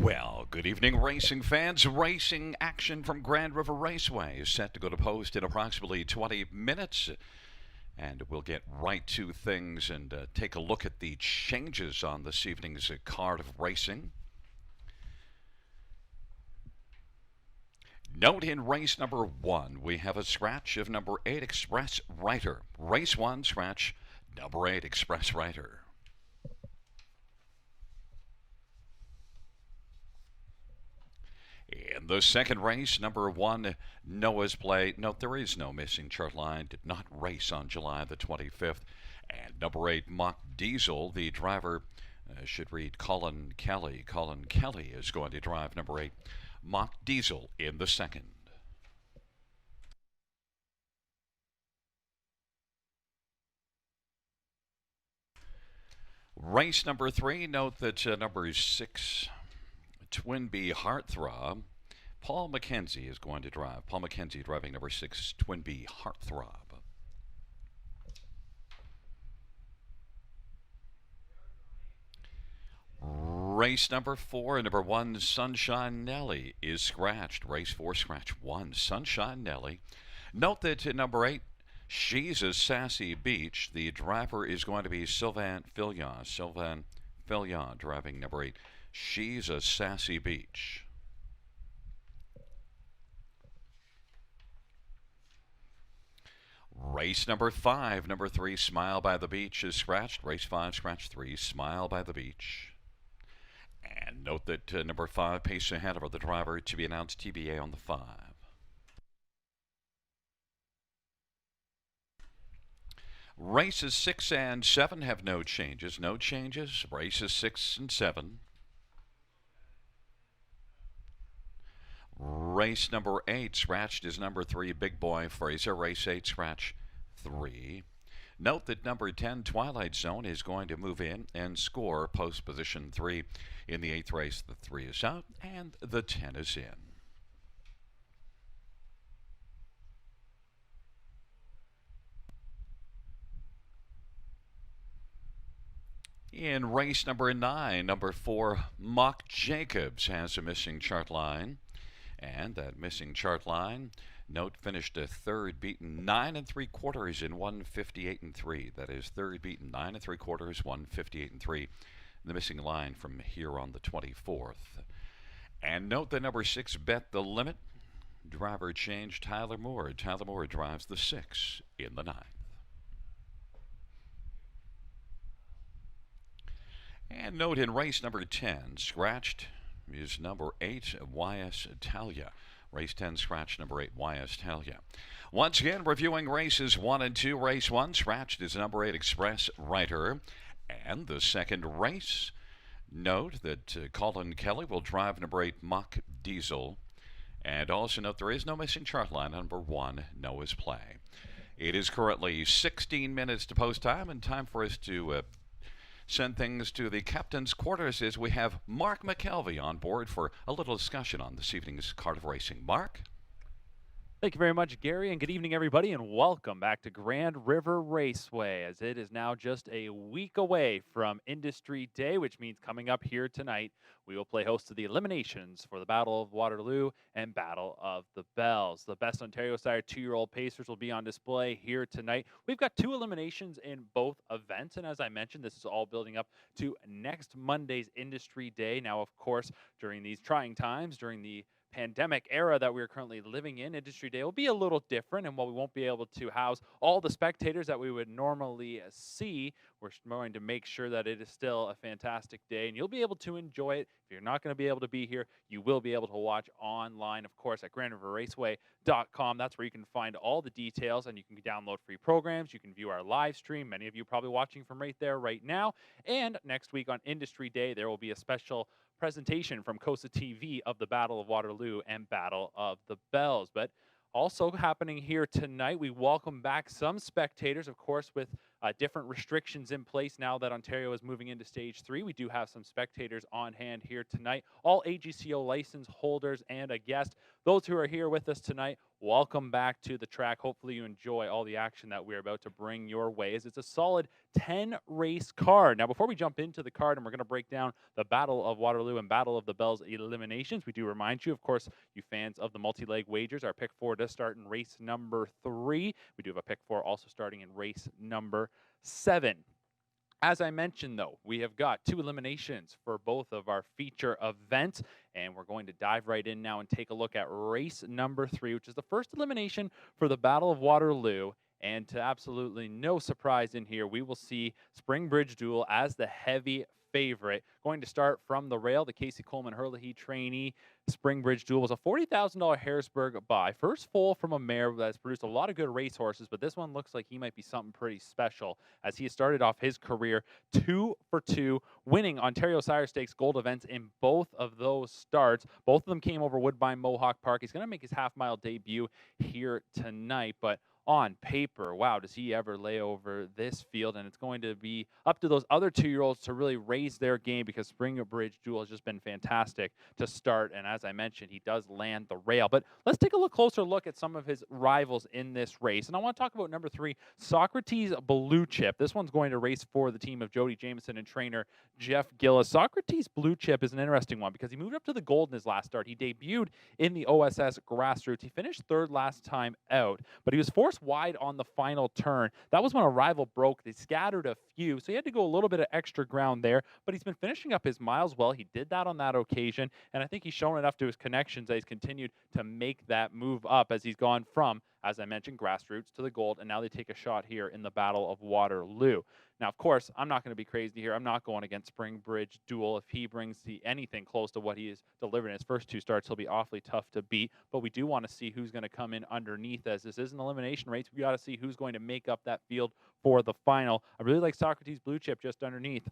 Well, good evening, racing fans. Racing action from Grand River Raceway is set to go to post in approximately 20 minutes. And we'll get right to things and take a look at the changes on this evening's card of racing. Note in race number 1, we have a scratch of number 8 Express Writer. Race 1, scratch number 8 Express Writer. In the second race, number 1, Noah's Play. Note there is no missing chart line, did not race on July the 25th. And number 8, Mock Diesel, the driver should read Colin Kelly. Colin Kelly is going to drive number 8, Mock Diesel, in the second. Race number 3, note that number 6, Twin Bee Heartthrob. Paul McKenzie is going to drive. Paul McKenzie driving number 6, Twin Bee Heartthrob. Race number 4, number 1, Sunshine Nelly is scratched. Race 4, scratch 1, Sunshine Nelly. Note that number 8, She's a Sassy Beach. The driver is going to be Sylvain Fillion. Sylvain Fillion driving number 8, She's a Sassy Beach. Race number 5, number 3, Smile by the Beach is scratched. Race 5, scratch 3, Smile by the Beach. And note that number 5, Pace Ahead of the driver, to be announced TBA on the 5. Races 6 and 7 have no changes. No changes. Races 6 and 7. Race number 8, scratched is number 3, Big Boy Fraser. Race 8, scratch 3. Note that number 10, Twilight Zone, is going to move in and score post position 3 in the 8th race. The 3 is out and the 10 is in. In race number 9, number 4, Mock Jacobs has a missing chart line. And that missing chart line, note, finished a third, beaten 9 3/4 in 158 3. That is third, beaten 9 3/4, 158 3. The missing line from here on the 24th. And note the number 6, Bet the Limit. Driver change, Tyler Moore. Tyler Moore drives the 6 in the 9th. And note in race number 10, scratched is number 8, YS Italia. Race 10, scratch number 8, YS Italia. Once again, reviewing races 1 and 2. Race 1, scratched is number 8, Express Writer. And the second race, note that Colin Kelly will drive number 8, Mock Diesel. And also note there is no missing chart line. Number 1, Noah's Play. It is currently 16 minutes to post time, and time for us to send things to the captain's quarters as we have Mark McKelvey on board for a little discussion on this evening's card of racing. Mark? Thank you very much, Gary, and good evening, everybody, and welcome back to Grand River Raceway, as it is now just a week away from Industry Day, which means coming up here tonight, we will play host to the eliminations for the Battle of Waterloo and Battle of the Bells. The best Ontario sire 2-year-old pacers will be on display here tonight. We've got 2 eliminations in both events, and as I mentioned, this is all building up to next Monday's Industry Day. Now, of course, during these trying times, during the pandemic era that we're currently living in, Industry Day will be a little different, and while we won't be able to house all the spectators that we would normally see, we're going to make sure that it is still a fantastic day, and you'll be able to enjoy it. If you're not going to be able to be here, you will be able to watch online, of course, at grandriverraceway.com. That's where you can find all the details, and you can download free programs. You can view our live stream. Many of you probably watching from right there right now. And next week on Industry Day, there will be a special presentation from Costa TV of the Battle of Waterloo and Battle of the Bells. But also happening here tonight, we welcome back some spectators, of course, with different restrictions in place now that Ontario is moving into Stage 3. We do have some spectators on hand here tonight, all AGCO license holders and a guest. Those who are here with us tonight welcome back to the track. Hopefully you enjoy all the action that we're about to bring your way, as it's a solid 10 race card. Now, before we jump into the card and we're going to break down the Battle of Waterloo and Battle of the Bells eliminations, we do remind you, of course, you fans of the multi-leg wagers, our pick 4 does start in race number 3. We do have a pick 4 also starting in race number 7. As I mentioned, though, we have got 2 eliminations for both of our feature events, and we're going to dive right in now and take a look at race number 3, which is the first elimination for the Battle of Waterloo. And to absolutely no surprise in here, we will see Springbridge Duel as the heavy favorite. Going to start from the rail, the Casey Coleman Herlihy trainee Springbridge Duel was a $40,000 Harrisburg buy. First foal from a mare that's produced a lot of good racehorses, but this one looks like he might be something pretty special, as he has started off his career 2 for 2, winning Ontario Sire Stakes Gold events in both of those starts. Both of them came over Woodbine Mohawk Park. He's going to make his half-mile debut here tonight, but on paper, wow, does he ever lay over this field? And it's going to be up to those other 2-year-olds to really raise their game, because Springbridge Duel has just been fantastic to start. And as I mentioned, he does land the rail. But let's take a closer look at some of his rivals in this race. And I want to talk about number 3, Socrates Blue Chip. This one's going to race for the team of Jody Jameson and trainer Jeff Gillis. Socrates Blue Chip is an interesting one because he moved up to the gold in his last start. He debuted in the OSS Grassroots. He finished 3rd last time out, but he was forced wide on the final turn. That was when a rival broke. They scattered a few, so he had to go a little bit of extra ground there, but he's been finishing up his miles well. He did that on that occasion, and I think he's shown enough to his connections that he's continued to make that move up as he's gone from, as I mentioned, Grassroots to the gold, and now they take a shot here in the Battle of Waterloo. Now, of course, I'm not going to be crazy here. I'm not going against Springbridge Duel. If he brings anything close to what he has delivered in his first 2 starts, he'll be awfully tough to beat. But we do want to see who's going to come in underneath, as this is an elimination race. We got to see who's going to make up that field for the final. I really like Socrates Blue Chip just underneath.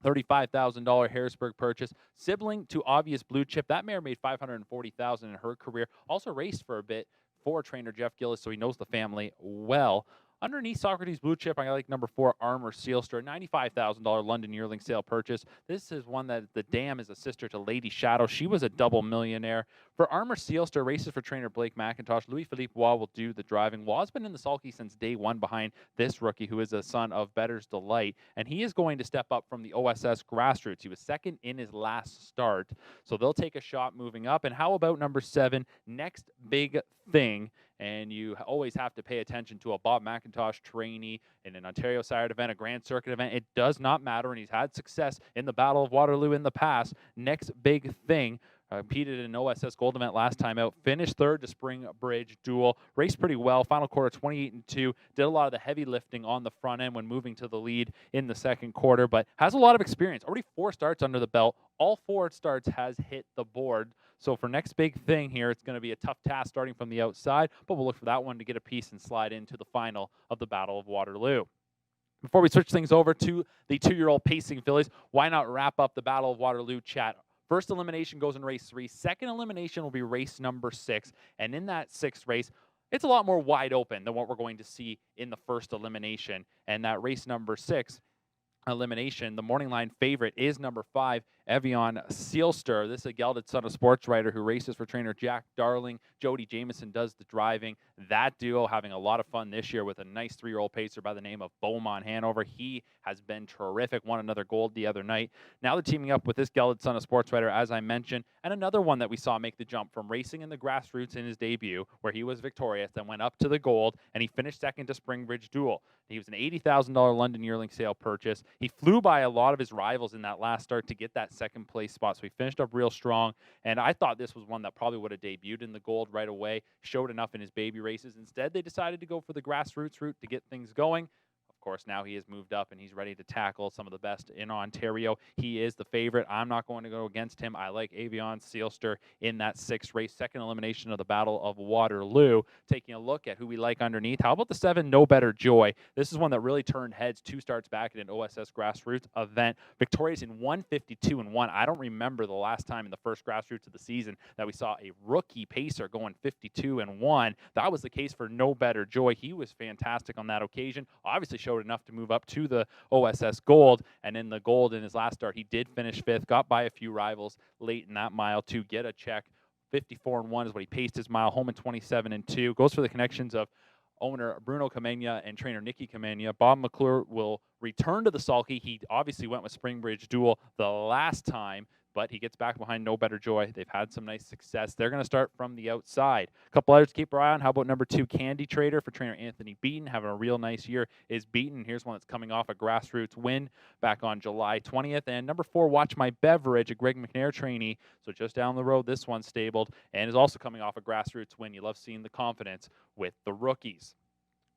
$35,000 Harrisburg purchase, sibling to Obvious Blue Chip. That mare made $540,000 in her career. Also raced for a bit for trainer Jeff Gillis, so he knows the family well. Underneath Socrates Blue Chip, I like number 4, Armor Sealster, $95,000 London yearling sale purchase. This is one that the dam is a sister to Lady Shadow. She was a double millionaire. For Armor Sealster, races for trainer Blake McIntosh. Louis-Philippe Waugh will do the driving. Waugh's been in the sulky since day 1 behind this rookie, who is a son of Better's Delight, and he is going to step up from the OSS Grassroots. He was 2nd in his last start, so they'll take a shot moving up. And how about number 7, Next Big Thing? And you always have to pay attention to a Bob McIntosh trainee in an Ontario Sire event, a Grand Circuit event. It does not matter, and he's had success in the Battle of Waterloo in the past. Next Big Thing competed in an OSS Gold event last time out, finished 3rd to Springbridge Duel, raced pretty well, final quarter 28-2, did a lot of the heavy lifting on the front end when moving to the lead in the second quarter, but has a lot of experience. Already 4 starts under the belt. All 4 starts has hit the board. So for Next Big Thing here, it's going to be a tough task starting from the outside, but we'll look for that one to get a piece and slide into the final of the Battle of Waterloo. Before we switch things over to the 2-year-old pacing fillies, why not wrap up the Battle of Waterloo chat? First elimination goes in race 3. Second elimination will be race number 6. And in that 6th race, it's a lot more wide open than what we're going to see in the first elimination. And that race number 6 elimination, the morning line favorite is number 5, Evian Sealster. This is a gelded son of sports writer who races for trainer Jack Darling. Jody Jameson does the driving. That duo having a lot of fun this year with a nice 3-year-old pacer by the name of Beaumont Hanover. He has been terrific, won another gold the other night. Now they're teaming up with this gelded son of sports writer, as I mentioned, and another one that we saw make the jump from racing in the Grassroots in his debut, where he was victorious, then went up to the gold, and he finished 2nd to Springbridge Duel. He was an $80,000 London yearling sale purchase. He flew by a lot of his rivals in that last start to get that 2nd place spot, so he finished up real strong, and I thought this was one that probably would have debuted in the gold right away, showed enough in his baby races. Instead, they decided to go for the Grassroots route to get things going. Of course, now he has moved up and he's ready to tackle some of the best in Ontario. He is the favorite. I'm not going to go against him. I like Avion Sealster in that 6th race, 2nd elimination of the Battle of Waterloo. Taking a look at who we like underneath. How about the 7, No Better Joy? This is one that really turned heads 2 starts back at an OSS Grassroots event. Victorious in 152-1. I don't remember the last time in the first Grassroots of the season that we saw a rookie pacer going 52-1. That was the case for No Better Joy. He was fantastic on that occasion. Obviously showed enough to move up to the OSS Gold, and in the gold in his last start, he did finish 5th, got by a few rivals late in that mile to get a check 54-1 is what he paced his mile, home in 27-2. Goes for the connections of owner Bruno Kamenia and trainer Nikki Kamenia. Bob McClure will return to the sulky. He obviously went with Springbridge Duel the last time, but he gets back behind No Better Joy. They've had some nice success. They're going to start from the outside. A couple others to keep our eye on. How about number 2, Candy Trader for trainer Anthony Beaton, having a real nice year, is Beaton. Here's one that's coming off a grassroots win back on July 20th. And number 4, Watch My Beverage, a Greg McNair trainee. So just down the road, this one's stabled and is also coming off a grassroots win. You love seeing the confidence with the rookies.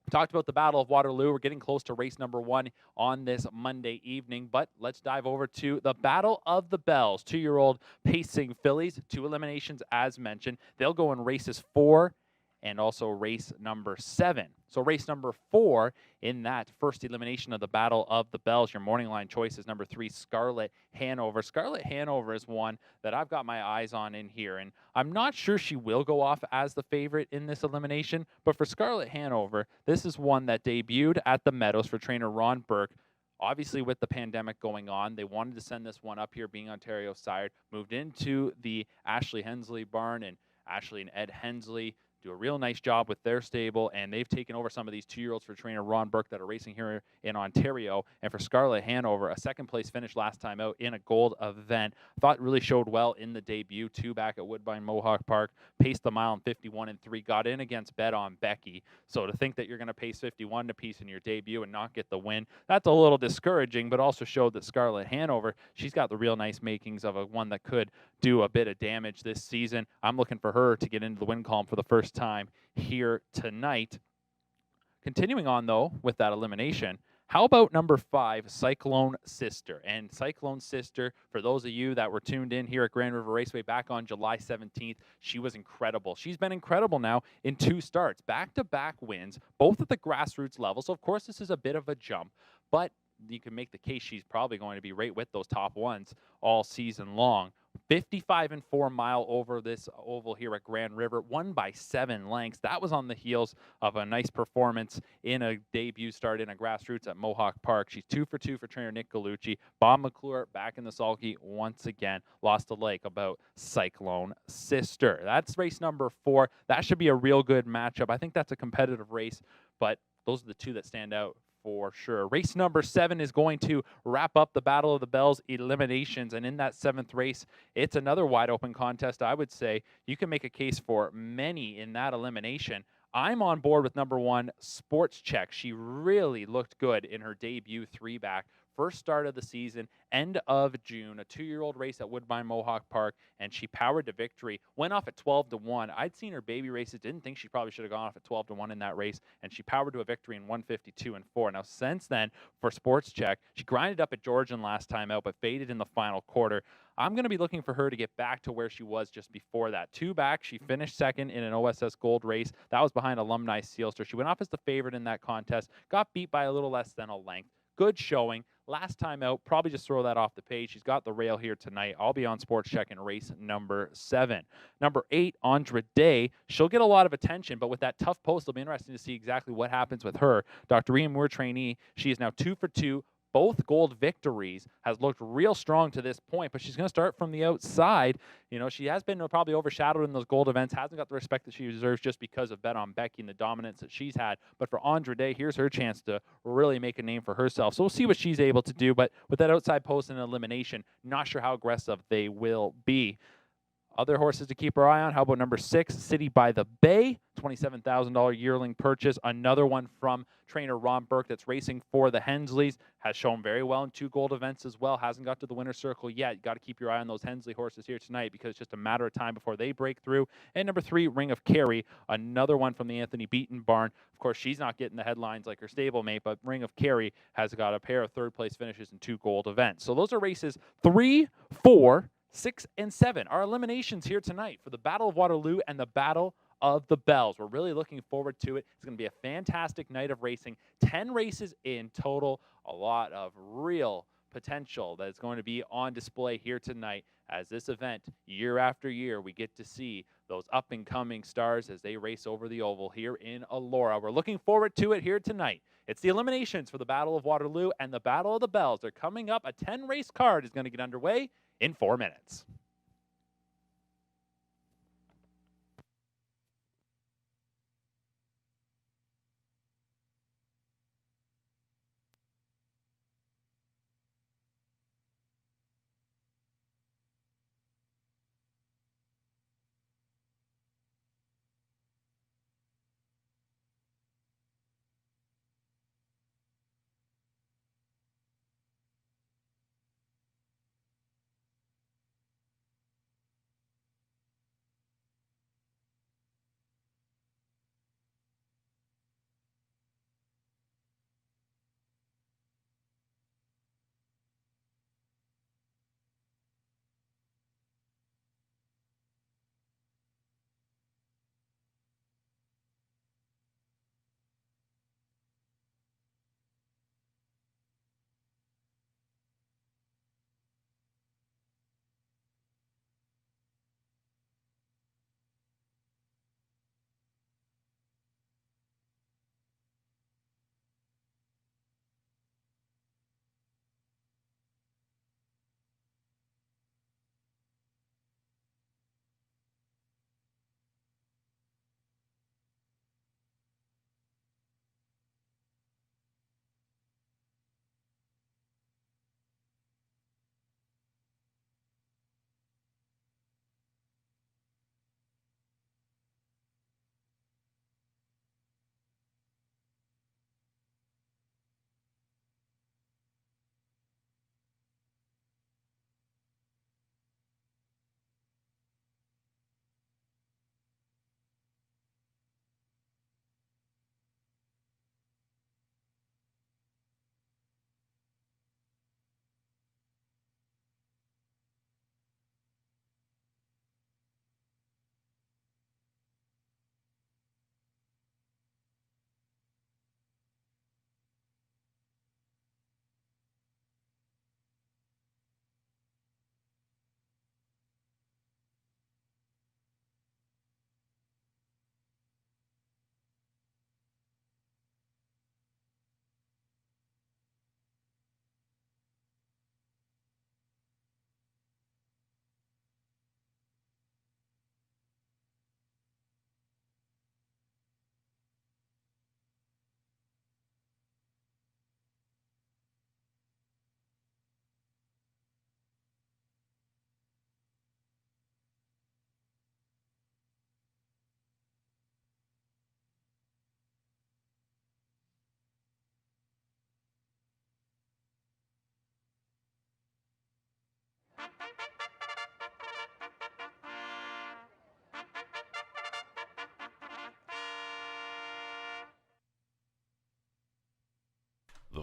Talked about the Battle of Waterloo. We're getting close to race number 1 on this Monday evening, but let's dive over to the Battle of the Bells. 2-year-old pacing fillies, 2 eliminations as mentioned. They'll go in races 4 and also race number 7. So race number 4 in that first elimination of the Battle of the Bells, your morning line choice is number 3, Scarlet Hanover. Scarlet Hanover is one that I've got my eyes on in here, and I'm not sure she will go off as the favorite in this elimination, but for Scarlet Hanover, this is one that debuted at the Meadows for trainer Ron Burke. Obviously, with the pandemic going on, they wanted to send this one up here, being Ontario sired, moved into the Ashley Hensley barn, and Ashley and Ed Hensley do a real nice job with their stable, and they've taken over some of these 2-year-olds for trainer Ron Burke that are racing here in Ontario. And for Scarlet Hanover, a second-place finish last time out in a gold event. Thought really showed well in the debut, 2 back at Woodbine Mohawk Park, paced the mile in 51-3, got in against Bet on Becky. So to think that you're going to pace 51 to piece in your debut and not get the win, that's a little discouraging, but also showed that Scarlet Hanover, she's got the real nice makings of a one that could do a bit of damage this season. I'm looking for her to get into the win column for the first time here tonight. Continuing on, though, with that elimination, how about number 5, Cyclone Sister? And Cyclone Sister, for those of you that were tuned in here at Grand River Raceway back on July 17th, she was incredible. She's been incredible now in 2 starts, back-to-back wins, both at the grassroots level. So, of course, this is a bit of a jump, but you can make the case she's probably going to be right with those top ones all season long. 55-4 mile over this oval here at Grand River, won by 7 lengths. That was on the heels of a nice performance in a debut start in a grassroots at Mohawk Park. She's 2 for 2 for trainer Nick Gallucci. Bob McClure back in the sulky once again. Lost a leg about Cyclone Sister. That's race number 4. That should be a real good matchup. I think that's a competitive race, but those are the 2 that stand out for sure. Race number 7 is going to wrap up the Battle of the Bells eliminations, and in that 7th race, it's another wide open contest. I would say you can make a case for many in that elimination. I'm on board with number 1, Sports Check. She really looked good in her debut 3-back. First start of the season, end of June, a 2-year-old race at Woodbine Mohawk Park, and she powered to victory. Went off at 12-1. I'd seen her baby races, didn't think she probably should have gone off at 12-1 in that race, and she powered to a victory in 152-4. Now, since then, for Sports Check, she grinded up at Georgian last time out, but faded in the final quarter. I'm going to be looking for her to get back to where she was just before that. 2-back, she finished second in an OSS Gold race. That was behind Alumni Sealster. She went off as the favorite in that contest, got beat by a little less than a length. Good showing. Last time out, probably just throw that off the page. She's got the rail here tonight. I'll be on Sports Check in race number 7. Number 8, Andra Day. She'll get a lot of attention, but with that tough post, it'll be interesting to see exactly what happens with her. Dr. Ian Moore trainee. She is now 2 for 2. Both gold victories, has looked real strong to this point, but she's going to start from the outside. You know, she has been probably overshadowed in those gold events, hasn't got the respect that she deserves just because of Bet on Becky and the dominance that she's had. But for Andra Day, here's her chance to really make a name for herself. So we'll see what she's able to do, but with that outside post and elimination, not sure how aggressive they will be. Other horses to keep our eye on. How about number 6, City by the Bay, $27,000 yearling purchase. Another one from trainer Ron Burke that's racing for the Hensleys. Has shown very well in 2 gold events as well. Hasn't got to the winner's circle yet. You got to keep your eye on those Hensley horses here tonight because it's just a matter of time before they break through. And number 3, Ring of Kerry, another one from the Anthony Beaton barn. Of course, she's not getting the headlines like her stablemate, but Ring of Kerry has got a pair of 3rd-place finishes in 2 gold events. So those are races 3, 4, 6, and 7. Our eliminations here tonight for the Battle of Waterloo and the Battle of the Bells. We're really looking forward to it. It's going to be a fantastic night of racing. 10 races in total. A lot of real potential that is going to be on display here tonight as this event, year after year, we get to see those up-and-coming stars as they race over the oval here in Elora. We're looking forward to it here tonight. It's the eliminations for the Battle of Waterloo and the Battle of the Bells. They're coming up. A 10-race card is going to get underway in 4 minutes.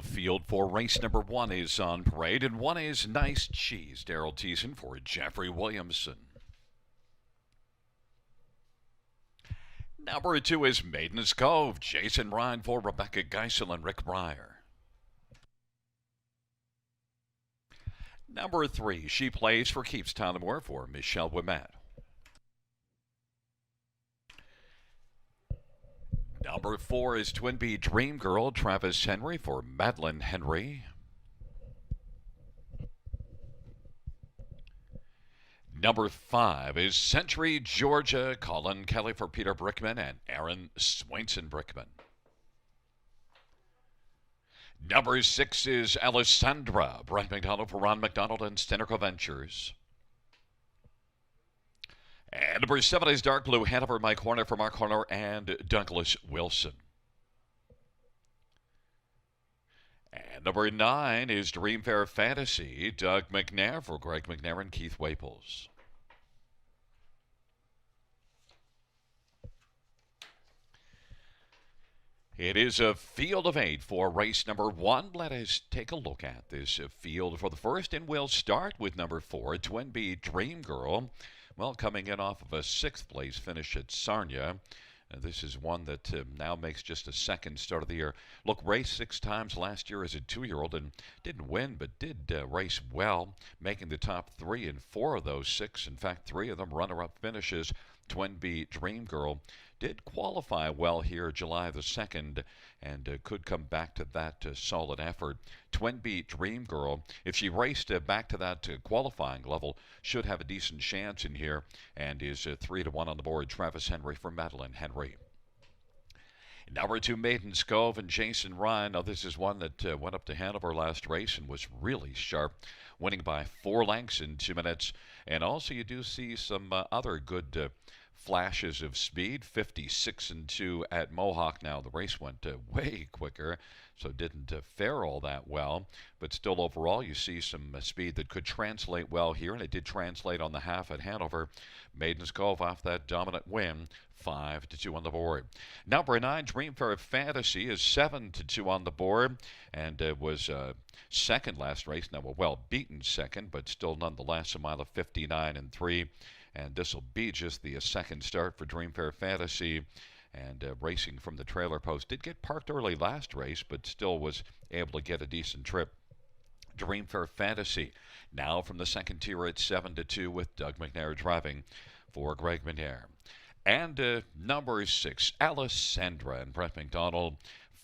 field for race number 1 is on parade, and 1 is Nice Cheese. Daryl Teason for Jeffrey Williamson. Number 2 is Maiden's Cove. Jason Ryan for Rebecca Geisel and Rick Breyer. Number 3, She Plays for Keeps Tyler Moore for Michelle Ouimet. Number 4 is Twin Bee Dream Girl, Travis Henry for Madeline Henry. Number 5 is Century Georgia, Colin Kelly for Peter Brickman and Aaron Swainson Brickman. Number 6 is Alessandra, Brent McDonald for Ron McDonald and Stennico Ventures. And number 7 is Dark Blue Hanover, Mike Horner for Mark Horner and Douglas Wilson. And number 9 is Dreamfair Fantasy, Doug McNair for Greg McNair and Keith Waples. It is a field of 8 for race number 1. Let us take a look at this field for the first, and we'll start with number 4, Twin Bee Dream Girl. Well, coming in off of a 6th place finish at Sarnia. This is one that now makes just a second start of the year. Look, raced 6 times last year as a 2-year-old and didn't win, but did race well, making the top 3 in 4 of those 6. In fact, 3 of them runner-up finishes. Twin Bee Dream Girl did qualify well here July the 2nd and could come back to that solid effort. Twin Bee Dream Girl, if she raced back to that qualifying level, should have a decent chance in here and is 3-1 on the board. Travis Henry for Madeline Henry. Number 2, Maiden's Cove and Jason Ryan. Now, this is one that went up to Hanover last race and was really sharp, winning by 4 lengths in 2 minutes. And also, you do see some other good flashes of speed. 56-2 at Mohawk. Now, the race went way quicker, so didn't fare all that well. But still, overall, you see some speed that could translate well here, and it did translate on the half at Hanover. Maiden's Cove off that dominant win, 5-2 on the board. Number 9, Dreamfair Fantasy is 7-2 on the board, and was second last race. Now, a well-beaten second, but still nonetheless a mile of 59-3. And this will be just the second start for Dreamfair Fantasy. And racing from the trailer post. Did get parked early last race, but still was able to get a decent trip. Dreamfair Fantasy now from the second tier at 7-2 with Doug McNair driving for Greg McNair. And number 6, Alessandra and Brent McDonald.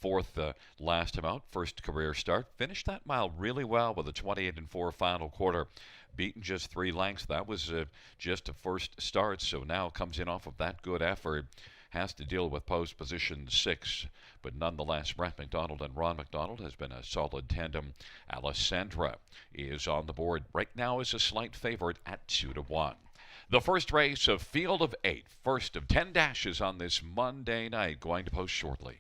4th last time out, first career start. Finished that mile really well with a 28-4 final quarter. Beaten just 3 lengths. That was just a first start, so now comes in off of that good effort. Has to deal with post position 6, but nonetheless, Brent McDonald and Ron McDonald has been a solid tandem. Alessandra is on the board right now as a slight favorite at 2-1. The first race, a field of 8, first of 10 dashes on this Monday night, going to post shortly.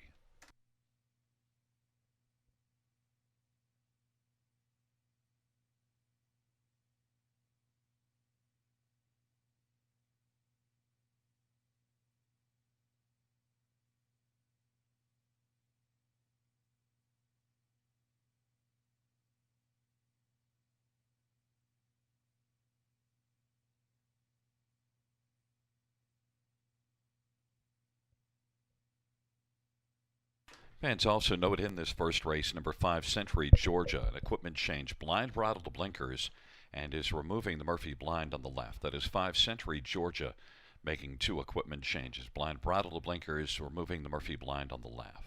Fans also note in this first race, number 5, Century Georgia, an equipment change, blind throttle to blinkers, and is removing the Murphy blind on the left. That is 5, Century Georgia, making 2 equipment changes, blind throttle to blinkers, removing the Murphy blind on the left.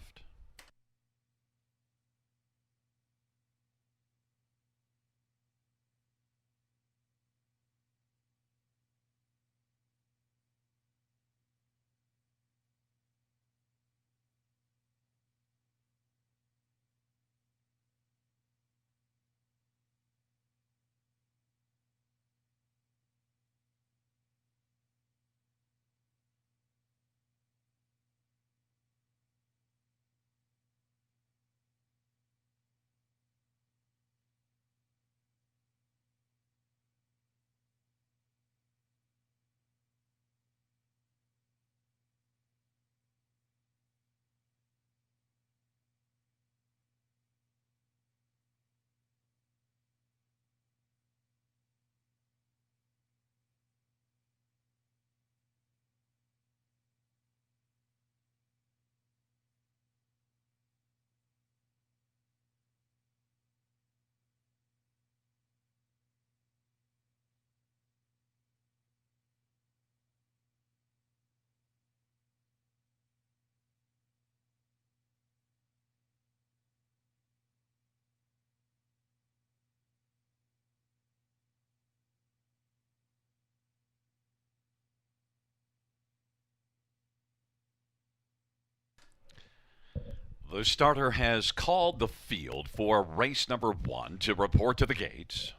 The starter has called the field for race number 1 to report to the gates.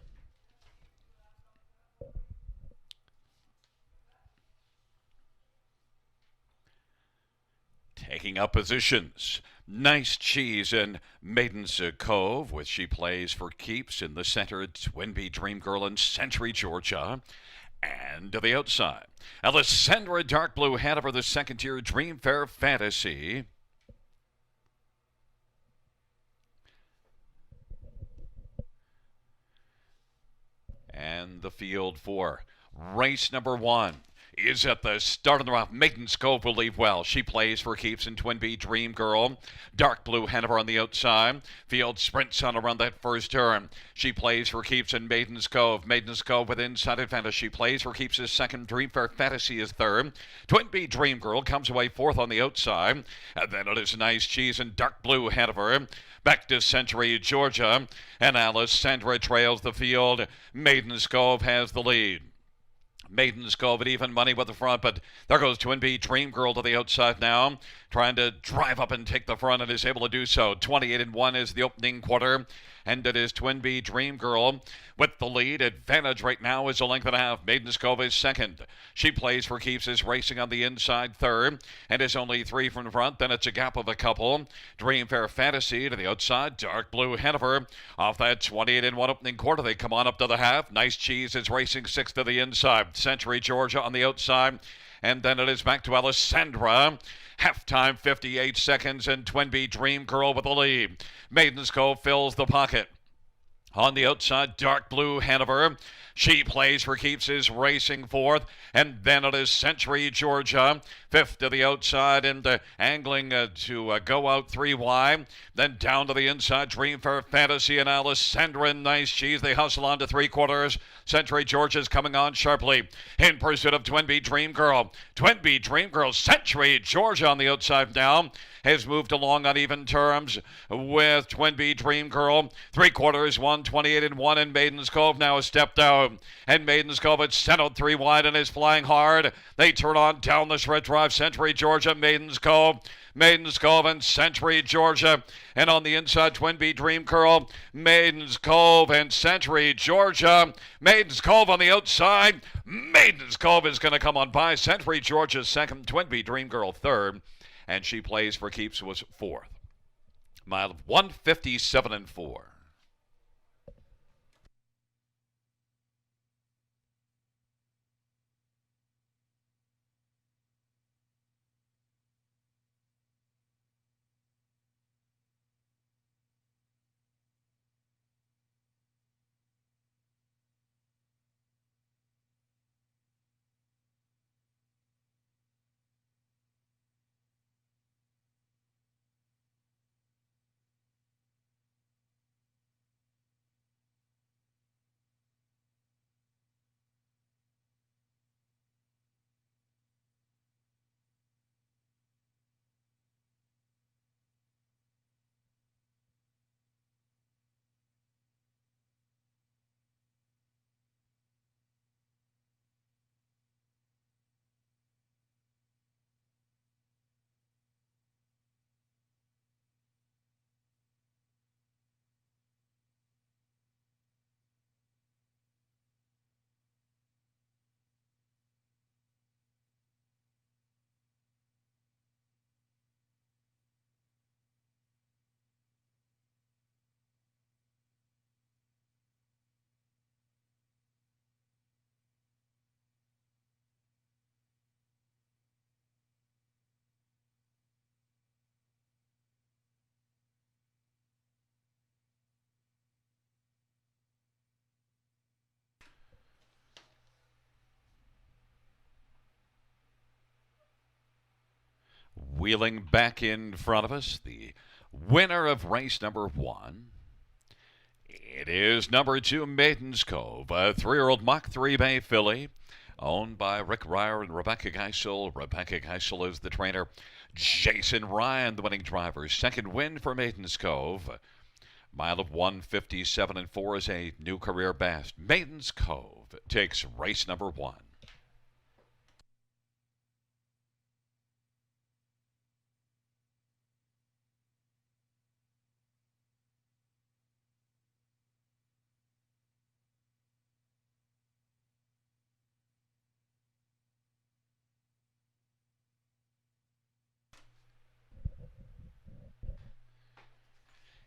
Taking up positions. Nice Cheese in Maiden's Cove, which she plays for keeps in the center. Twinbee Dream Girl in Century, Georgia. And to the outside, Alessandra Dark Blue Hanover, the second tier Dream Fair Fantasy. And the field for race number 1 is at the start of the round. Maiden's Cove will leave well. She plays for keeps in Twinbee Dream Girl. Dark Blue Hanover on the outside. Field sprints on around that first turn. She plays for keeps in Maiden's Cove. Maiden's Cove with inside advantage. She plays for keeps as second. Dream Fair Fantasy is third. Twinbee Dream Girl comes away fourth on the outside. And then it is Nice Cheese and Dark Blue Hanover. Back to Century, Georgia. And Alessandra trails the field. Maiden's Cove has the lead. Maiden's Cove at even money with the front, but there goes Twinbee Dream Girl to the outside now, trying to drive up and take the front, and is able to do so. 28-1 is the opening quarter, and it is Twinbee Dream Girl with the lead. Advantage right now is a length and a half. Maiden's Cove is second. She plays for keeps, is racing on the inside third, and is only 3 from the front. Then it's a gap of a couple. Dream Fair Fantasy to the outside. Dark Blue Hanover off that 28-1 opening quarter. They come on up to the half. Nice Cheese is racing sixth to the inside. Century, Georgia on the outside. And then it is back to Alessandra. Halftime 58 seconds, and Twinbee Dream Girl with the lead. Maiden's Cove fills the pocket. On the outside, Dark Blue Hanover. She plays for keeps, is racing fourth. And then it is Century, Georgia. Fifth to the outside and angling to go out 3 wide. Then down to the inside, Dream Fair Fantasy and Alessandra and Nice Cheese. They hustle on to 3/4. Century, Georgia is coming on sharply in pursuit of Twinbee Dream Girl. Twinbee Dream Girl, Century, Georgia on the outside now, has moved along on even terms with Twinbee Dream Girl. 3/4, 128-1, and Maiden's Cove now has stepped out. And Maiden's Cove had sent out 3 wide and is flying hard. They turn on down the stretch drive. Century, Georgia, Maiden's Cove. Maiden's Cove and Century, Georgia. And on the inside, Twinbee Dream Girl, Maiden's Cove and Century, Georgia. Maiden's Cove on the outside. Maiden's Cove is going to come on by. Century, Georgia second. Twinbee Dream Girl third. And she plays for keeps, was fourth. Mile of 157-4. Wheeling back in front of us, the winner of race number 1. It is number 2, Maiden's Cove, a 3-year-old Mach 3 Bay filly, owned by Rick Ryer and Rebecca Geisel. Rebecca Geisel is the trainer. Jason Ryan, the winning driver. Second win for Maiden's Cove. Mile of 157-4 is a new career best. Maiden's Cove takes race number 1.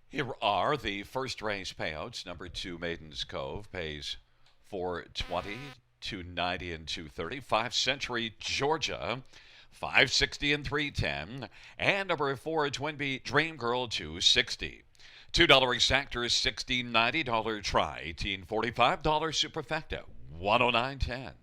Here are the first race payouts. Number 2, Maiden's Cove, pays 420, 290, and 230. 5 Century Georgia, 560 and 310. And number 4, Twin Bee Dream Girl, 260. $2 exactor, $16.90 try, $18.45 superfecta, 109.10.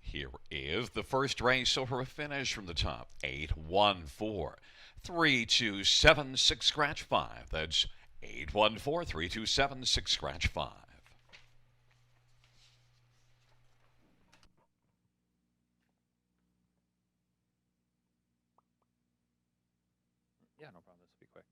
Here is the first race over a finish from the top. 8, 1, 4, 3, 2, 7, 6, scratch 5. That's 8, 1, 4, 3, 2, 7, 6, scratch 5. Yeah, no problem. This will be quick.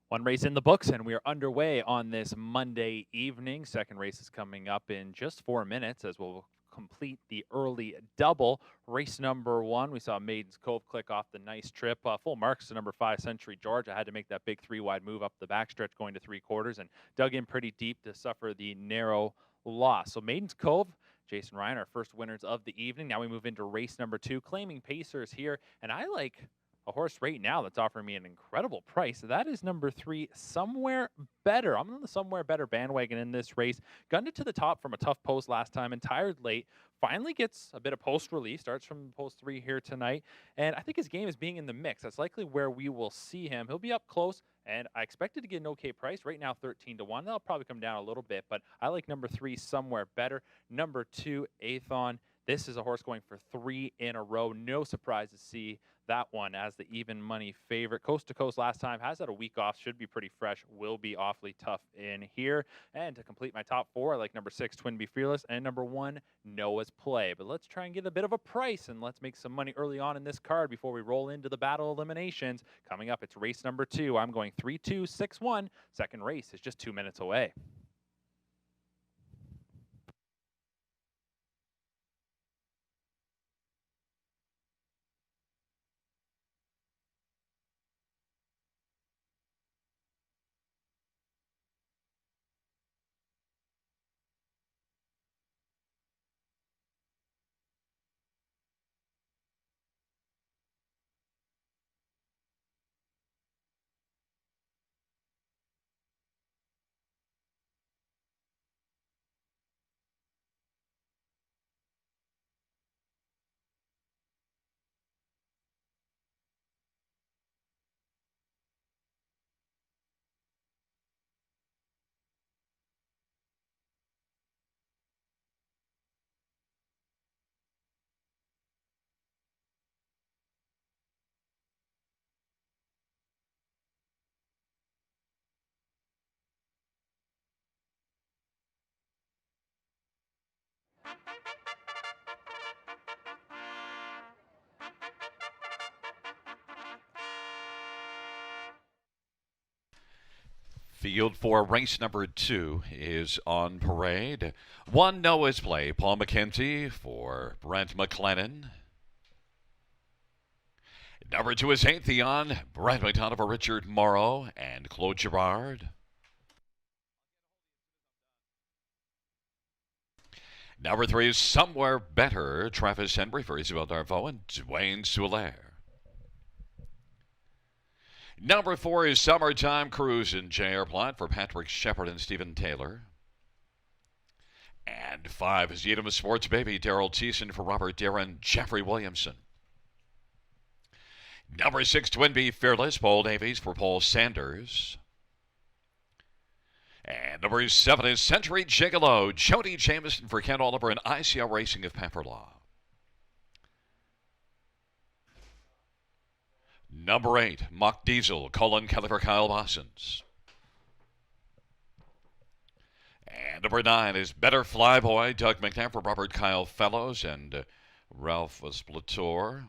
One race in the books, and we are underway on this Monday evening. Second race is coming up in just 4 minutes as we'll complete the early double. Race number 1, we saw Maiden's Cove click off the nice trip. Full marks to number 5, Century Georgia. Had to make that big 3-wide move up the backstretch going to 3/4 and dug in pretty deep to suffer the narrow loss. So Maiden's Cove, Jason Ryan, our first winners of the evening. Now we move into race number 2, claiming Pacers here. And I like a horse right now that's offering me an incredible price. That is number 3, Somewhere Better. I'm on the Somewhere Better bandwagon in this race. Gunned it to the top from a tough post last time and tired late. Finally gets a bit of post relief, starts from post 3 here tonight. And I think his game is being in the mix. That's likely where we will see him. He'll be up close, and I expected to get an okay price. Right now, 13 to 1. That'll probably come down a little bit, but I like number 3, Somewhere Better. Number 2, Athon. This is a horse going for 3 in a row. No surprise to see that one as the even money favorite. Coast to coast last time, has had a week off, should be pretty fresh, will be awfully tough in here. And to complete my top 4, I like number 6, Twin Be Fearless, and number 1, Noah's Play. But let's try and get a bit of a price, and let's make some money early on in this card before we roll into the battle eliminations. Coming up, it's race number 2. I'm going 3-2-6-1. Second race is just 2 minutes away. Field for race number 2 is on parade. 1, Noah's Play, Paul McKenzie for Brent McLennan. Number 2 is Atheon, Brent McDonough for Richard Morrow and Claude Girard. Number 3 is Somewhere Better, Travis Henry for Isabel Darvaux and Dwayne Soulaire. Number 4 is Summertime Cruise in J.R. Platt for Patrick Shepard and Stephen Taylor. And 5 is Edom Sports Baby, Daryl Thiessen for Robert Darren, Jeffrey Williamson. Number 6, Twin Be Fearless, Paul Davies for Paul Sanders. And number 7 is Century Gigolo, Jody Jameson for Ken Oliver and ICL Racing of Pepperlaw. Number 8, Mock Diesel, Colin Kelly for Kyle Bossens. And number 9 is Better Flyboy, Doug McNabb for Robert Kyle Fellows and Ralph Splatour.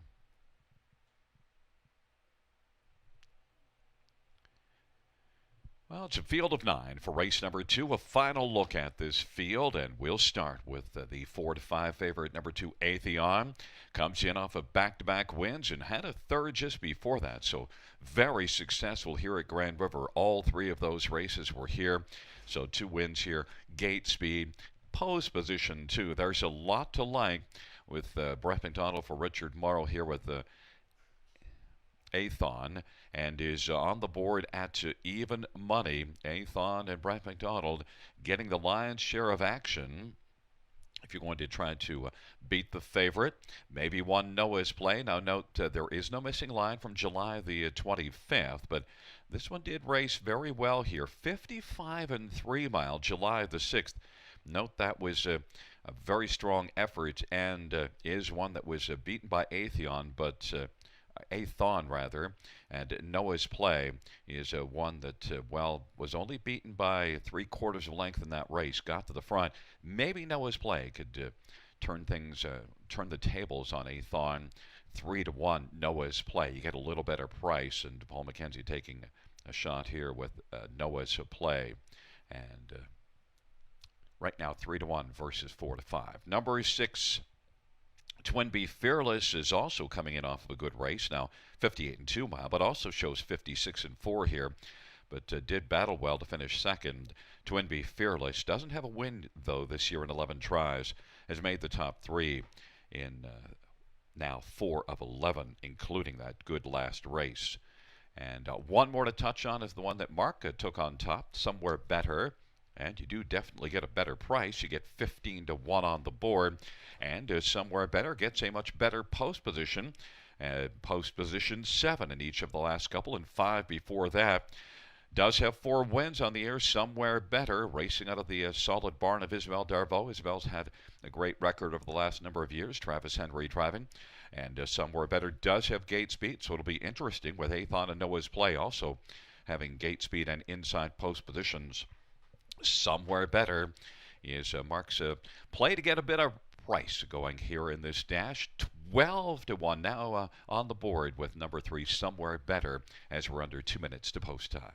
Well, it's a field of 9 for race number 2. A final look at this field, and we'll start with the 4-5 favorite, number 2, Atheon. Comes in off of back-to-back wins and had a third just before that, so very successful here at Grand River. All 3 of those races were here, so 2 wins here. Gate speed, pose position, too. There's a lot to like with Brett McDonald for Richard Morrow here with the Athon, and is on the board at even money. Athon and Brett McDonald getting the lion's share of action. If you're going to try to beat the favorite, maybe one Noah's Play. Now note there is no missing line from July the 25th, but this one did race very well here. 55 and 3 mile, July the 6th. Note that was a very strong effort and is one that was beaten by Athon, but Athon rather, and Noah's Play is one that, was only beaten by 3/4 of a length in that race. Got to the front. Maybe Noah's Play could turn the tables on Athon. 3-1 Noah's Play. You get a little better price, and Paul McKenzie taking a shot here with Noah's Play, and right now 3-1 versus 4-5. Number 6. Twin Be Fearless is also coming in off of a good race, now 58 and 2 mile, but also shows 56 and 4 here, but did battle well to finish second. Twin Be Fearless doesn't have a win, though, this year in 11 tries, has made the top 3 in now 4 of 11, including that good last race. And one more to touch on is the one that Mark took on top, Somewhere Better. And you do definitely get a better price. You get 15 to 1 on the board. And Somewhere Better gets a much better post position. Post position 7 in each of the last couple, and 5 before that. Does have 4 wins on the air, Somewhere Better, racing out of the solid barn of Isabel Darvaux. Isabel's had a great record over the last number of years, Travis Henry driving. And Somewhere Better does have gate speed, so it'll be interesting with Athon and Noah's Play also having gate speed and inside post positions. Somewhere Better is Mark's play to get a bit of price going here in this dash. 12 to 1 now on the board with number 3, Somewhere Better, as we're under 2 minutes to post time.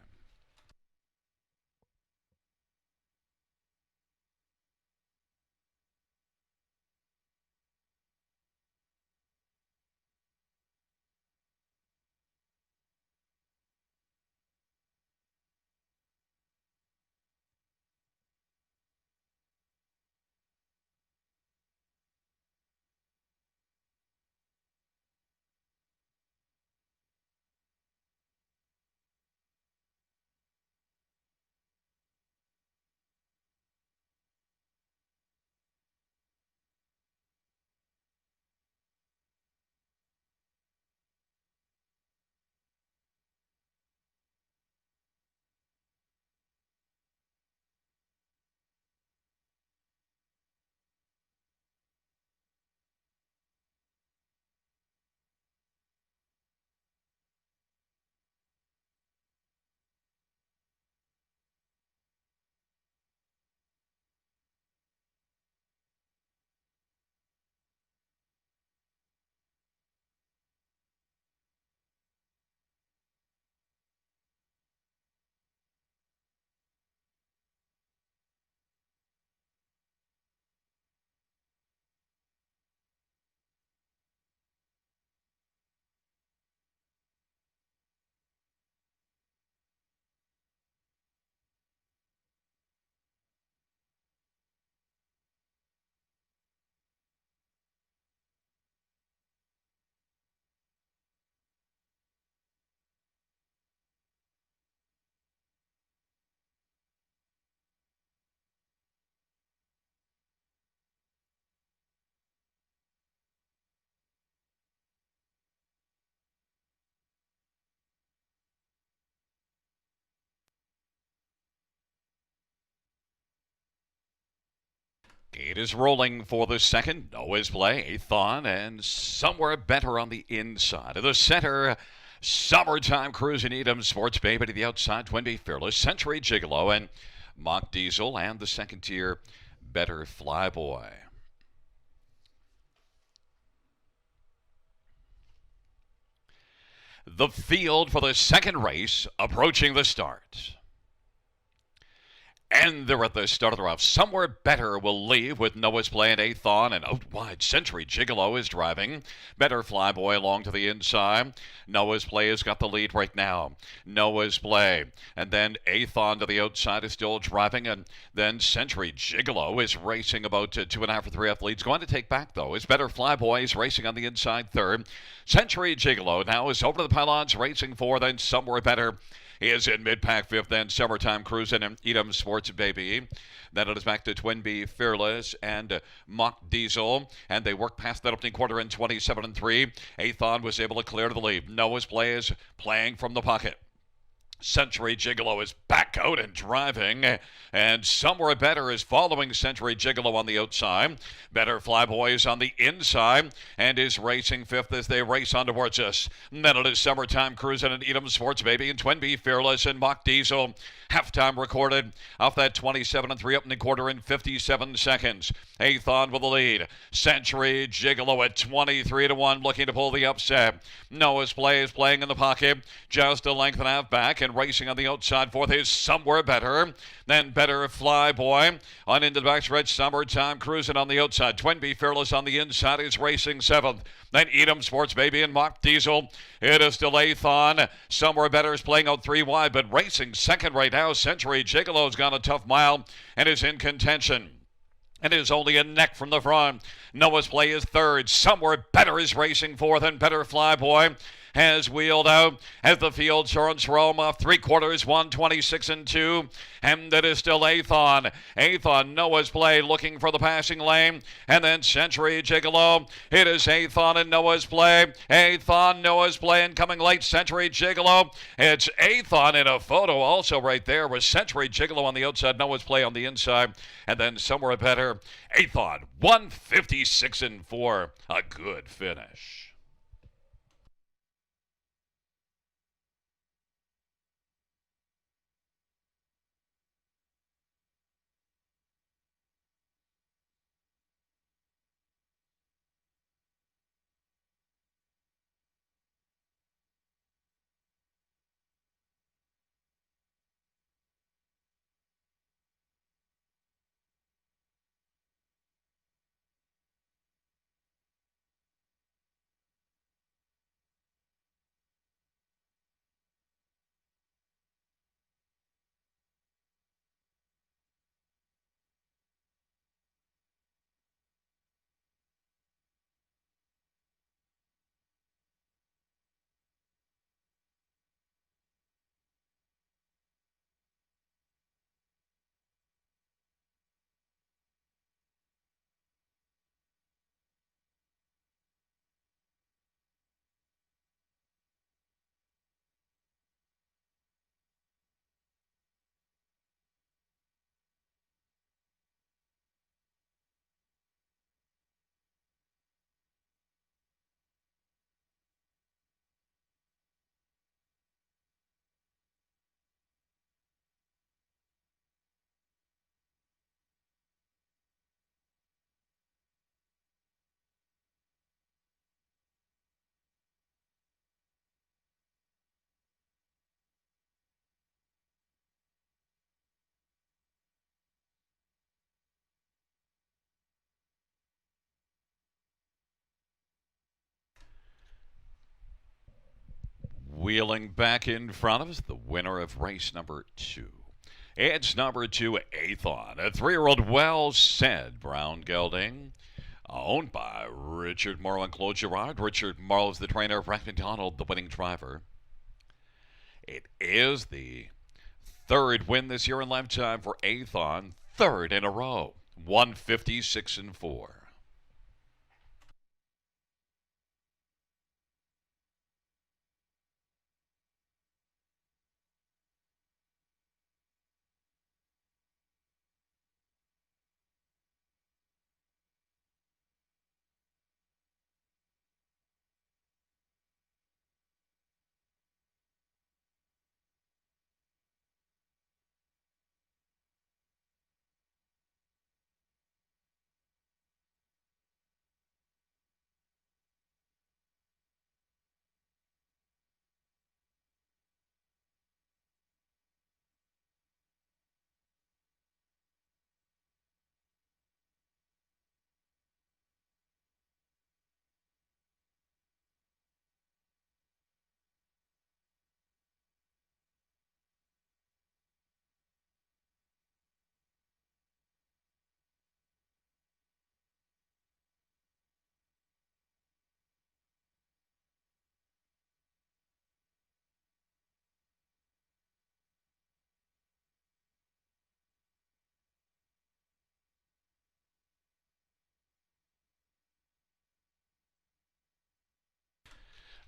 Gate is rolling for the second. Noah's Play, Athon, and Somewhere Better on the inside. To the center, Summertime Cruise and Edam Sports Baby. To the outside, Twin Bee Fearless, Century Gigolo, and Mock Diesel, and the second tier, Better Flyboy. The field for the second race approaching the start. And they're at the start of the route. Somewhere Better will leave with Noah's Play and Athon, and out wide Century Gigolo is driving. Better Flyboy along to the inside. Noah's Play has got the lead right now. Noah's Play, and then Athon to the outside is still driving, and then Century Gigolo is racing about 2.5 or 3 athletes. Going to take back though is Better Flyboy is racing on the inside third. Century Gigolo now is over to the pylons racing for, then Somewhere Better is in mid-pack fifth, then Summertime Cruising and Edam Sports Baby. Then it is back to Twin Bee Fearless and Mock Diesel, and they work past that opening quarter in 27-3. Athon was able to clear to the lead. Noah's Play is playing from the pocket. Century Gigolo is back out and driving, and Somewhere Better is following Century Gigolo on the outside. Better Flyboy is on the inside and is racing fifth as they race on towards us. And then it is Summertime Cruising and Edam Sports Baby and Twin Bee Fearless and Mock Diesel. Halftime recorded off that 27-3 opening quarter in 57 seconds. Athon with the lead. Century Gigolo at 23-1 looking to pull the upset. Noah's Play is playing in the pocket, just a length and a half back, and racing on the outside fourth is Somewhere Better. Then Better Flyboy on into the backstretch. Summertime Cruising on the outside. Twin Bee Fearless on the inside is racing seventh. Then Edam Sports Baby and Mock Diesel. It is still Athon. Somewhere Better is playing out 3 wide, but racing second right now. Century Gigolo's gone a tough mile and is in contention. and is only a neck from the front. Noah's Play is third. Somewhere Better is racing fourth, and Better Flyboy has wheeled out as the field turns Rome off 3/4, 126 and 2, and it is still Athon. Athon, Noah's Play looking for the passing lane, and then Century Gigolo. It is Athon and Noah's Play. Athon, Noah's Play, and coming late, Century Gigolo. It's Athon in a photo also right there with Century Gigolo on the outside, Noah's Play on the inside, and then Somewhere Better. Athon, 156 and 4, a good finish. Wheeling back in front of us, the winner of race number 2. It's number 2, Athon, a 3-year-old well said brown gelding, owned by Richard Morrow and Claude Girard. Richard Morrow is the trainer of Frank McDonald, the winning driver. It is the third win this year in lifetime for Athon, third in a row, 156 and 4.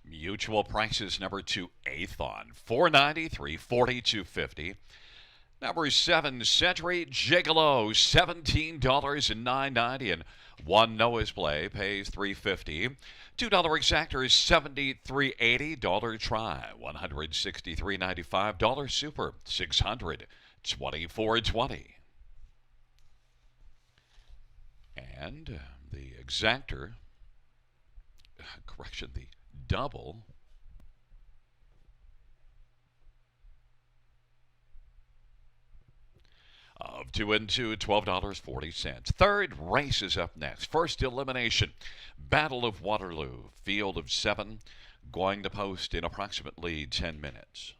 Mutual prices number 2, Athon, $4.93, $42.50. Number 7, Century Gigolo, $17.09.90, and 1 Noah's Play pays $3.50. $2 exactor is $73.80. Dollar try, $163.95. Dollar super, $624.20. And the exactor, correction, the double of 2 and 2, $12.40. Third race is up next. First elimination, Battle of Waterloo, field of 7, going to post in approximately 10 minutes.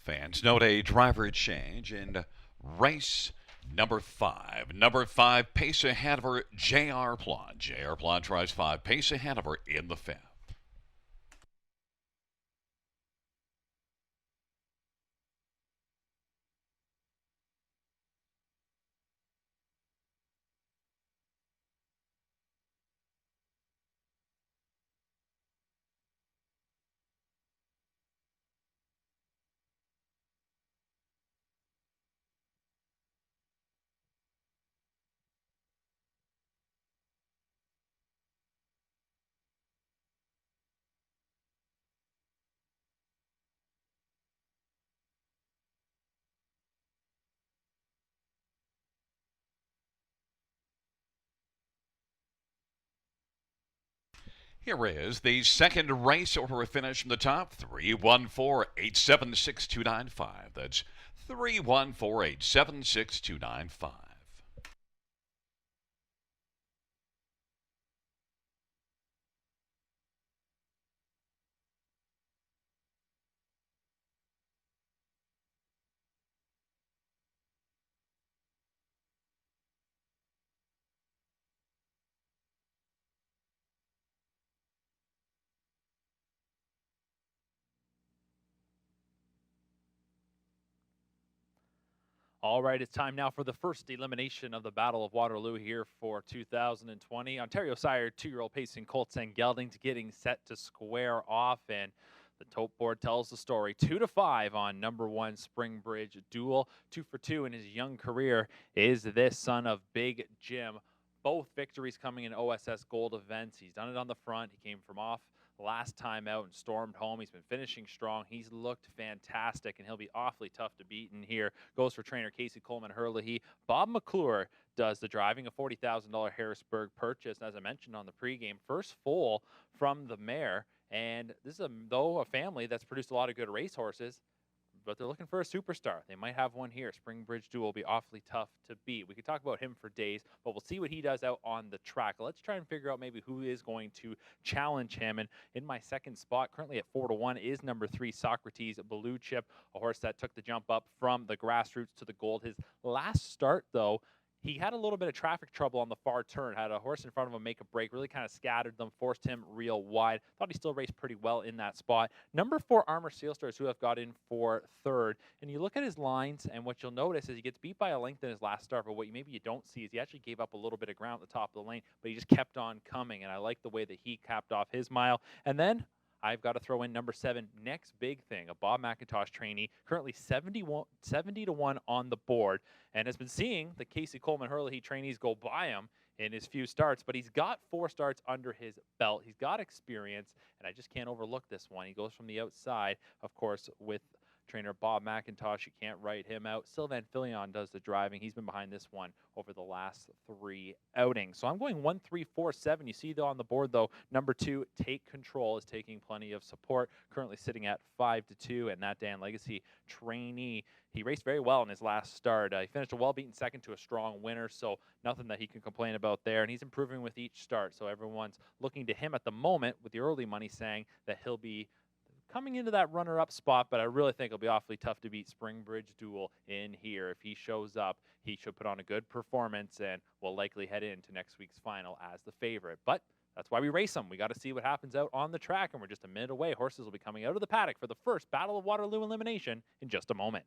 Fans note a driver change in race number 5. Number 5, pace ahead of her, J.R. Plot. J.R. Plot tries 5, pace ahead of her in the 5th. Here is the second race order of finish from the top. 314-876-295. That's 314-876-295. All right, it's time now for the first elimination of the Battle of Waterloo here for 2020. Ontario Sire 2-year-old pacing Colts and Geldings getting set to square off, and the tote board tells the story. 2-5 on number 1 Springbridge Duel. 2 for 2 in his young career is this son of Big Jim. Both victories coming in OSS Gold events. He's done it on the front. He came from off last time out and stormed home. He's been finishing strong. He's looked fantastic, and he'll be awfully tough to beat in here. Goes for trainer Casey Coleman Hurley. Bob McClure does the driving, a $40,000 Harrisburg purchase. As I mentioned on the pregame, first foal from the mare. And this is, though, a family that's produced a lot of good racehorses, but they're looking for a superstar. They might have one here. Springbridge Duel will be awfully tough to beat. We could talk about him for days, but we'll see what he does out on the track. Let's try and figure out maybe who is going to challenge him. And in my second spot, currently at 4-1, is number 3, Socrates Blue Chip, a horse that took the jump up from the grassroots to the gold. His last start, though, he had a little bit of traffic trouble on the far turn, had a horse in front of him make a break, really kind of scattered them, forced him real wide. Thought he still raced pretty well in that spot. Number 4, Armor Seal Stars, who have got in for third. And you look at his lines, and what you'll notice is he gets beat by a length in his last start, but what maybe you don't see is he actually gave up a little bit of ground at the top of the lane, but he just kept on coming, and I like the way that he capped off his mile. And then I've got to throw in number 7, Next Big Thing, a Bob McIntosh trainee, currently 70-1 on the board, and has been seeing the Casey Coleman Hurley trainees go by him in his few starts, but he's got 4 starts under his belt. He's got experience, and I just can't overlook this one. He goes from the outside, of course, with trainer Bob McIntosh. You can't write him out. Sylvain Filion does the driving. He's been behind this one over the last 3 outings. So I'm going 1, 3, 4, 7. You see though on the board though, number 2, Take Control, is taking plenty of support. Currently sitting at 5-2, and that Dan Legacy trainee, he raced very well in his last start. He finished a well-beaten second to a strong winner, so nothing that he can complain about there. And he's improving with each start, so everyone's looking to him at the moment with the early money saying that he'll be coming into that runner-up spot, but I really think it'll be awfully tough to beat Springbridge Duel in here. If he shows up, he should put on a good performance and will likely head into next week's final as the favorite. But that's why we race them. We got to see what happens out on the track, and we're just a minute away. Horses will be coming out of the paddock for the first Battle of Waterloo elimination in just a moment.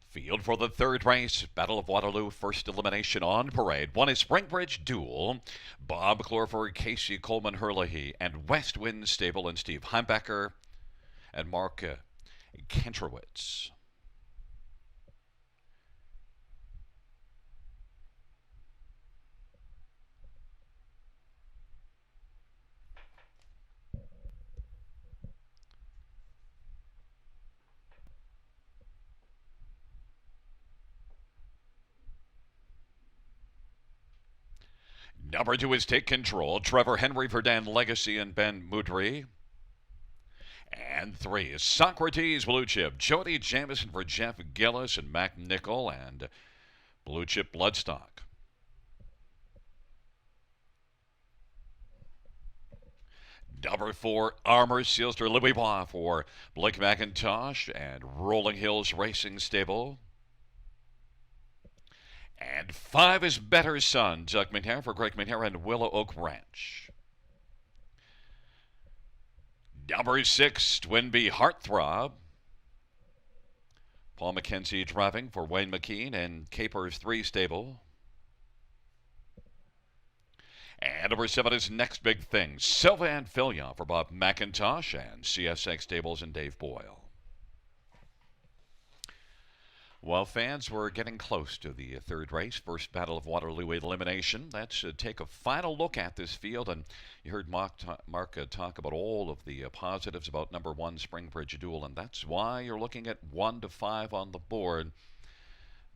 Field for the third race, Battle of Waterloo, first elimination on parade. 1 is Springbridge Duel, Bob McClure, Casey Coleman Hurley, and West Wind Stable and Steve Heimbecker and Mark Kentrowitz. Number 2 is Take Control, Trevor Henry, Verdun Legacy, and Ben Moudry. And 3 is Socrates Blue Chip. Jody Jamison for Jeff Gillis and Mac Nickel and Blue Chip Bloodstock. Number 4, Armor Seals for Louis Bois for Blake McIntosh and Rolling Hills Racing Stable. And 5 is Better Son, Doug McNair for Greg McNair and Willow Oak Ranch. Number 6, Twin B Heartthrob. Paul McKenzie driving for Wayne McKean and Capers 3 Stable. And number 7 is Next Big Thing, Sylvan Fillion for Bob McIntosh and CSX Stables and Dave Boyle. Well, fans, we're getting close to the third race, first Battle of Waterloo elimination. Let's take a final look at this field. And you heard Mark talk about all of the positives about number 1, Springbridge Duel, and that's why you're looking at 1 to 5 on the board.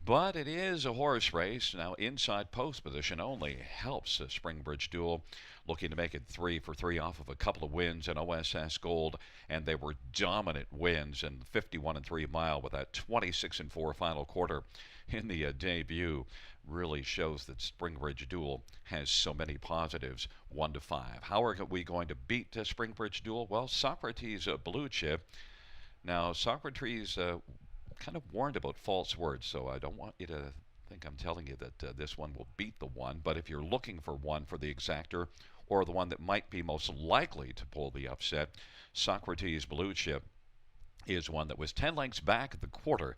But it is a horse race. Now, inside post position only helps Springbridge Duel, looking to make it 3 for 3 off of a couple of wins in OSS Gold, and they were dominant wins in 51 and 3 mile with that 26 and 4 final quarter in the debut. Really shows that Springbridge Duel has so many positives. 1 to 5. How are we going to beat Springbridge Duel? Well, Socrates Blue Chip. Now, Socrates kind of warned about false words, so I don't want you to think I'm telling you that this one will beat the 1. But if you're looking for one for the exactor or the one that might be most likely to pull the upset, Socrates Blue Chip is one that was 10 lengths back at the quarter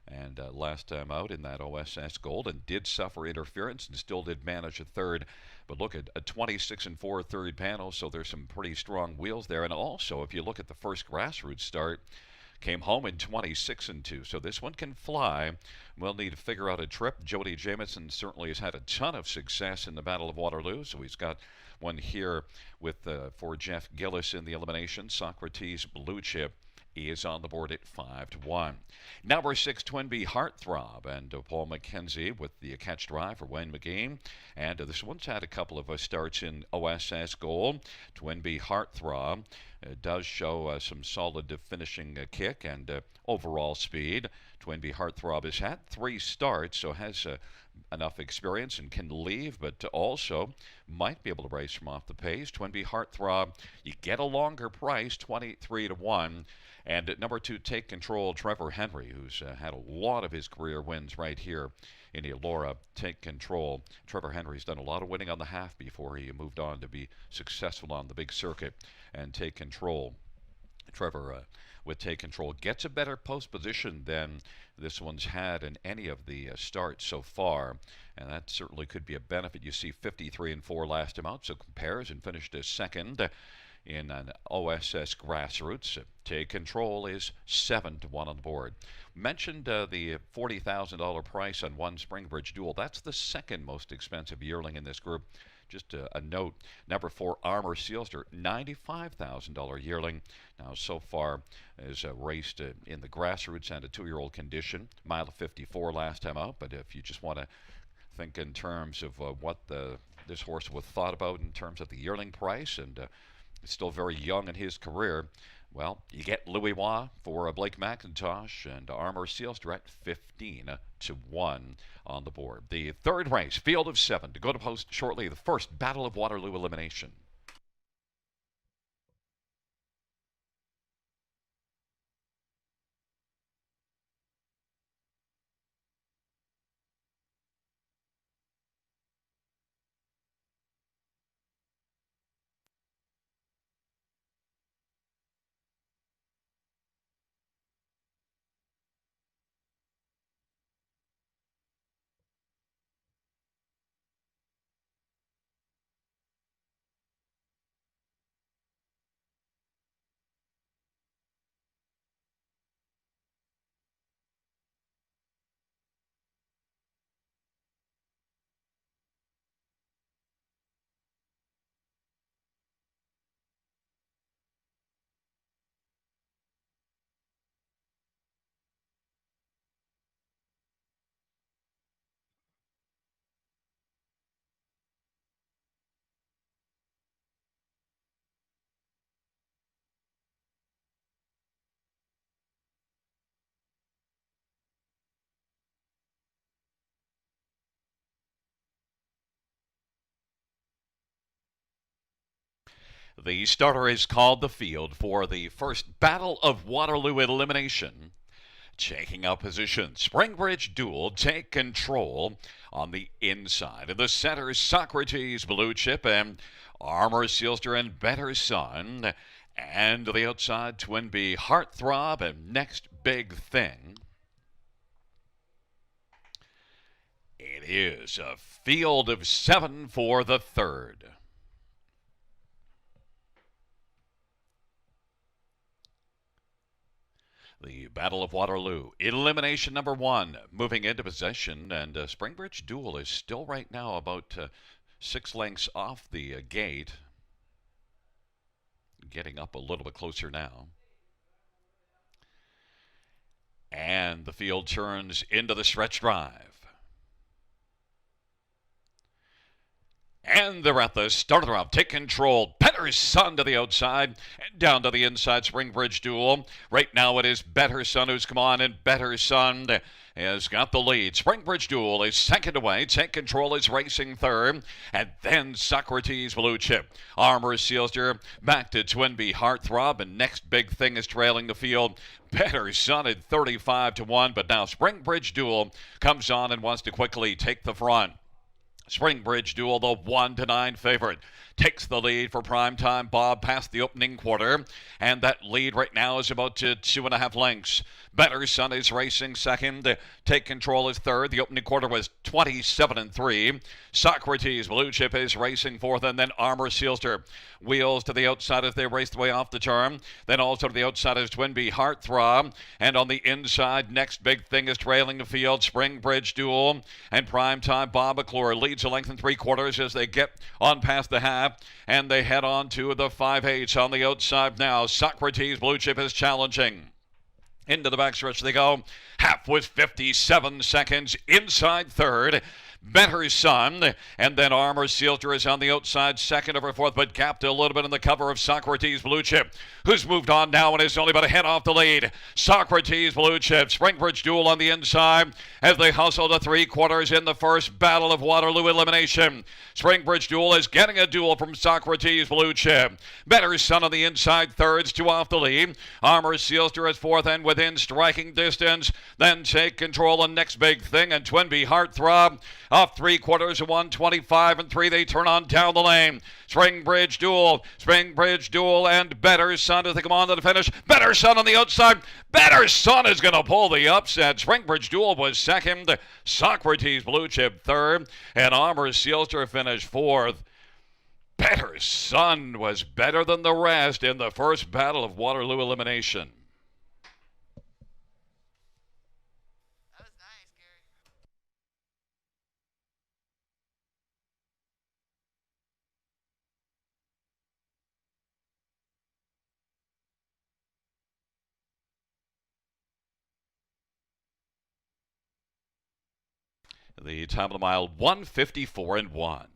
and last time out in that OSS Gold, and did suffer interference and still did manage a third. But look at a 26 and 4 third panel, so there's some pretty strong wheels there. And also, if you look at the first grassroots start, came home in 26 and 2, so this one can fly. We'll need to figure out a trip. Jody Jamison certainly has had a ton of success in the Battle of Waterloo, so he's got one here with for Jeff Gillis in the elimination. Socrates Blue Chip is on the board at 5 to 1. Number 6, Twin B Heartthrob, and Paul McKenzie with the catch drive for Wayne McGee. And this one's had a couple of starts in OSS Gold. Twin B Heartthrob does show some solid finishing kick and overall speed. Twin B Heartthrob has had 3 starts, so has enough experience and can leave, but also might be able to race from off the pace. Twin B Heartthrob, you get a longer price, 23 to 1. And at number 2, Take Control, Trevor Henry, who's had a lot of his career wins right here in Elora. Take Control. Trevor Henry's done a lot of winning on the half before he moved on to be successful on the big circuit. And Take Control, Trevor with Take Control gets a better post position than this one's had in any of the starts so far, and that certainly could be a benefit. You see 53 and 4 last time out, so compares and finished as second in an OSS Grassroots. Take Control is 7 to 1 on the board. Mentioned the $40,000 price on one Springbridge Duel. That's the second most expensive yearling in this group. Just a note, number 4, Armor Sealster, $95,000 yearling. Now, so far, has raced in the Grassroots and a 2-year-old condition. Mile 54 last time out, but if you just want to think in terms of what this horse was thought about in terms of the yearling price, and still very young in his career, well, you get Louis Bois for Blake McIntosh and Armor Sealster at 15 to 1 on the board. The third race, field of 7, to go to post shortly, the first Battle of Waterloo elimination. The starter is called the field for the first Battle of Waterloo elimination. Taking up position, Springbridge Duel take control on the inside. In the center, Socrates, Blue Chip, and Armor Sealster and Better Sun. And to the outside, Twinbee, Heartthrob, and Next Big Thing. It is a field of 7 for the third. The Battle of Waterloo, elimination number 1, moving into possession, and Springbridge Duel is still right now about 6 lengths off the gate. Getting up a little bit closer now. And the field turns into the stretch drive. And they're at the start of the round. Take control. Better Sun to the outside and down to the inside. Springbridge Duel. Right now it is Better Sun who's come on, and Better Sun has got the lead. Springbridge Duel is second away. Take Control is racing third. And then Socrates, Blue Chip. Armor Sealster back to Twinbee, Heartthrob, and Next Big Thing is trailing the field. Better Sun at 35-1, but now Springbridge Duel comes on and wants to quickly take the front. Springbridge Duel, the 1-9 favorite, takes the lead for primetime Bob past the opening quarter, and that lead right now is about 2.5 lengths. Better Sun is racing second. Take Control is third. The opening quarter was 27-3. Socrates, Blue Chip is racing fourth, and then Armor Sealster wheels to the outside as they race the way off the turn. Then also to the outside is Twinbee, Heartthrob, and on the inside, Next Big Thing is trailing the field. Springbridge Duel and primetime Bob McClure leads a length and 3/4 as they get on past the half, and they head on to the 5/8 on the outside now. Socrates, Blue Chip is challenging. Into the backstretch they go. Half with 57 seconds. Inside third. Better Sun, and then Armor Sealster is on the outside, second over fourth, but gapped a little bit in the cover of Socrates, Blue Chip, who's moved on now and is only about a head off the lead. Socrates, Blue Chip, Springbridge Duel on the inside as they hustle to 3/4 in the first Battle of Waterloo elimination. Springbridge Duel is getting a duel from Socrates, Blue Chip. Better Sun on the inside, thirds, 2 off the lead. Armor Sealster is fourth and within striking distance. Then Take Control, the Next Big Thing, and Twinbee, Heartthrob. Off 3/4 of 1:25-3, they turn on down the lane. Springbridge Duel, and Better Sun as they come on to the finish. Better Sun on the outside. Better Sun is going to pull the upset. Springbridge Duel was second. Socrates, Blue Chip third, and Armor Sealster finished fourth. Better Sun was better than the rest in the first Battle of Waterloo elimination. The time of the mile, 1:54-1.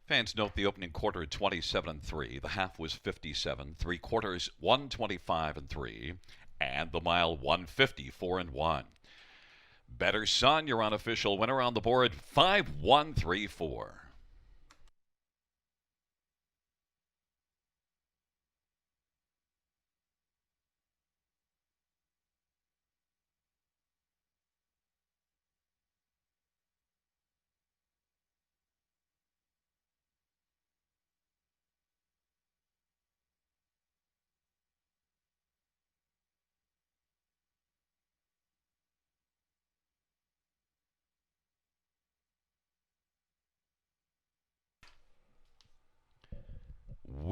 Fans note the opening quarter 27-3. The half was 57. 3/4 125-3. And the mile 1:54-1. Better Sun, your unofficial winner on the board, 5-1-3-4.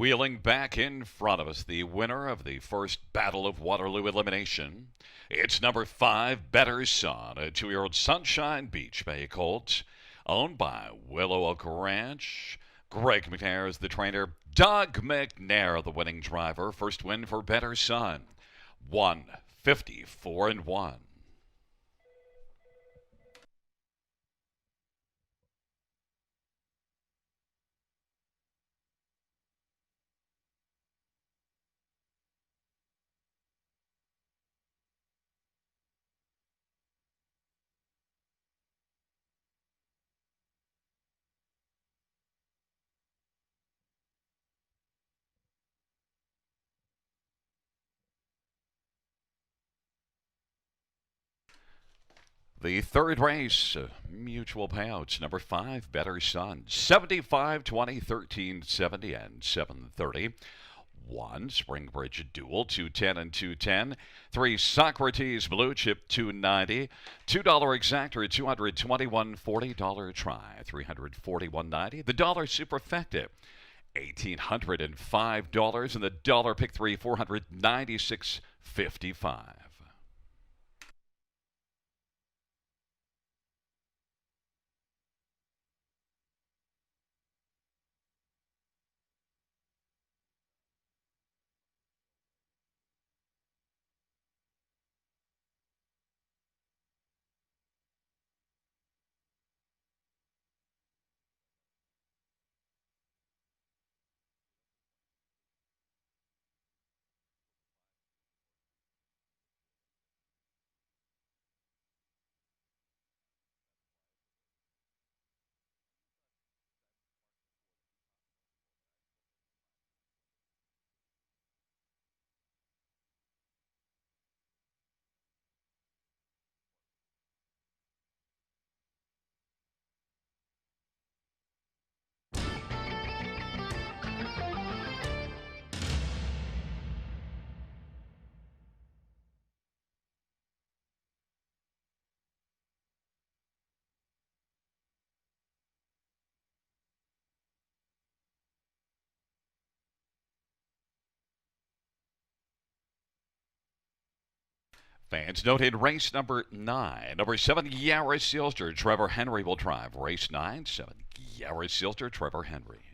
Wheeling back in front of us, the winner of the first Battle of Waterloo elimination. It's number 5, Better Son, a 2-year-old Sunshine Beach Bay Colt, owned by Willow Oak Ranch. Greg McNair is the trainer. Doug McNair, the winning driver. First win for Better Son. 154-1. The third race, mutual payouts. Number 5, Better Son. 75, 20, 13, 70, and 730. 1, Springbridge Dual, 210 and 210. 3, Socrates Blue Chip, 290. $2 Exactor, $221. $40 Try, $341.90. The Dollar Superfecta, $1,805. And the Dollar Pick 3, $496.55. Fans note in race number 9, number 7, Yaris Silster, Trevor Henry will drive. Race 9, 7, Yaris Silster, Trevor Henry.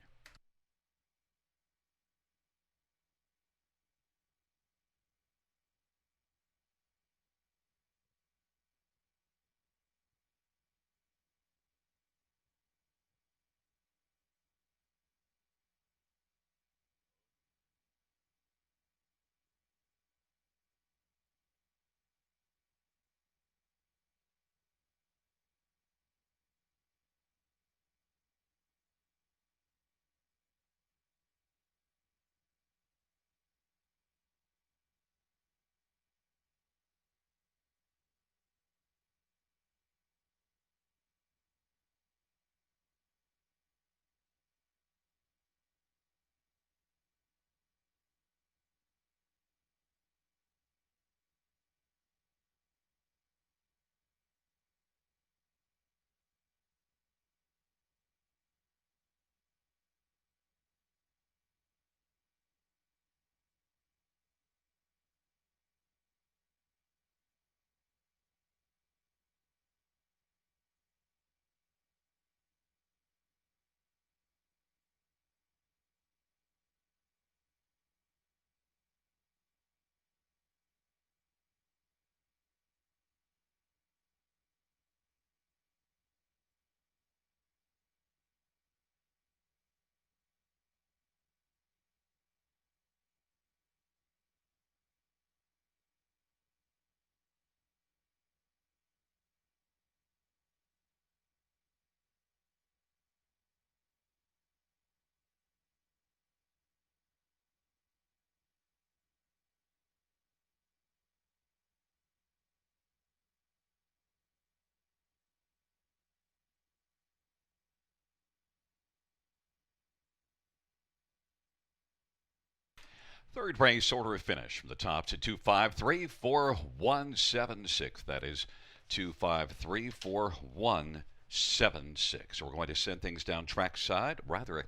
Third race order of finish from the top to 2534176. That is 2534176. So we're going to send things down trackside. Rather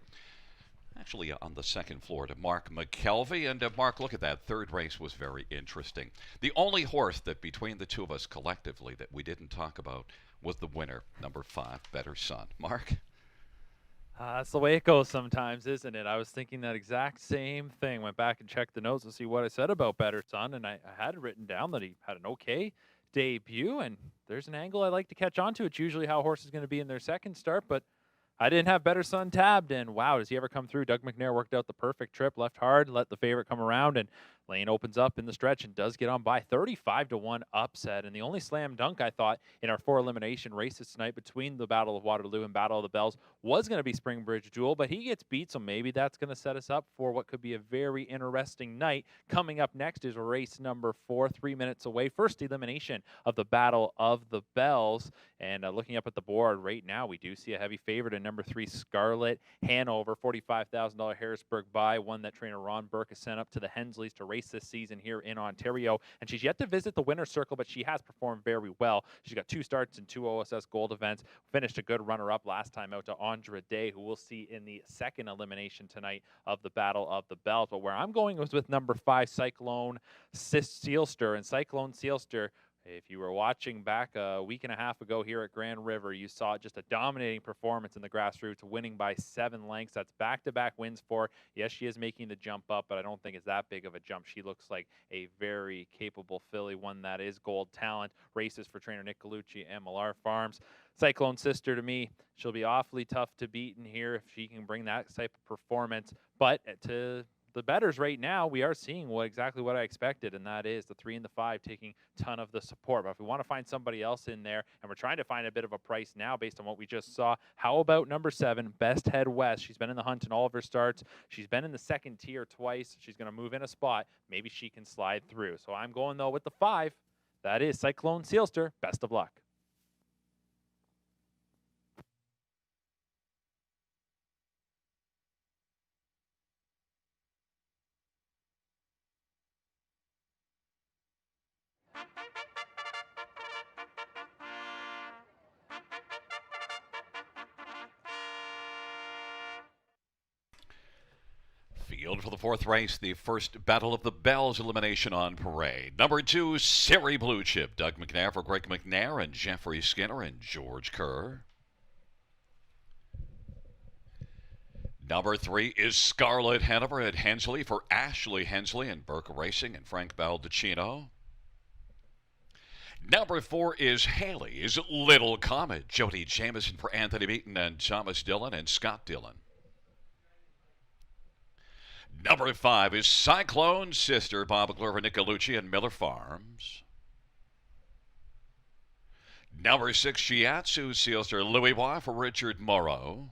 actually on the second floor to Mark McKelvey. And Mark, look at that. Third race was very interesting. The only horse that between the two of us collectively that we didn't talk about was the winner, number 5, Better Son. Mark? That's the way it goes sometimes, isn't it? I was thinking that exact same thing. Went back and checked the notes to see what I said about Better Son, and I had it written down that he had an okay debut, and there's an angle I like to catch on to. It's usually how a horse is going to be in their second start, but I didn't have Better Son tabbed, and wow, does he ever come through? Doug McNair worked out the perfect trip, left hard, let the favorite come around, and lane opens up in the stretch and does get on by 35-1 upset. And the only slam dunk I thought in our 4 elimination races tonight between the Battle of Waterloo and Battle of the Bells was going to be Springbridge Jewel, but he gets beat, so maybe that's going to set us up for what could be a very interesting night. Coming up next is race number 4, 3 minutes away. First elimination of the Battle of the Bells. And looking up at the board right now, we do see a heavy favorite in number 3, Scarlet Hanover, $45,000 Harrisburg buy, one that trainer Ron Burke has sent up to the Hensleys to race this season here in Ontario. And she's yet to visit the winner's circle, but she has performed very well. She's got 2 starts and 2 OSS Gold events, finished a good runner-up last time out to Andra Day, who we'll see in the second elimination tonight of the Battle of the Bells. But where I'm going was with number 5, Cyclone Sealster. And Cyclone Sealster, if you were watching back a week and a half ago here at Grand River, you saw just a dominating performance in the grassroots, winning by 7 lengths. That's back-to-back wins for her. Yes, she is making the jump up, but I don't think it's that big of a jump. She looks like a very capable filly, one that is gold talent. Races for trainer Nick Galucci and Millar Farms. Cyclone Sister, to me, she'll be awfully tough to beat in here if she can bring that type of performance. But to the bettors right now, we are seeing exactly what I expected, and that is the 3 and the 5 taking a ton of the support. But if we want to find somebody else in there, and we're trying to find a bit of a price now based on what we just saw, how about number 7, Best Head West? She's been in the hunt in all of her starts. She's been in the second tier twice. She's going to move in a spot. Maybe she can slide through. So I'm going, though, with the 5. That is Cyclone Sealster. Best of luck. Field for the 4th race, the first Battle of the Bells elimination on parade. Number 2, Siri Blue Chip. Doug McNair for Greg McNair and Jeffrey Skinner and George Kerr. Number 3 is Scarlet Hanover at Hensley for Ashley Hensley and Burke Racing and Frank Baldacchino. Number 4 is Haley's Little Comet. Jody Jamieson for Anthony Beaton and Thomas Dillon and Scott Dillon. Number 5 is Cyclone Sister, Bob McClure, Nick Galucci, and Miller Farms. Number 6, Shiatsu Sealster, Louis Bois for Richard Morrow.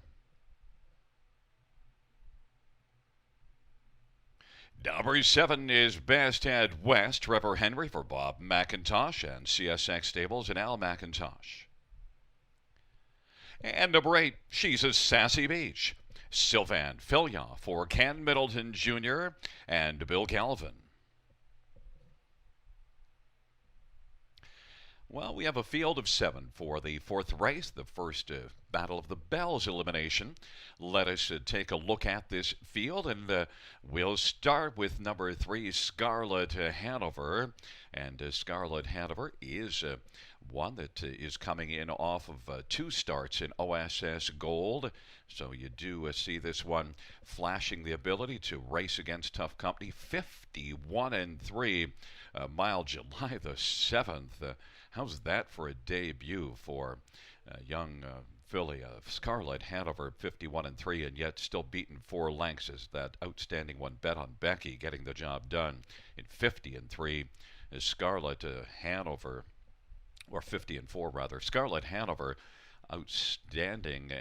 Number 7 is Best Head West, Trevor Henry for Bob McIntosh and CSX Stables and Al McIntosh. And number 8, She's a Sassy Beach, Sylvan Fillion for Ken Middleton Jr. and Bill Galvin. Well, we have a field of 7 for the 4th race, the first Battle of the Bells elimination. Let us take a look at this field, and we'll start with number 3, Scarlet Hanover. And Scarlet Hanover is one that is coming in off of 2 starts in OSS Gold. So you do see this one flashing the ability to race against tough company. 51-3, mile July the 7th. How's that for a debut for young filly of Scarlet Hanover, 51-3, and yet still beaten 4 lengths as that outstanding one Bet on Becky getting the job done in 50-3 is Scarlet Hanover, or 50-4 rather. Scarlet Hanover, outstanding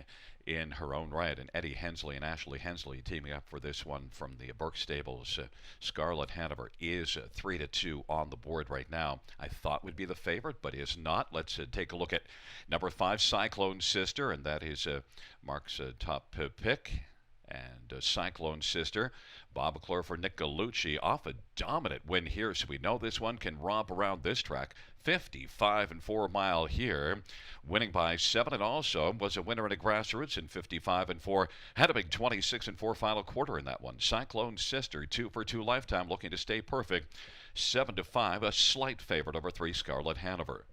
in her own right, and Eddie Hensley and Ashley Hensley teaming up for this one from the Burke Stables. Scarlet Hanover is 3-2 on the board right now. I thought would be the favorite, but is not. Let's take a look at number 5, Cyclone Sister, and that is Mark's top pick. And Cyclone Sister, Bob McClure for Nick Galucci off a dominant win here, so we know this one can romp around this track. 55 and 4 mile here, winning by 7, and also was a winner in a grassroots in 55 and 4. Had a big 26 and 4 final quarter in that one. Cyclone Sister, 2 for 2 lifetime, looking to stay perfect. 7 to 5, a slight favorite over 3 Scarlet Hanover.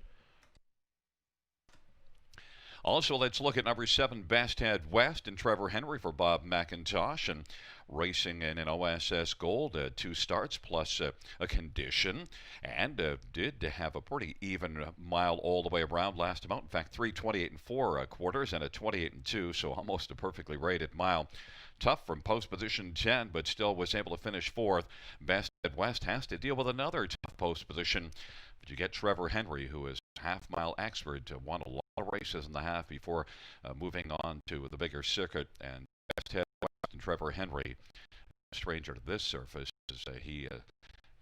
Also, let's look at number 7, Best Head West, and Trevor Henry for Bob McIntosh, and racing in an OSS Gold, 2 starts plus a condition, and did have a pretty even mile all the way around last amount. In fact, 3:28 and 4 quarters and a 28 and 2, so almost a perfectly rated mile. Tough from post position 10, but still was able to finish 4th. Best Head West has to deal with another tough post position. But you get Trevor Henry, who is half-mile expert, won a lot of races in the half before moving on to the bigger circuit. And Best Head West and Trevor Henry, stranger to this surface, as he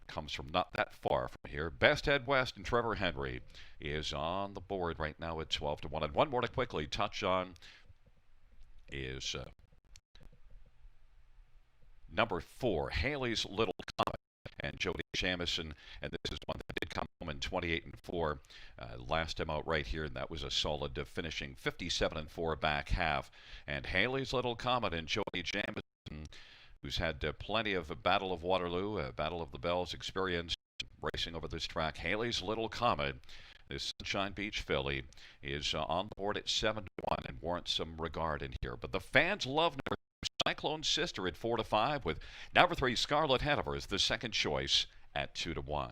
comes from not that far from here. Best Head West and Trevor Henry is on the board right now at 12 to 1. And one more to quickly touch on is number 4, Haley's Little Comet, and Jody Jamison, and this is one that did come home in 28 and 4 last time out right here, and that was a solid finishing 57 and 4 back half. And Haley's Little Comet and Jody Jamison, who's had plenty of Battle of Waterloo, Battle of the Bells experience racing over this track. Haley's Little Comet, this Sunshine Beach filly, is on the board at 7 to 1 and warrants some regard in here. But the fans love number Cyclone Sister at 4 to 5, with number 3 Scarlet Hanover as the second choice at 2 to 1.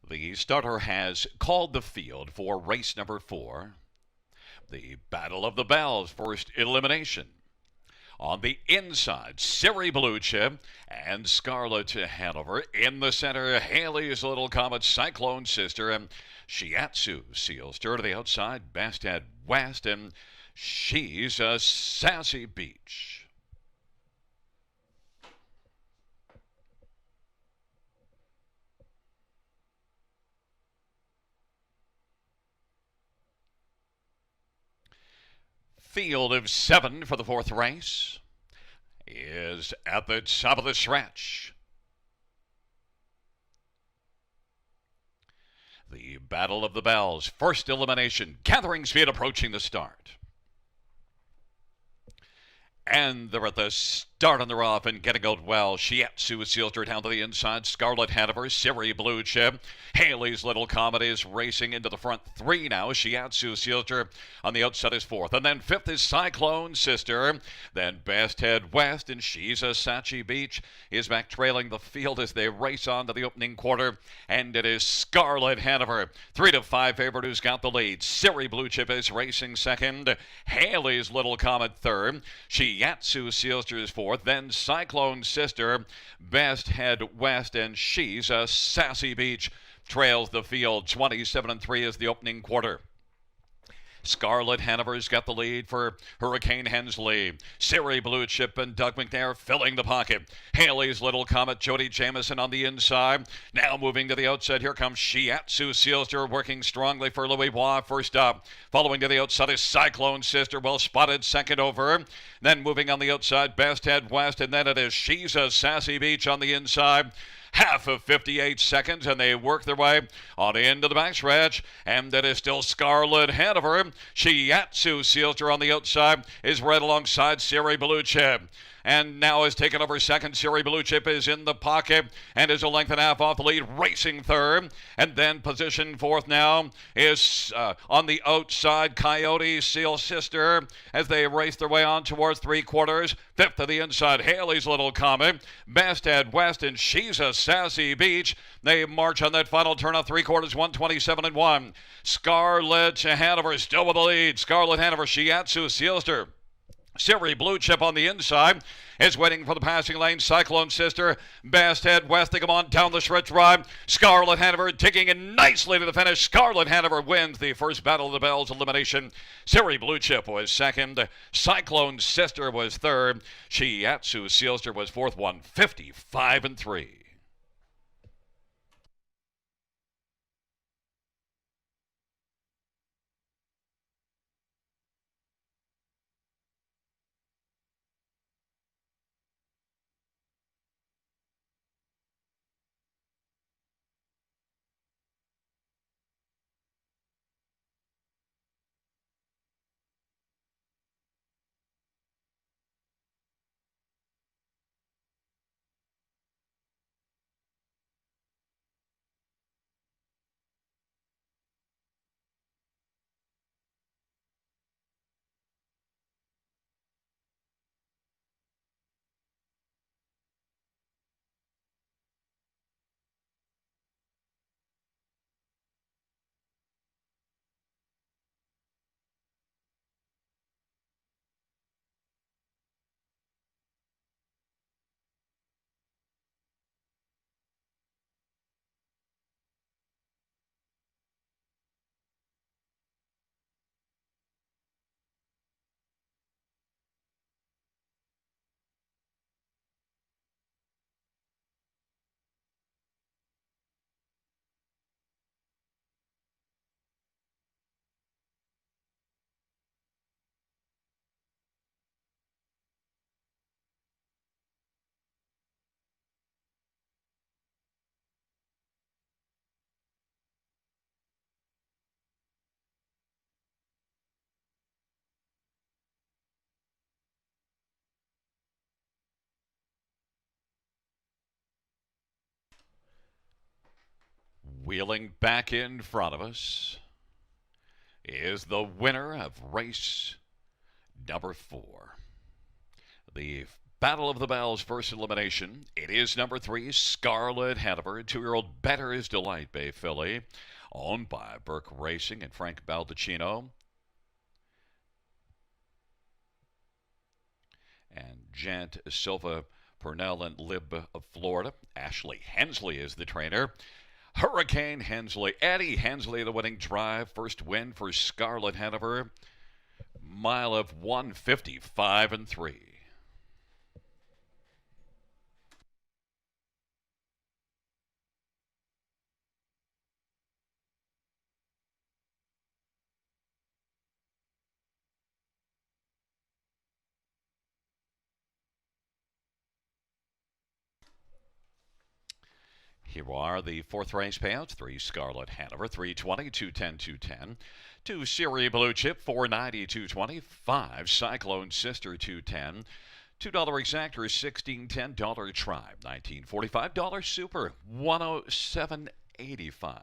The starter has called the field for race number 4, the Battle of the Bells, first elimination. On the inside, Siri Blue Chip and Scarlet Hanover. In the center, Haley's Little Comet, Cyclone Sister, and Shiatsu Seal. Stir to the outside, Best Head West, and she's a Sassy Beach. Field of 7 for the 4th race is at the top of the stretch. The Battle of the Bells, first elimination, gathering speed approaching the start. And they're at the start on the off and getting out well. Shiatsu Seals her down to the inside. Scarlet Hanover, Siri Blue Chip. Haley's Little Comet is racing into the front 3 now. Shiatsu Seals her on the outside is 4th. And then 5th is Cyclone Sister. Then Best Head West and she's a Sachi Beach is back trailing the field as they race on to the opening quarter. And it is Scarlet Hanover, 3 to 5 favorite, who's got the lead. Siri Blue Chip is racing second. Haley's Little Comet third. Shiatsu Seals her is 4th. fourth. Then Cyclone Sister, Best Head West, and She's a Sassy Beach trails the field. 27-3 is the opening quarter. Scarlet Hanover's got the lead for Hurricane Hensley. Siri Blue Chip and Doug McNair filling the pocket. Haley's Little Comet, Jody Jamison on the inside. Now moving to the outside, here comes Shiatsu Sealster working strongly for Louis Bois first up. Following to the outside is Cyclone Sister, well spotted second over. Then moving on the outside, Best Head West, and then it is She's a Sassy Beach on the inside. Half of 58 seconds, and they work their way on into the backstretch. And it is still Scarlet Hanover. Shiatsu Sealster on the outside is right alongside Siri Blue Chip. And now has taken over second. Siri Blue Chip is in the pocket and is a length and a half off the lead, racing third. And then position fourth now is on the outside, Coyote Seal Sister as they race their way on towards three quarters. Fifth to the inside, Haley's Little Comet, Best Head West, and She's a Sassy Beach. They march on that final turn of three quarters, 127-1. Scarlet Hanover still with the lead. Scarlet Hanover, Shiatsu Sealster. Siri Blue Chip on the inside is waiting for the passing lane. Cyclone Sister, Best Head West, they come on down the stretch ride. Scarlet Hanover digging in nicely to the finish. Scarlet Hanover wins the first Battle of the Bells elimination. Siri Blue Chip was second. Cyclone Sister was third. Shiatsu Sealster was fourth, 155-3. Wheeling back in front of us is the winner of race number 4. The Battle of the Bells first elimination. It is number 3, Scarlet Hanover, 2-year-old Better's Delight Bay filly, owned by Burke Racing and Frank Baldacchino. And Jant Silva Purnell and Lib of Florida. Ashley Hensley is the trainer. Hurricane Hensley, Eddie Hensley, the winning drive. First win for Scarlet Hanover. Mile of 155-3. Here are the fourth race payouts. 3 Scarlet Hanover, 320, 210, 210. 2 Siri Blue Chip, 490, 220. 5 Cyclone Sister, 210. $2 exactor, $16.10 Tribe, $19.45 Super, $107.85.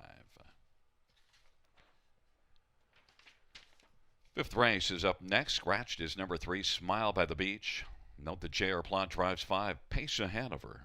Fifth race is up next. Scratched is number 3, Smile by the Beach. Note that J.R. Plot drives 5, Pace of Hanover.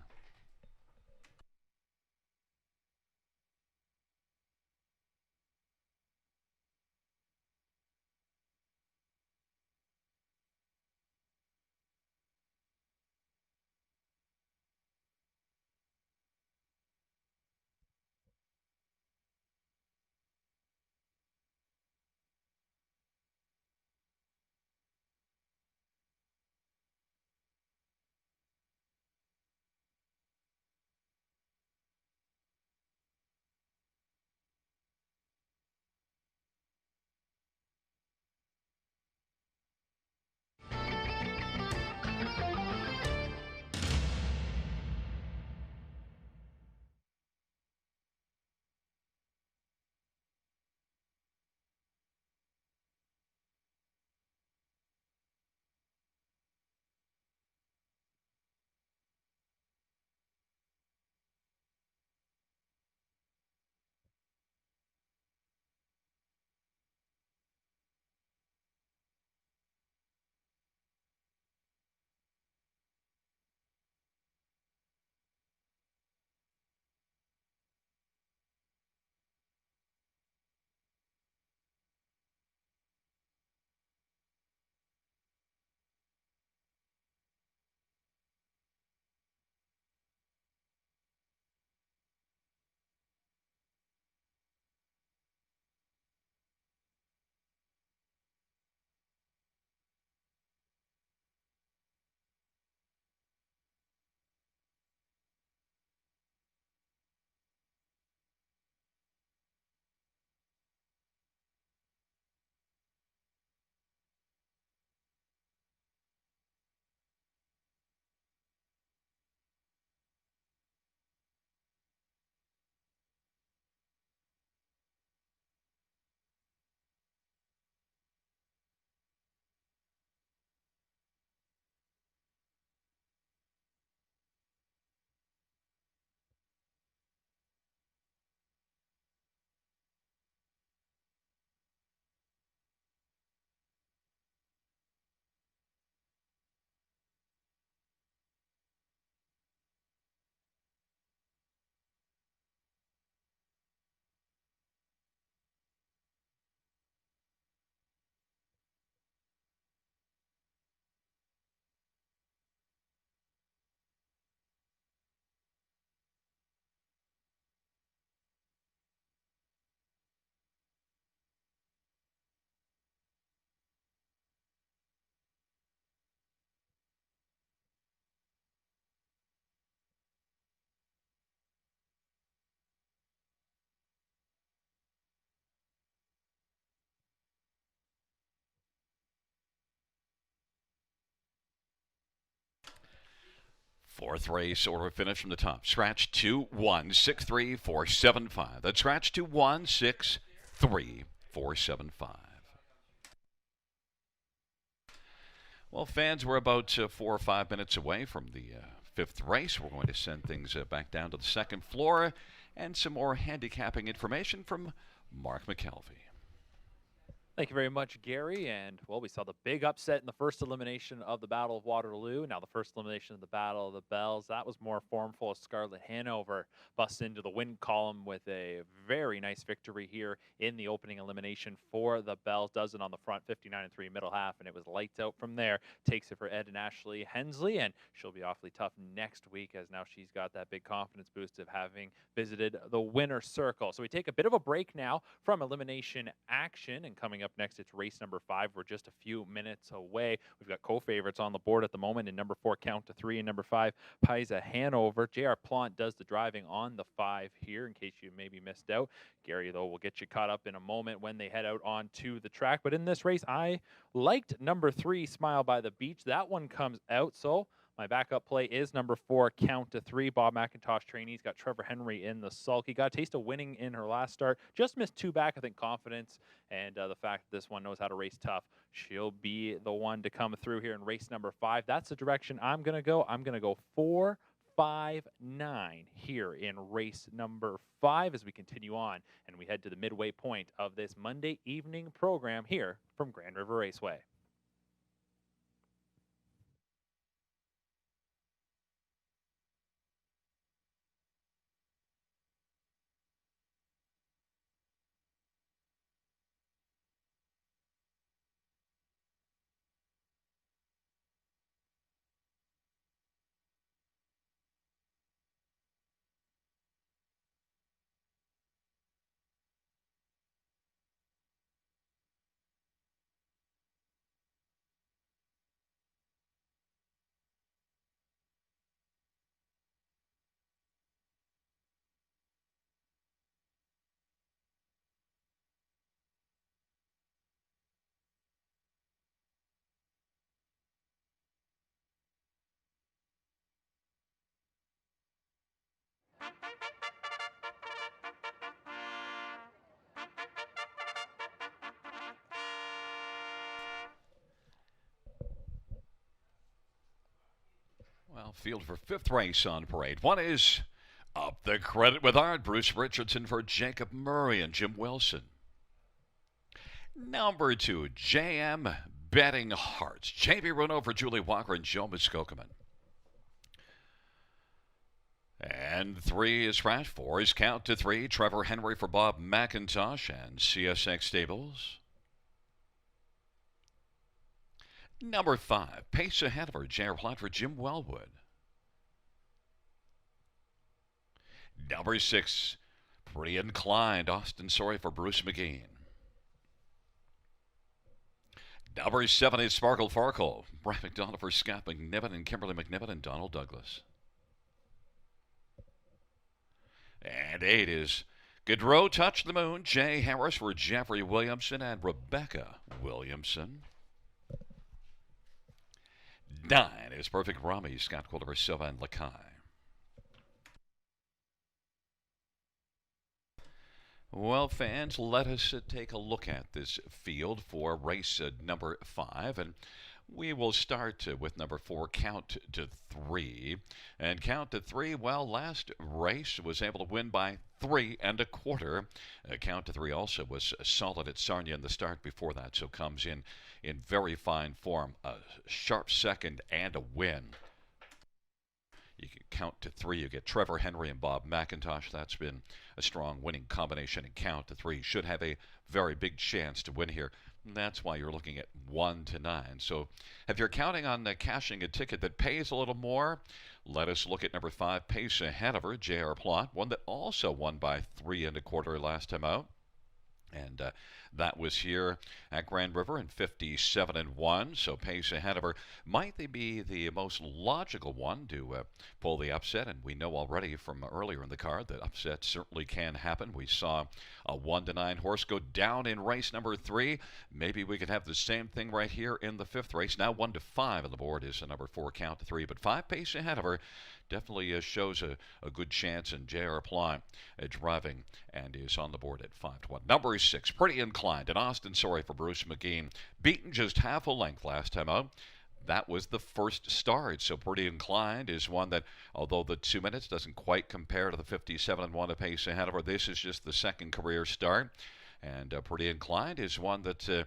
Fourth race order finish from the top. Scratch 2163475. That's scratch 2163475. Well, fans, we're about 4 or 5 minutes away from the fifth race. We're going to send things back down to the second floor and some more handicapping information from Mark McKelvey. Thank you very much, Gary. And, well, we saw the big upset in the first elimination of the Battle of Waterloo. Now the first elimination of the Battle of the Bells. That was more formful as Scarlett Hanover busts into the win column with a very nice victory here in the opening elimination for the Bells. Does it on the front, 59-3 middle half, and it was lights out from there. Takes it for Ed and Ashley Hensley, and she'll be awfully tough next week as now she's got that big confidence boost of having visited the winner's circle. So we take a bit of a break now from elimination action, and coming up next, it's race number 5. We're just a few minutes away. We've got co-favorites on the board at the moment in number 4, Count to 3, and number 5, Pisa Hanover. J.R. Plant does the driving on the 5 here, in case you maybe missed out. Gary, though, will get you caught up in a moment when they head out onto the track. But in this race, I liked number 3, Smile by the Beach. That one comes out, so my backup play is number 4, Count to 3. Bob McIntosh trainee's got Trevor Henry in the sulky. Got a taste of winning in her last start. Just missed 2 back, I think, confidence. And the fact that this one knows how to race tough. She'll be the one to come through here in race number 5. That's the direction I'm going to go. I'm going to go 4, 5, 9 here in race number 5 as we continue on. And we head to the midway point of this Monday evening program here from Grand River Raceway. Well, field for fifth race on parade. One is Up the Credit with Art, Bruce Richardson for Jacob Murray and Jim Wilson. Number 2, JM Betting Hearts, JB Renault for Julie Walker and Joe Muskokeman. And 3 is scratch. 4 is Count to 3, Trevor Henry for Bob McIntosh and CSX Stables. Number 5, Pace Ahead of her, J.R. Plot for Jim Wellwood. Number 6, Pretty Inclined, Austin Sorry for Bruce McGee. Number 7 is Sparkle Farkle, Brian McDonald for Scott McNiven and Kimberly McNiven and Donald Douglas. And 8 is Gaudreau Touch the Moon, Jay Harris for Jeffrey Williamson and Rebecca Williamson. 9 is Perfect Rami, Scott Quilter, Silva, and Lakai. Well, fans, let us take a look at this field for race number 5. And we will start with number 4, Count to 3. And Count to 3, well, last race was able to win by 3 1/4. Count to 3 also was solid at Sarnia in the start before that, so comes in very fine form. A sharp second and a win. You can count to 3. You get Trevor Henry and Bob McIntosh. That's been a strong winning combination. And Count to 3 should have a very big chance to win here. And that's why you're looking at 1 to 9. So if you're counting on cashing a ticket that pays a little more, let us look at number 5, Pace Ahead of her, J.R. Plot, one that also won by 3 1/4 last time out. And that was here at Grand River in 57-1. So pace ahead of her. Might they be the most logical one to pull the upset? And we know already from earlier in the card that upset certainly can happen. We saw a 1-9 horse go down in race number 3. Maybe we could have the same thing right here in the 5th race. Now 1-5 on the board is a number 4 count to 3, but 5 pace ahead of her. Definitely shows a good chance, and J.R. Ply driving and is on the board at 5-1. Number 6, Pretty Inclined, and Austin Sorry for Bruce McGee. Beaten just half a length last time out. That was the first start, so Pretty Inclined is one that, although the 2 minutes doesn't quite compare to the 57-1 a pace ahead of her, this is just the second career start. And Pretty Inclined is one that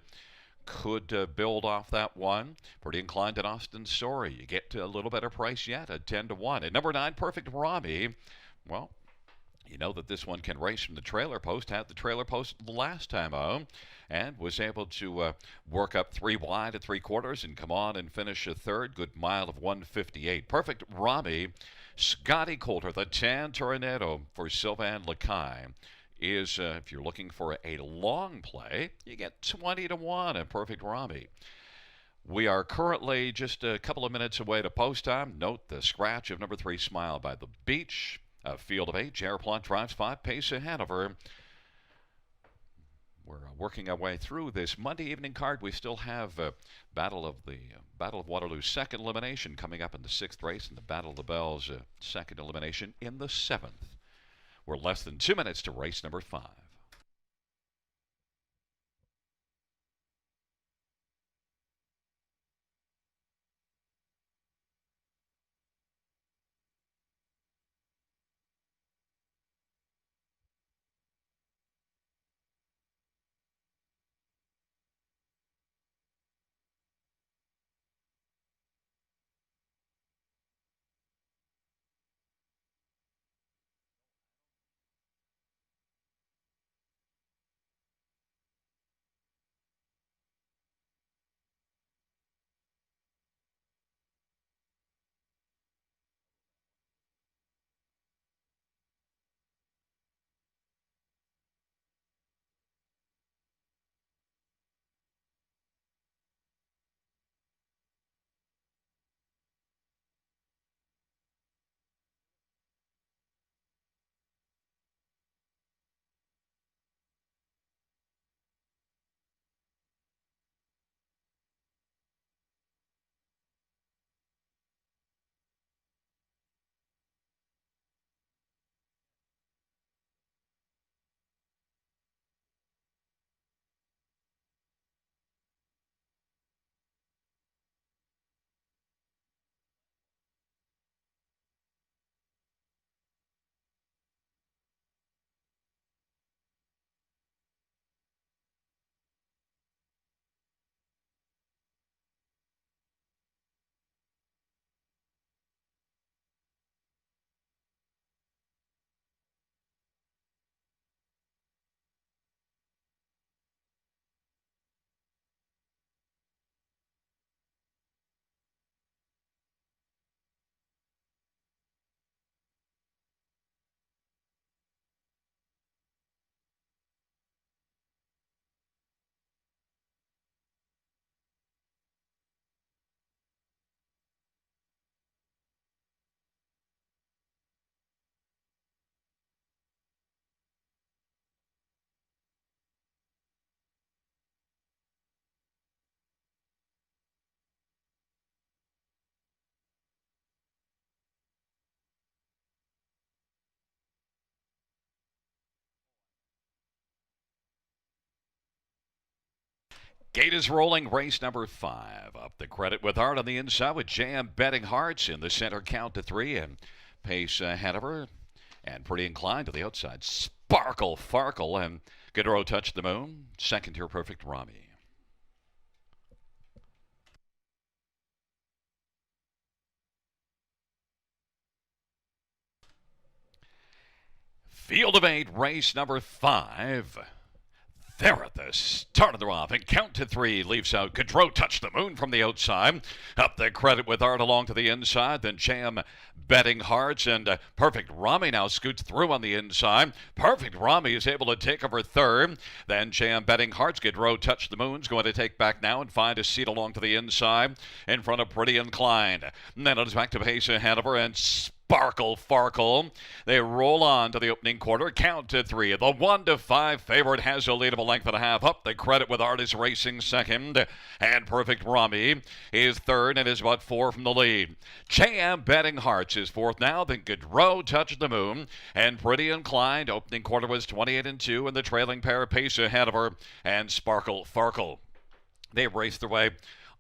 could build off that one. Pretty Inclined at Austin Sorry. You get to a little better price yet at 10-1. At number 9, Perfect Rami. Well, you know that this one can race from the trailer post. Had the trailer post the last time out, and was able to work up 3 wide at 3/4 and come on and finish a third. Good mile of 1:58. Perfect Rami. Scotty Coulter, the Tan Tornado for Sylvain Lacaille, is, if you're looking for a long play, you get 20-1 at Perfect Rami. We are currently just a couple of minutes away to post time. Note the scratch of number 3, Smile by the Beach. A field of 8. J.R. Ply drives 5 pace ahead of her. We're working our way through this Monday evening card. We still have Battle of Waterloo second elimination coming up in the 6th race, and the Battle of the Bells second elimination in the 7th. We're less than 2 minutes to race number 5. Gate is rolling. Race number 5. Up the credit with Art on the inside with JM Betting Hearts in the center, count to 3, and pace ahead of her. And Pretty Inclined to the outside. Sparkle Farkle and Godoro Touch the Moon. Second here, Perfect Rami. Field of 8, race number 5. There at the start of the off and count to three. Leaves out Gaudreau, touch the moon from the outside. Up the credit with Art along to the inside. Then Jam betting hearts and Perfect Rami now scoots through on the inside. Perfect Rami is able to take over third. Then Jam betting hearts. Gaudreau, touch the moon's going to take back now and find a seat along to the inside in front of Pretty Inclined. And then it is back to pace ahead of her and Sparkle Farkle. They roll on to the opening quarter. Count to three. The 1-5 favorite has a lead of a length and a half. Up the credit with Artist Racing second. And Perfect Rami is third and is about 4 from the lead. JM Betting Hearts is fourth now. Then Gaudreau, touched the moon. And Pretty Inclined. Opening quarter was 28-2. And the trailing pair pace ahead of her. And Sparkle Farkle. They race their way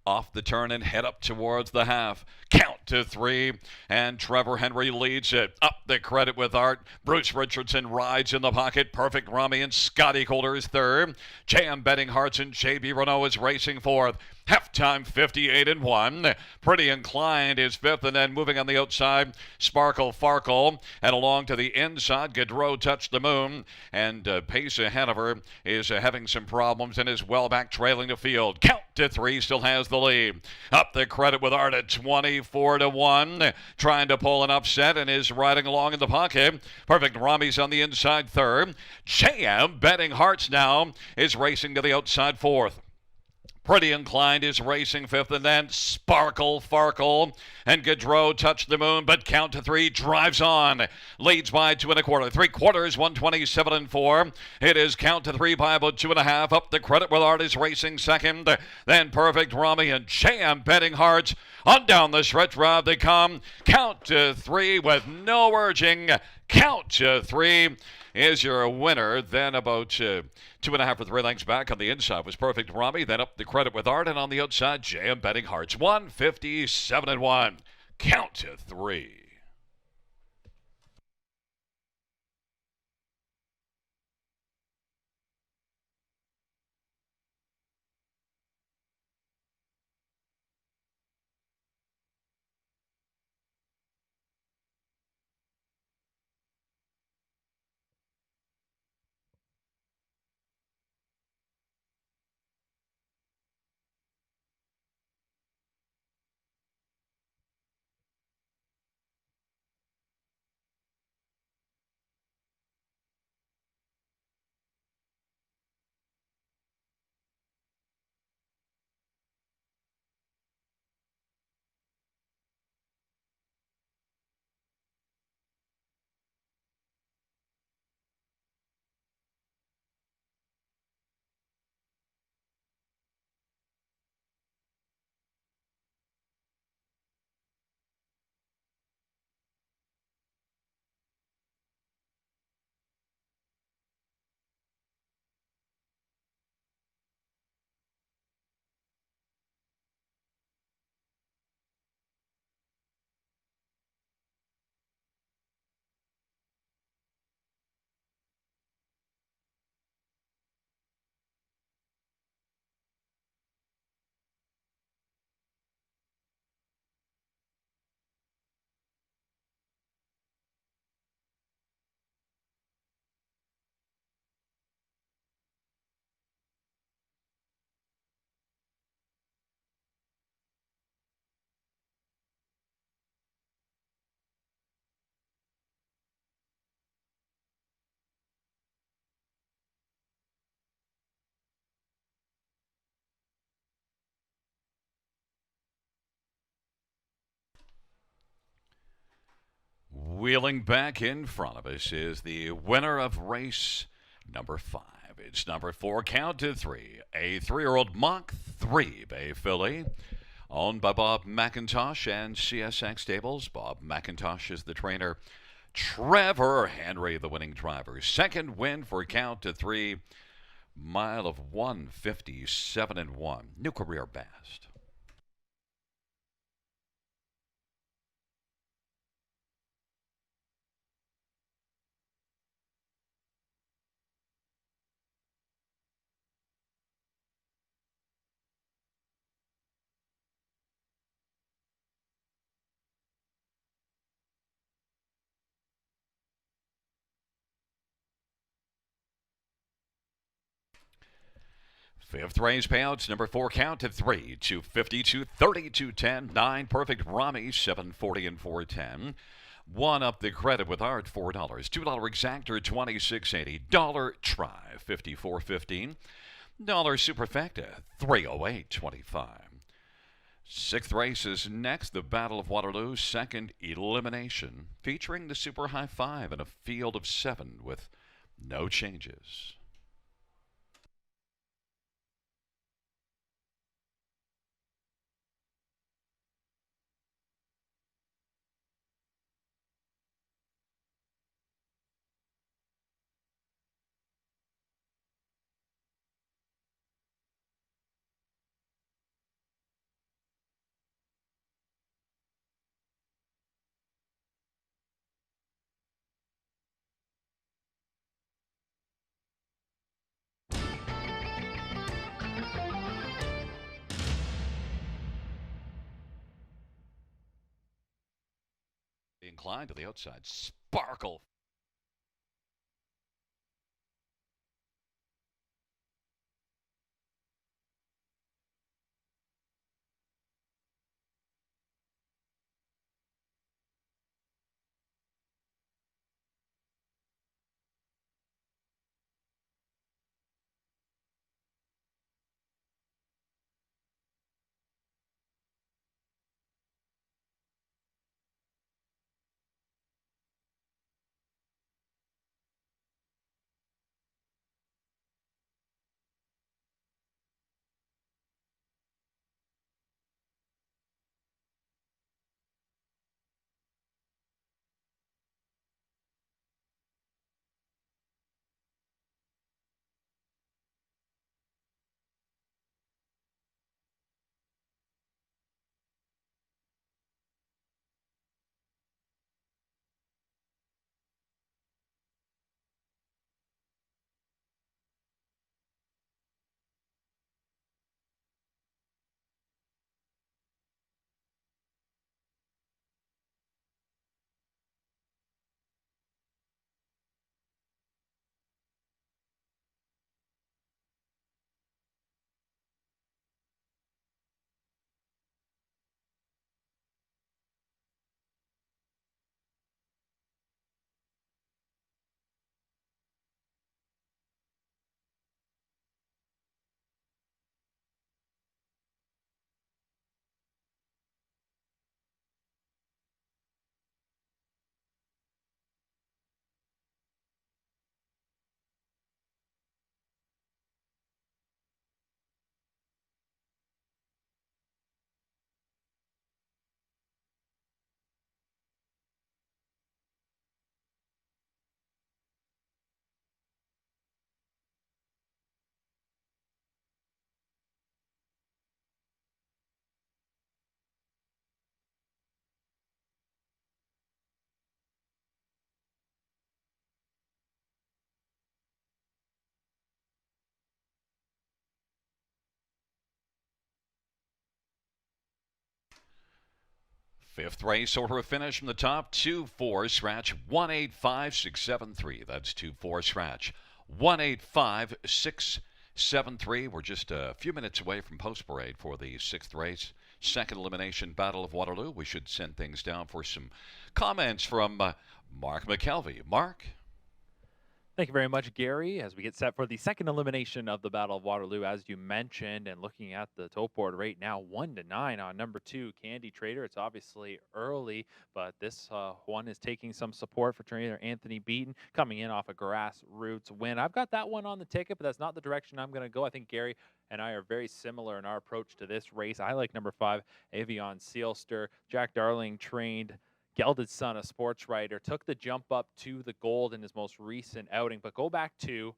off the turn and head up towards the half. Count to three, and Trevor Henry leads it. Up the credit with Art. Bruce Richardson rides in the pocket. Perfect Rami and Scotty Calder is third. JM Betting Hearts and JB Renault is racing fourth. Halftime 58-1. Pretty Inclined is fifth, and then moving on the outside, Sparkle Farkle. And along to the inside, Gaudreau touched the moon. And pace ahead of her is having some problems and is well back trailing the field. Count to three, still has the lead. Up the credit with Art at 24-1. Trying to pull an upset and is riding along in the pocket. Perfect Rami's on the inside third. JM Betting Hearts now is racing to the outside fourth. Pretty Inclined is racing fifth, and then Sparkle Farkle and Gaudreau touched the moon, but count to three, drives on, leads by 2 1/4. 3/4, 127-4. It is count to three by about 2.5. Up the credit with Artist Racing second, then Perfect Rami and JM Betting Hearts. On down the stretch route they come. Count to three with no urging. Count to three is your winner. Then about 2.5 or 3 lengths back on the inside was Perfect Rami. Then up the credit with Art, and on the outside, JM Betting Hearts. 157-1. Count to three. Wheeling back in front of us is the winner of race number 5. It's number 4, count to three. A 3-year-old Mach 3 Bay filly, owned by Bob McIntosh and CSX Stables. Bob McIntosh is the trainer. Trevor Henry, the winning driver. Second win for count to three. Mile of 157-1. New career best. Fifth race payouts, number 4 count to 3, 250, 230, 210, 9 perfect Rami, 740 and 410. 1 up the credit with art, $4. $2 exactor, 26.80. Dollar try, 54.15. Dollar superfecta, 308.25. Sixth race is next, the Battle of Waterloo, second elimination, featuring the Super High Five in a field of 7 with no changes. Inclined to the outside, Sparkle. Fifth race order of finish from the top, 2-4 scratch 185673. That's 2-4 scratch 185673. We're just a few minutes away from post parade for the sixth race, second elimination Battle of Waterloo. We should send things down for some comments from Mark McKelvey. Mark? Thank you very much, Gary. As we get set for the second elimination of the Battle of Waterloo, as you mentioned, and looking at the tote board right now, 1-9 on number 2, Candy Trader. It's obviously early, but this one is taking some support for trainer Anthony Beaton, coming in off a grassroots win. I've got that one on the ticket, but that's not the direction I'm going to go. I think Gary and I are very similar in our approach to this race. I like number 5, Avion Sealster. Jack Darling trained Gelded's son, a sports writer, took the jump up to the gold in his most recent outing. But go back to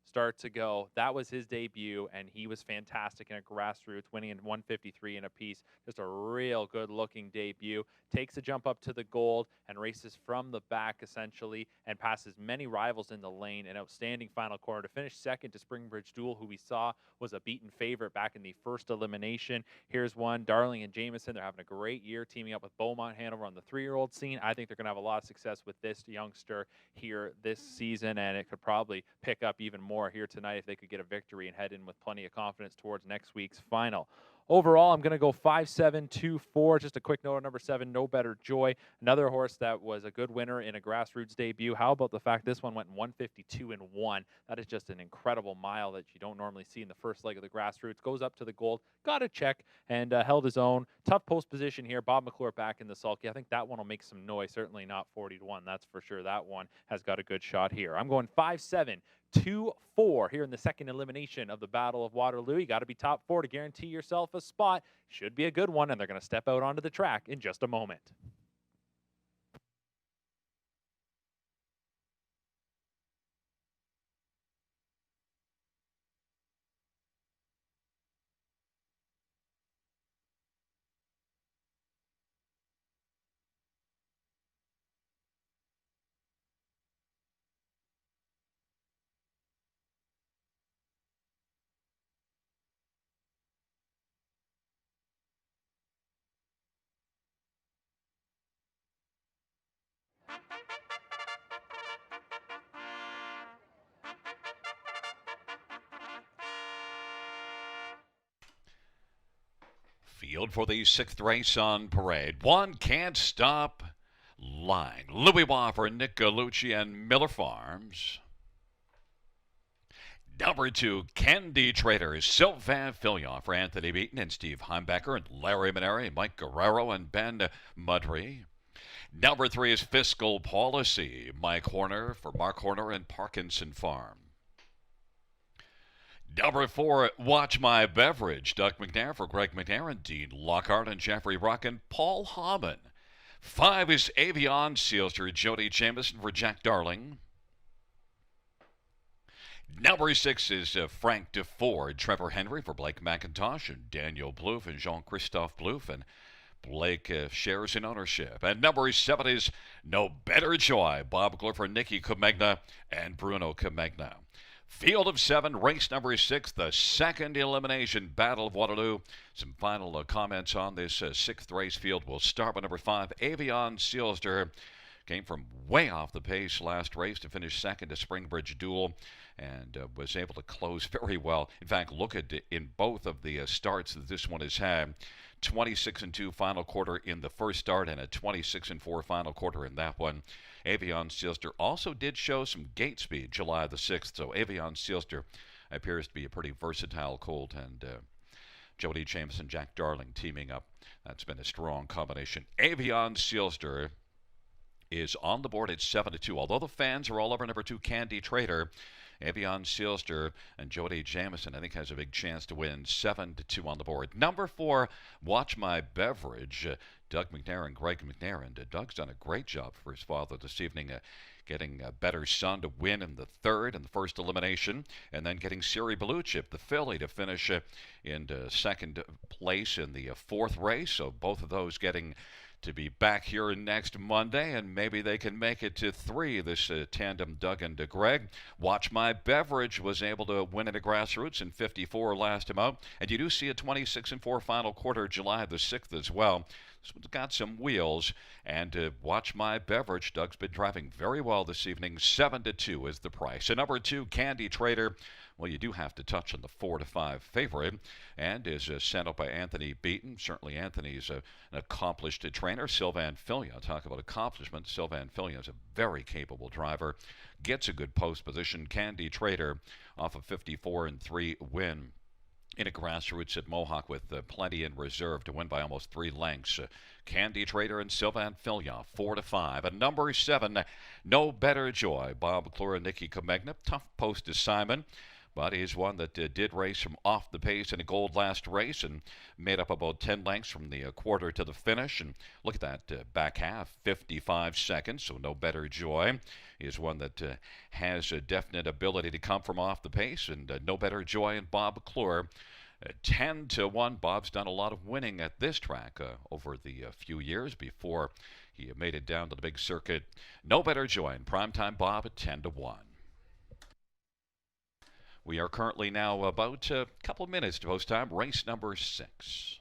start to go. That was his debut, and he was fantastic in a grassroots, winning in 153 and a piece. Just a real good-looking debut. Takes a jump up to the gold and races from the back, essentially, and passes many rivals in the lane. An outstanding final quarter to finish second to Springbridge Duel, who we saw was a beaten favorite back in the first elimination. Here's one, Darling and Jameson. They're having a great year, teaming up with Beaumont Hanover on the 3-year-old scene. I think they're going to have a lot of success with this youngster here this season, and it could probably pick up even more more here tonight if they could get a victory and head in with plenty of confidence towards next week's final. Overall, I'm going to go 5-7-2-4. Just a quick note on number 7, No Better Joy. Another horse that was a good winner in a grassroots debut. How about the fact this one went 152-1? That is just an incredible mile that you don't normally see in the first leg of the grassroots. Goes up to the gold, got a check, and held his own. Tough post position here. Bob McClure back in the sulky. I think that one will make some noise. Certainly not 40-1. That's for sure. That one has got a good shot here. I'm going 5-7-2-4 here in the second elimination of the Battle of Waterloo. You got to be top 4 to guarantee yourself a spot. Should be a good one, and they're going to step out onto the track in just a moment. Field for the 6th race on parade. One Can't Stop Lying. Louis Waugh for Nick Galucci and Miller Farms. Number 2, Candy Trader, Sylvain Filion for Anthony Beaton and Steve Heimbecker and Larry Maneri, Mike Guerrero and Ben Mudry. Number 3 is Fiscal Policy, Mike Horner for Mark Horner and Parkinson Farm. Number 4, Watch My Beverage, Doug McNair for Greg McNair and Dean Lockhart and Jeffrey Ruck and Paul Hammond. 5 is Avion Sealster, Jody Jameson for Jack Darling. Number 6 is Frank DeFord, Trevor Henry for Blake McIntosh and Daniel Plouffe and Jean-Christophe Plouffe, and Blake shares in ownership. And number 7 is No Better Joy, Bob McClure for Nicky Comegna and Bruno Comegna. Field of 7, race number 6, the second elimination, Battle of Waterloo. Some final comments on this 6th race field. We'll start with number 5, Avion Sealster. Came from way off the pace last race to finish second to Springbridge Duel and was able to close very well. In fact, look at in both of the starts that this one has had. 26-2 final quarter in the first start and a 26-4 final quarter in that one. Avion Sealster also did show some gate speed July the 6th, so Avion Sealster appears to be a pretty versatile colt, and Jody Jameson, Jack Darling teaming up. That's been a strong combination. Avion Sealster is on the board at 7-2. Although the fans are all over number 2, Candy Trader, Avion Sealster and Jody Jameson, I think, has a big chance to win. 7-2 on the board. Number 4, Watch My Beverage, Doug McNair and Greg McNair. And Doug's done a great job for his father this evening, getting a better son to win in the third and the first elimination, and then getting Siri Beluchip, the filly, to finish in second place in the fourth race. So both of those getting to be back here next Monday, and maybe they can make it to 3, this tandem Doug and Greg. Watch My Beverage was able to win at a grassroots in 54 last time out, and you do see a 26-4 final quarter July the 6th as well. This one's got some wheels, and Watch My Beverage, Doug's been driving very well this evening. 7-2 is the price. And number 2, Candy Trader, well, you do have to touch on the 4-5 favorite, and is sent up by Anthony Beaton. Certainly Anthony's an accomplished trainer. Sylvain Filion, talk about accomplishment. Sylvain Filion is a very capable driver. Gets a good post position. Candy Trader off a 54-3 win in a grassroots at Mohawk with plenty in reserve to win by almost 3 lengths. Candy Trader and Sylvain Filion, 4-5. And number 7, No Better Joy, Bob McClure and Nicky Comegna. Tough post assignment, but he's one that did race from off the pace in a gold last race and made up about 10 lengths from the quarter to the finish. And look at that back half, 55 seconds, so No Better Joy is one that has a definite ability to come from off the pace. And No Better Joy and Bob McClure, 10-1. Bob's done a lot of winning at this track over the few years before he made it down to the big circuit. No Better Joy and Primetime Bob at 10-1. We are currently now about a couple minutes to post time, race number 6.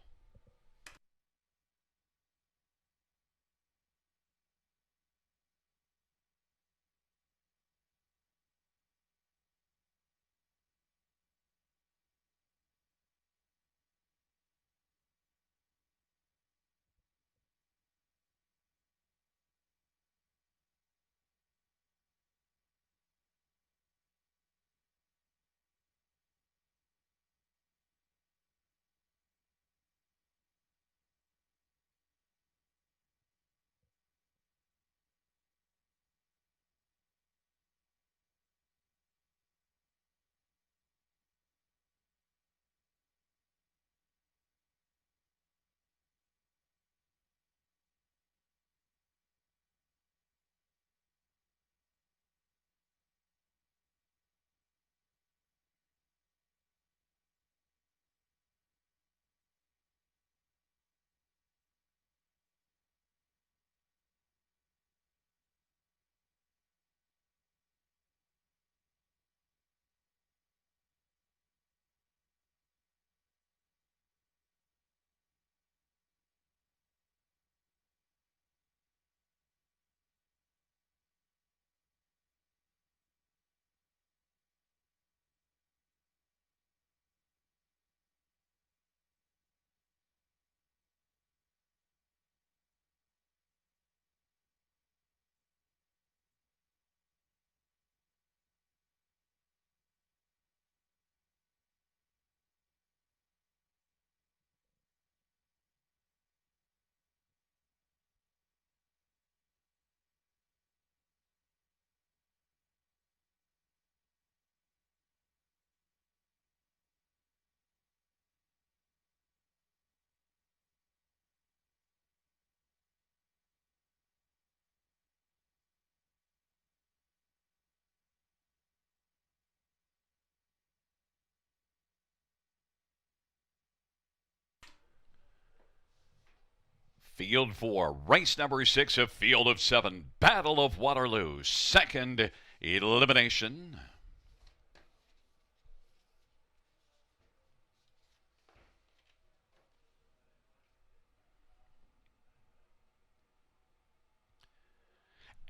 Field 4, race number 6, a field of 7, Battle of Waterloo, second elimination.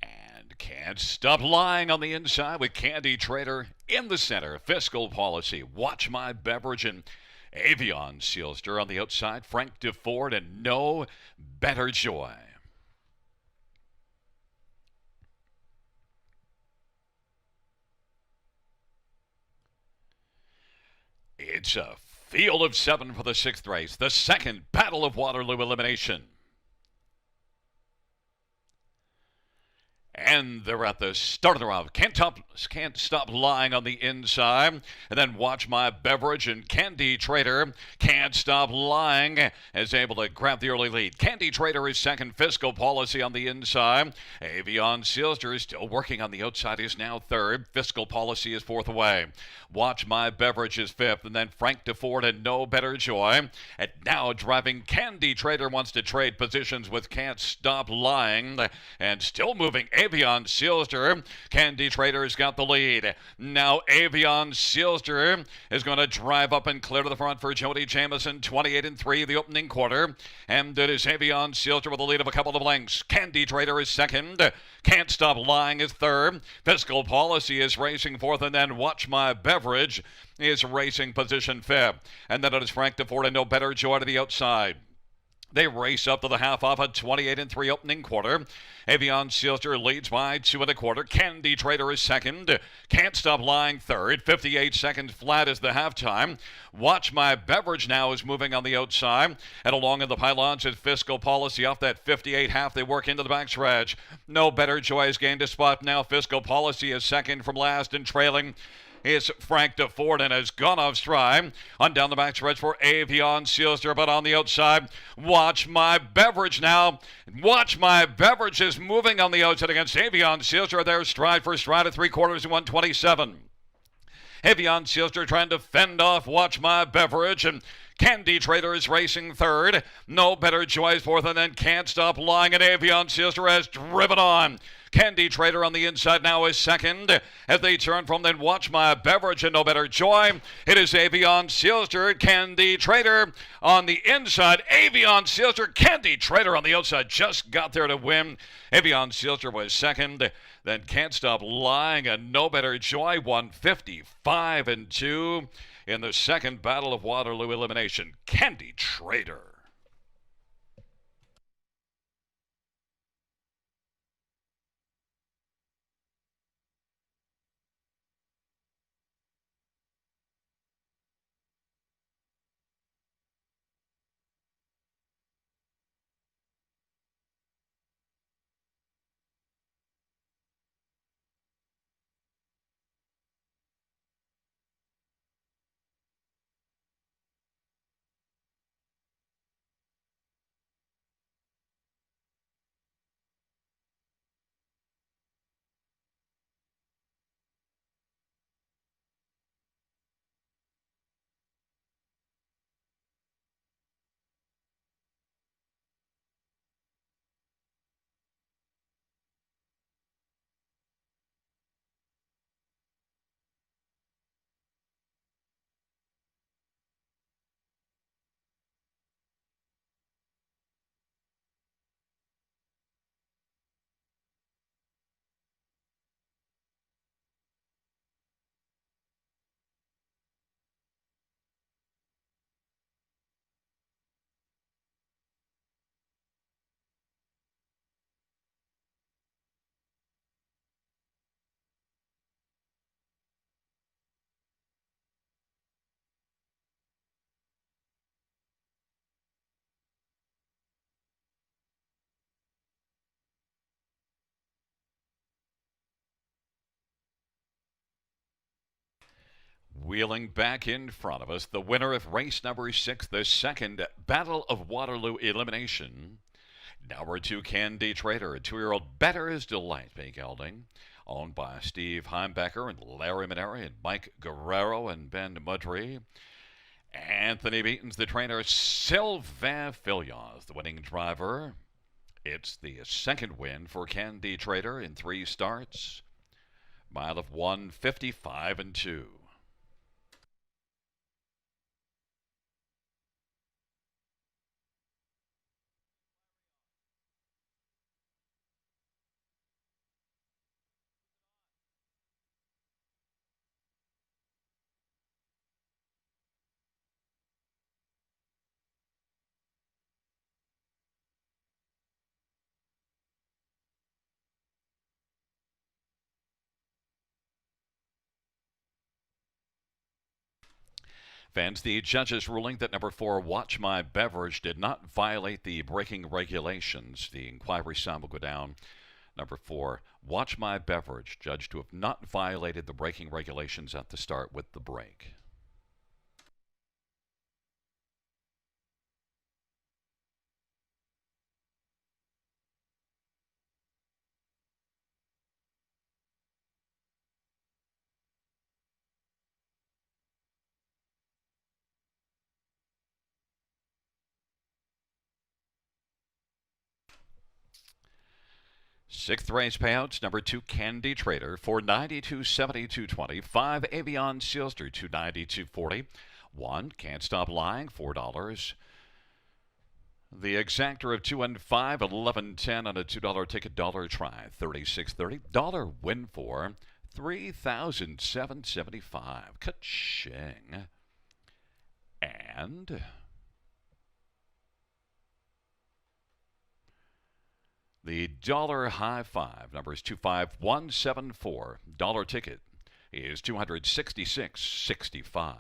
And can't stop lying on the inside with Candy Trader in the center. Fiscal policy, watch my beverage, and Avion Sealster on the outside. Frank DeFord and No Better Joy. It's a field of 7 for the 6th race, the second Battle of Waterloo elimination. And they're at the start of the round. Can't stop lying on the inside. And then Watch My Beverage and Candy Trader. Can't Stop Lying is able to grab the early lead. Candy Trader is second. Fiscal Policy on the inside. Avion Sealster is still working on the outside, is now third. Fiscal Policy is fourth away. Watch My Beverage is fifth. And then Frank DeFord and No Better Joy. And now driving Candy Trader wants to trade positions with Can't Stop Lying. And still moving Avion Sealster. Candy Trader's got the lead. Now Avion Sealster is going to drive up and clear to the front for Jody Jamison, 28-3 the opening quarter. And it is Avion Sealster with a lead of a couple of lengths. Candy Trader is second. Can't Stop Lying is third. Fiscal Policy is racing fourth, and then Watch My Beverage is racing position fifth. And then it is Frank DeFord and No Better Joy to the outside. They race up to the half off a 28-3 opening quarter. Avion Sealster leads by 2 1/4. Candy Trader is second. Can't Stop Lying third. 58 seconds flat is the halftime. Watch My Beverage now is moving on the outside. And along in the pylons is Fiscal Policy off that 58 half. They work into the backstretch. No Better Joy has gained a spot now. Fiscal Policy is second from last and trailing is Frank DeFord and has gone off stride. On down the backstretch for Avion Sealster, but on the outside, Watch My Beverage now. Watch My Beverage is moving on the outside against Avion Sealster. They're stride for stride at 3/4 and 127. Avion Sealster trying to fend off Watch My Beverage, and Candy Trader is racing third. No Better Joy is fourth, and then Can't Stop Lying, and Avion Sealster has driven on. Candy Trader on the inside now is second. As they turn from then Watch My Beverage and No Better Joy, it is Avion Sealster, Candy Trader on the inside. Avion Sealster, Candy Trader on the outside just got there to win. Avion Sealster was second. Then Can't Stop Lying and No Better Joy won 55-2 in the second Battle of Waterloo elimination. Candy Trader. Wheeling back in front of us, the winner of race number 6, the second Battle of Waterloo elimination. Number 2, Candy Trader, a 2-year-old Better's Delight, being gelding, owned by Steve Heimbecker and Larry Maneri and Mike Guerrero and Ben Mudry. Anthony Beaton's the trainer. Sylvain Filion, the winning driver. It's the second win for Candy Trader in 3 starts. Mile of 155 and 2. Fans, the judges ruling that number 4, Watch My Beverage, did not violate the braking regulations. The inquiry sign will go down. Number 4, Watch My Beverage, judged to have not violated the braking regulations at the start with the brake. Sixth race payouts: number 2, Candy Trader, $492.72.20. 5, Avion Sealster, $292.40. 1, Can't Stop Lying, $4. The exactor of 2 and 5, $11.10 on a $2 ticket. Dollar try, $36.30. Dollar win for $3,775. Ka-ching. And the dollar high five, numbers 25174. Dollar ticket is $266.65.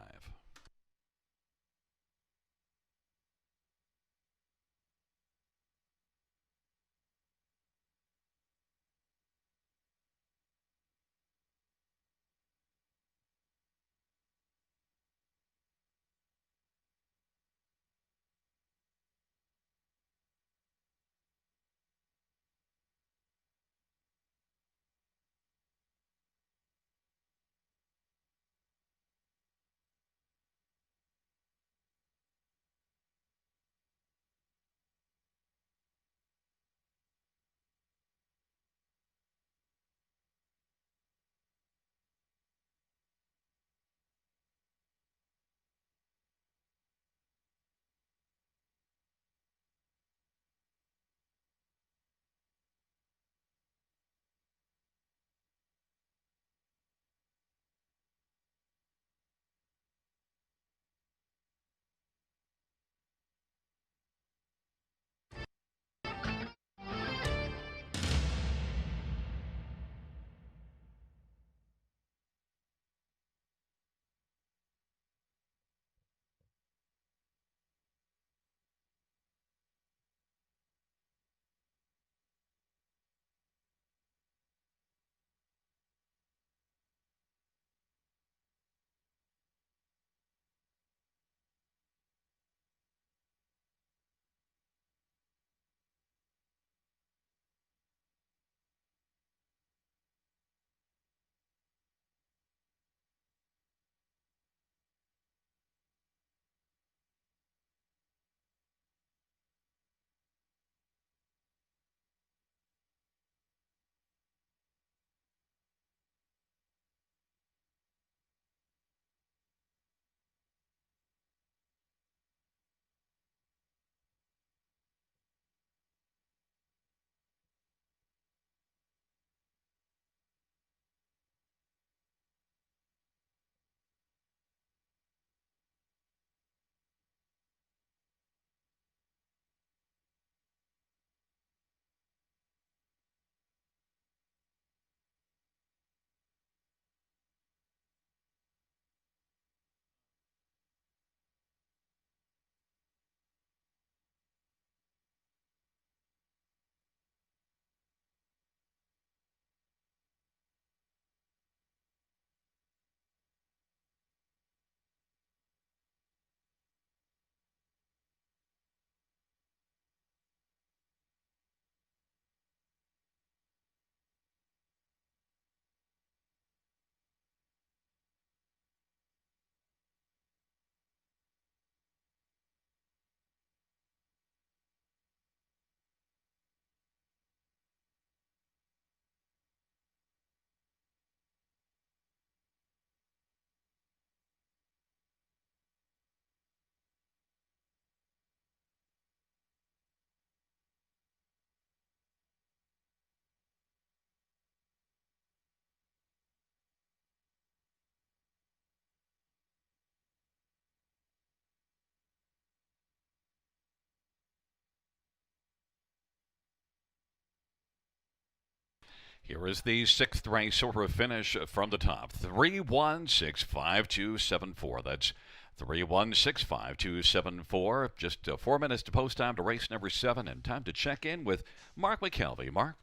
Here is the sixth race over finish from the top. 3-1-6-5-2-7-4. That's 3-1-6-5-2-7-4. Just 4 minutes to post time to race number 7, and time to check in with Mark McKelvey. Mark?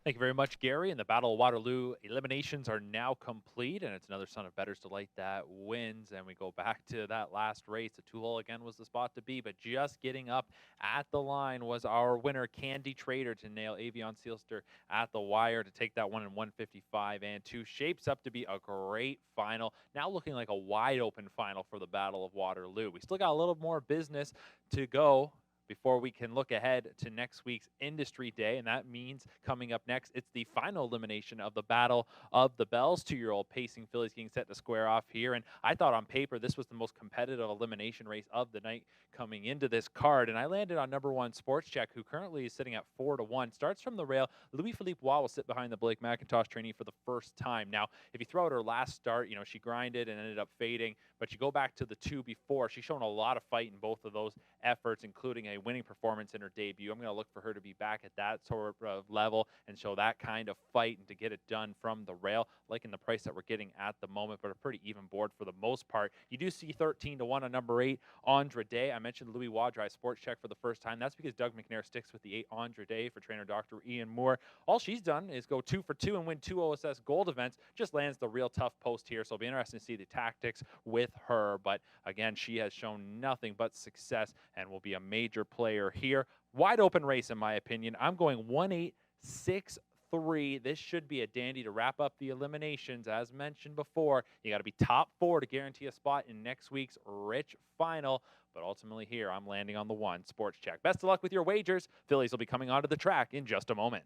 Thank you very much, Gary. And the Battle of Waterloo eliminations are now complete, and it's another Son of Bettor's Delight that wins. And we go back to that last race. The 2-hole again was the spot to be, but just getting up at the line was our winner, Candy Trader, to nail Avion Sealster at the wire to take that one in 155 and 2. Shapes up to be a great final. Now looking like a wide open final for the Battle of Waterloo. We still got a little more business to go before we can look ahead to next week's Industry Day. And that means coming up next, it's the final elimination of the Battle of the Bells. 2-year-old pacing fillies getting set to square off here. And I thought on paper this was the most competitive elimination race of the night coming into this card. And I landed on number 1, Sports Check, who currently is sitting at 4-1. Starts from the rail. Louis-Philippe Waugh will sit behind the Blake McIntosh trainee for the first time. Now, if you throw out her last start, she grinded and ended up fading. But you go back to the 2 before, she's shown a lot of fight in both of those efforts, including a winning performance in her debut. I'm going to look for her to be back at that sort of level and show that kind of fight and to get it done from the rail, liking the price that we're getting at the moment, but a pretty even board for the most part. You do see 13-1 on number 8, Andre Day. I mentioned Louis Waugh drive Sports Check for the first time. That's because Doug McNair sticks with the 8 Andre Day for trainer Dr. Ian Moore. All she's done is go 2 for 2 and win 2 OSS gold events. Just lands the real tough post here, so it'll be interesting to see the tactics with her. But again, she has shown nothing but success and will be a major player here. Wide open race, in my opinion. I'm going 1-8-6-3. This should be a dandy to wrap up the eliminations. As mentioned before, you got to be top 4 to guarantee a spot in next week's Rich Final. But ultimately here, I'm landing on the 1, Sports Check. Best of luck with your wagers. Fillies will be coming onto the track in just a moment.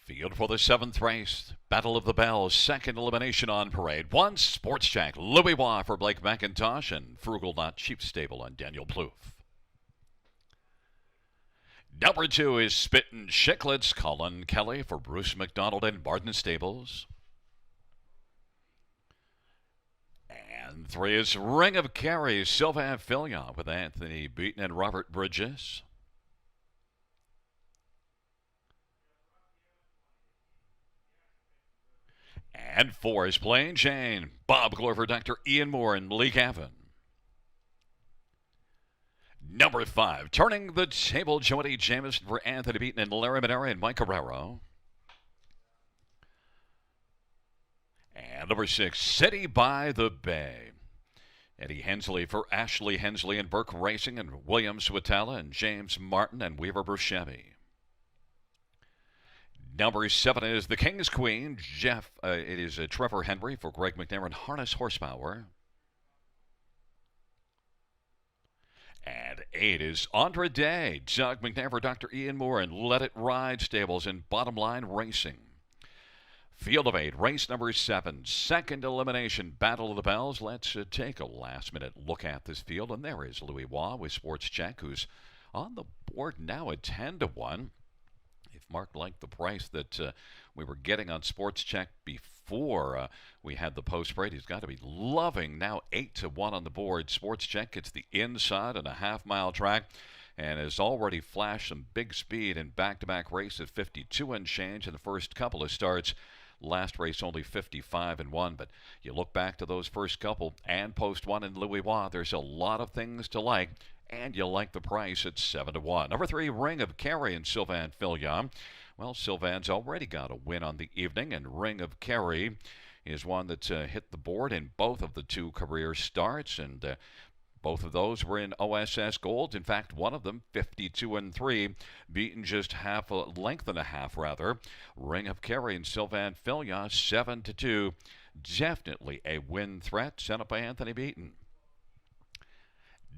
Field for the 7th race. Battle of the Bells. Second elimination on parade. 1, Sports Check. Louis Waugh for Blake McIntosh, and Frugal Not Cheap Stable on Daniel Plouffe. Number 2 is Spittin' Chicklets. Colin Kelly for Bruce McDonald and Barton Stables. And 3 is Ring of Kerry. Sylvain Fillion with Anthony Beaton and Robert Bridges. And 4 is Plain Jane. Bob Glover, Dr. Ian Moore, and Lee Gavin. Number 5, Turning the Table, Jody Jamison for Anthony Beaton and Larry Manera and Mike Guerrero. And number 6, City by the Bay. Eddie Hensley for Ashley Hensley and Burke Racing, and William Swatala and James Martin and Weaver Burchevy. Number 7 is the King's Queen. It is Trevor Henry for Greg McNair and Harness Horsepower. And 8 is Andre Day. Doug McNair for Dr. Ian Moore and Let It Ride Stables and Bottom Line Racing. Field of 8, race number 7, second elimination, Battle of the Bells. Let's take a last-minute look at this field. And there is Louis Waugh with Sports Check, who's on the board now at 10-1. If Mark liked the price that we were getting on Sports Check before we had the post parade, he's got to be loving now 8-1 on the board. Sports Check gets the inside on a half-mile track and has already flashed some big speed in back-to-back race at 52 and change in the first couple of starts. Last race only 55-1, but you look back to those first couple and post one in Louis Waugh, there's a lot of things to like. And you'll like the price at 7-1. Number 3, Ring of Kerry and Sylvain Fillion. Well, Sylvain's already got a win on the evening, and Ring of Kerry is one that's hit the board in both of the 2 career starts, and both of those were in OSS Gold. In fact, one of them, 52-3, beaten just half a length and a half, rather. Ring of Kerry and Sylvain Fillion, 7-2. Definitely a win threat, sent up by Anthony Beaton.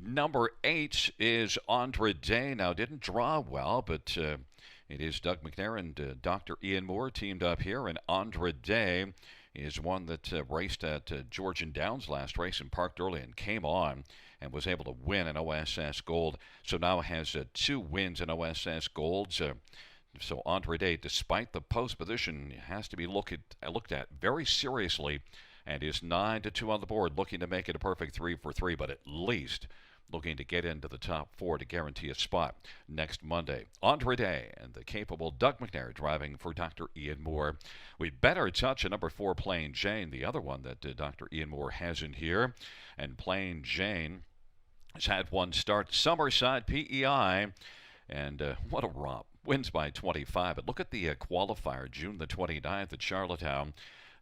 Number 8 is Andre Day. Now, didn't draw well, but It is Doug McNair and Dr. Ian Moore teamed up here, and Andra Day is one that raced at Georgian Downs last race and parked early and came on and was able to win an OSS Gold. So now has 2 wins in OSS Golds. So Andra Day, despite the post position, has to be looked at very seriously, and is 9-2 on the board, looking to make it a perfect 3 for 3, but at least looking to get into the top 4 to guarantee a spot next Monday. Andra Day and the capable Doug McNair driving for Dr. Ian Moore. We better touch a number 4 Plain Jane, the other one that Dr. Ian Moore has in here. And Plain Jane has had one start, Summerside PEI, and what a romp. Wins by 25. But look at the qualifier, June the 29th at Charlottetown.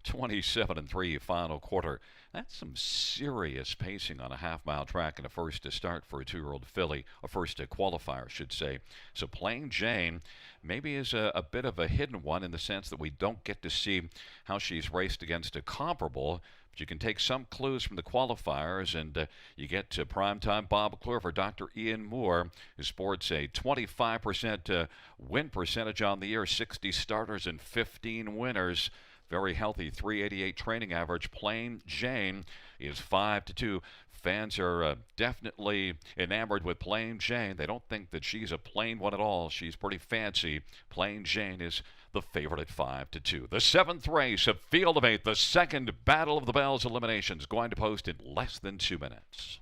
27-3 final quarter. That's some serious pacing on a half-mile track and a first to start for a 2-year-old filly, a first to qualifier, I should say. So Plain Jane maybe is a bit of a hidden one in the sense that we don't get to see how she's raced against a comparable. But you can take some clues from the qualifiers, and you get to primetime Bob McClure for Dr. Ian Moore, who sports a 25% win percentage on the year, 60 starters and 15 winners. Very healthy 388 training average. Plain Jane is 5-2. Fans are definitely enamored with Plain Jane. They don't think that she's a plain one at all. She's pretty fancy. Plain Jane is the favorite at 5-2. The 7th race of Field of 8, the second Battle of the Bells eliminations, going to post in less than 2 minutes.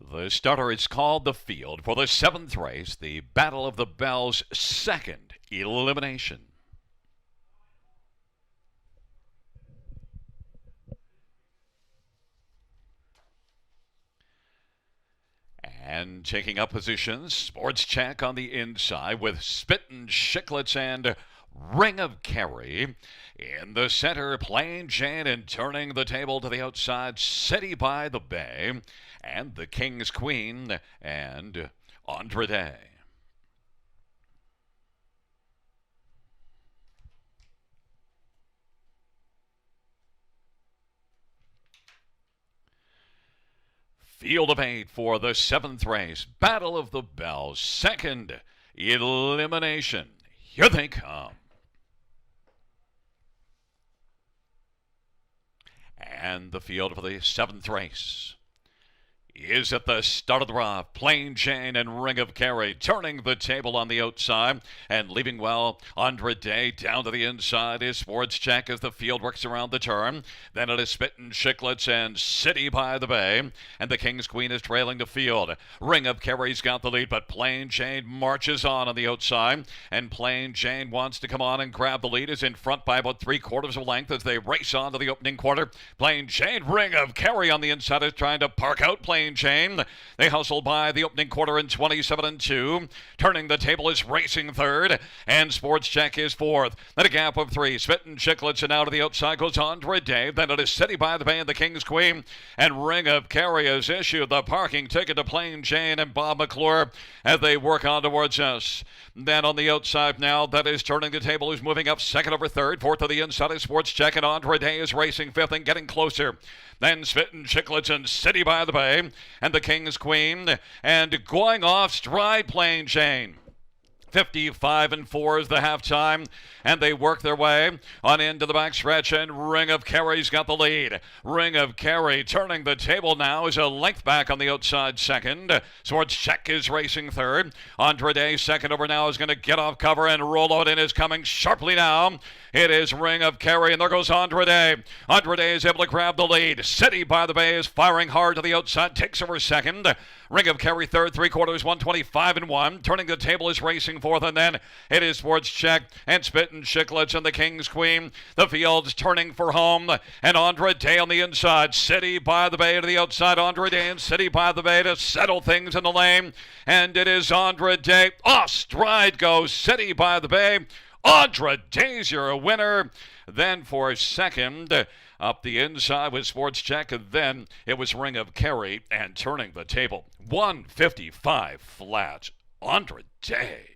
The starter is called the field for the 7th race, the Battle of the Bells, second elimination. And taking up positions, Sports Check on the inside with Spittin' Chiclets and Ring of Kerry. In the center, Plain Jane, and turning the table to the outside, City by the Bay, and the King's Queen, and Andra Day. Field of 8 for the 7th race, Battle of the Bells, second elimination. Here they come. And the field for the 7th race. is at the start of the rough. Plain Jane and Ring of Kerry turning the table on the outside and leaving well. Andre Day down to the inside is Sports Check as the field works around the turn. Then it is Spittin' Chicklets and City by the Bay. And the King's Queen is trailing the field. Ring of Kerry's got the lead, but Plain Jane marches on the outside. And Plain Jane wants to come on and grab the lead. Is in front by about 3/4 of a length as they race on to the opening quarter. Plain Jane, Ring of Kerry on the inside is trying to park out Plain Jane. They hustle by the opening quarter in 27-2. Turning the table is racing third, and Sports Check is fourth. Then a gap of 3. Spittin' Chicklets, and out of the outside goes Andre Day. Then it is City by the Bay and the King's Queen. And Ring of Kerry has issued the parking ticket to Plain Jane and Bob McClure as they work on towards us. Then on the outside now, that is turning the table, who's moving up second over third. Fourth to the inside is Sports Check, and Andre Day is racing fifth and getting closer. Then Spittin' Chicklets and City by the Bay and the King's Queen, and going off stride Plain Jane. 55-4 is the halftime, and they work their way on into the backstretch, and Ring of Kerry's got the lead. Ring of Kerry turning the table now is a length back on the outside second. Sports Check is racing third. Andre Day second over now is going to get off cover, and roll out in is coming sharply now. It is Ring of Kerry, and there goes Andre Day. Andre Day is able to grab the lead. City by the Bay is firing hard to the outside, takes over second. Ring of Kerry third, 3/4, 125-1. Turning the table is racing fourth, and then it is Sports Check and Spittin' Chicklets and the King's Queen. The field's turning for home, and Andre Day on the inside. City by the Bay to the outside. Andre Day and City by the Bay to settle things in the lane, and it is Andre Day. Off stride goes City by the Bay. Andre Day's your winner. Then for second, up the inside with Sports Check, and then it was Ring of Kerry, and turning the table 155 flat. Andre Day.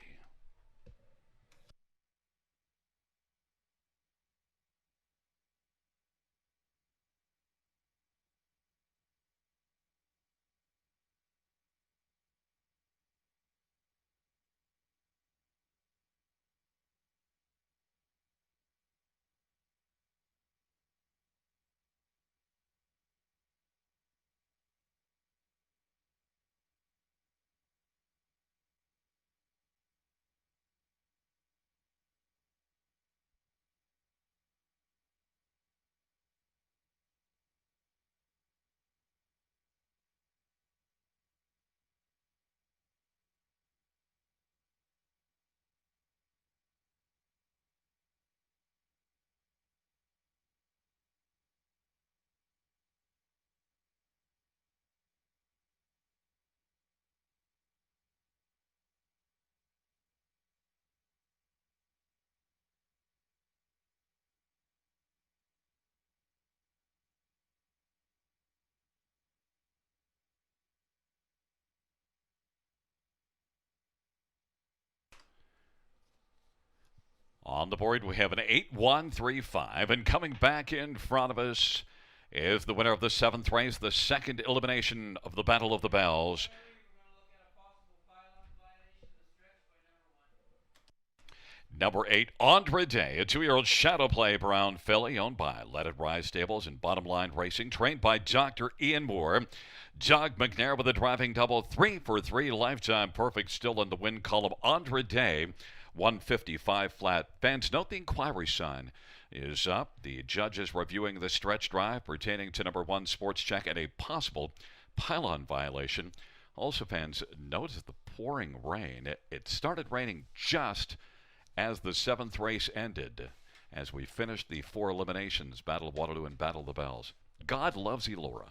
On the board, we have an 8-1-3-5, and coming back in front of us is the winner of the 7th race, the second elimination of the Battle of the Bells. Number 8, Andre Day, a 2-year-old Shadow Play Brown filly owned by Let It Rise Stables and Bottom Line Racing, trained by Dr. Ian Moore. Doug McNair with a driving double, 3 for 3, lifetime perfect, still in the win column. Andre Day, 155 flat. Fans, note the inquiry sign is up. The judges reviewing the stretch drive pertaining to number 1 Sports Check and a possible pylon violation. Also, fans, notice the pouring rain. It started raining just as the 7th race ended, as we finished the 4 eliminations, Battle of Waterloo and Battle of the Bells. God loves Elora.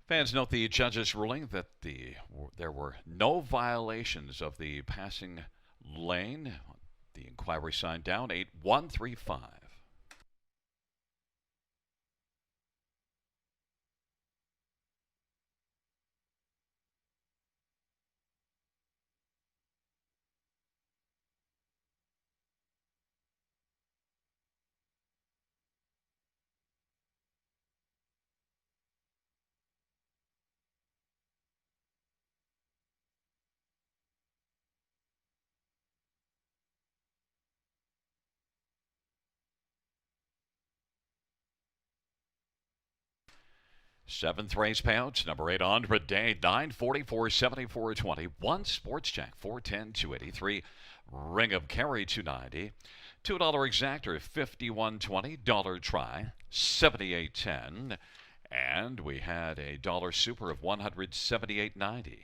Fans note the judge's ruling that there were no violations of the passing lane. The inquiry signed down 8-1-3-5. Seventh race payouts, number 8 Andre Day, 944 74 20. 1 Sports Jack, 410 283. Ring of Kerry, 290. $2 exactor, 51.20. Dollar try, 78.10. And we had a dollar super of 178.90.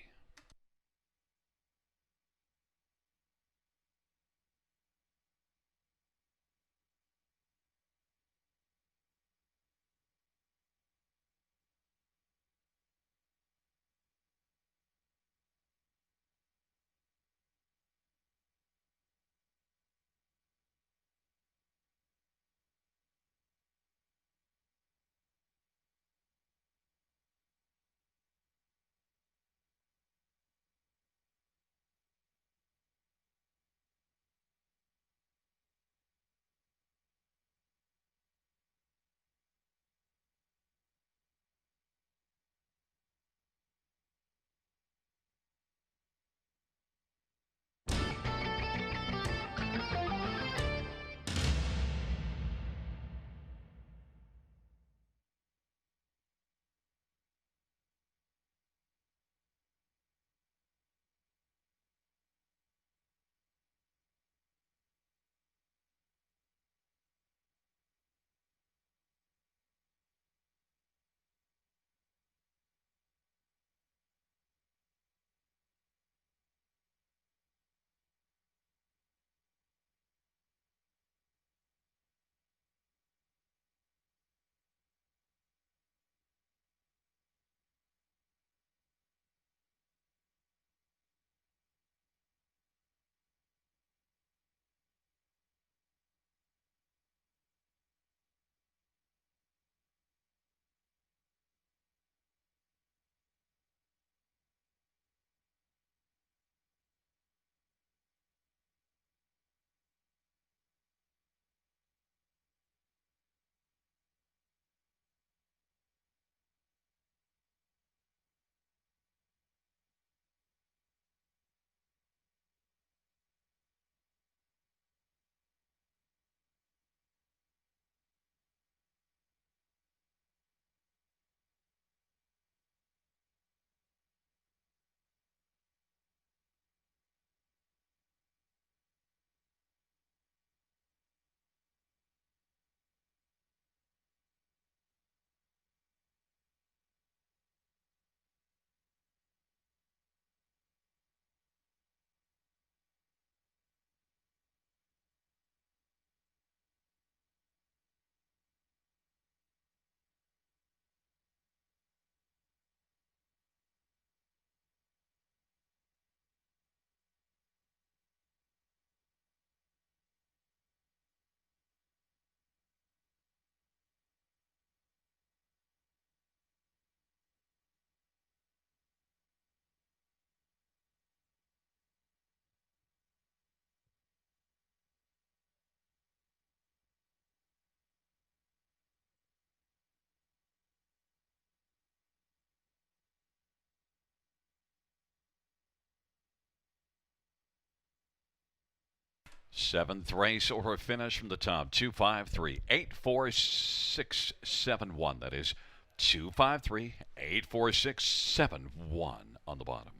Seventh race or finish from the top, 253 84671. That is 253 84671 on the bottom.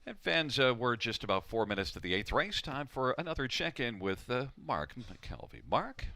And fans, we're just about 4 minutes to the 8th race. Time for another check-in with Mark McKelvey. Mark?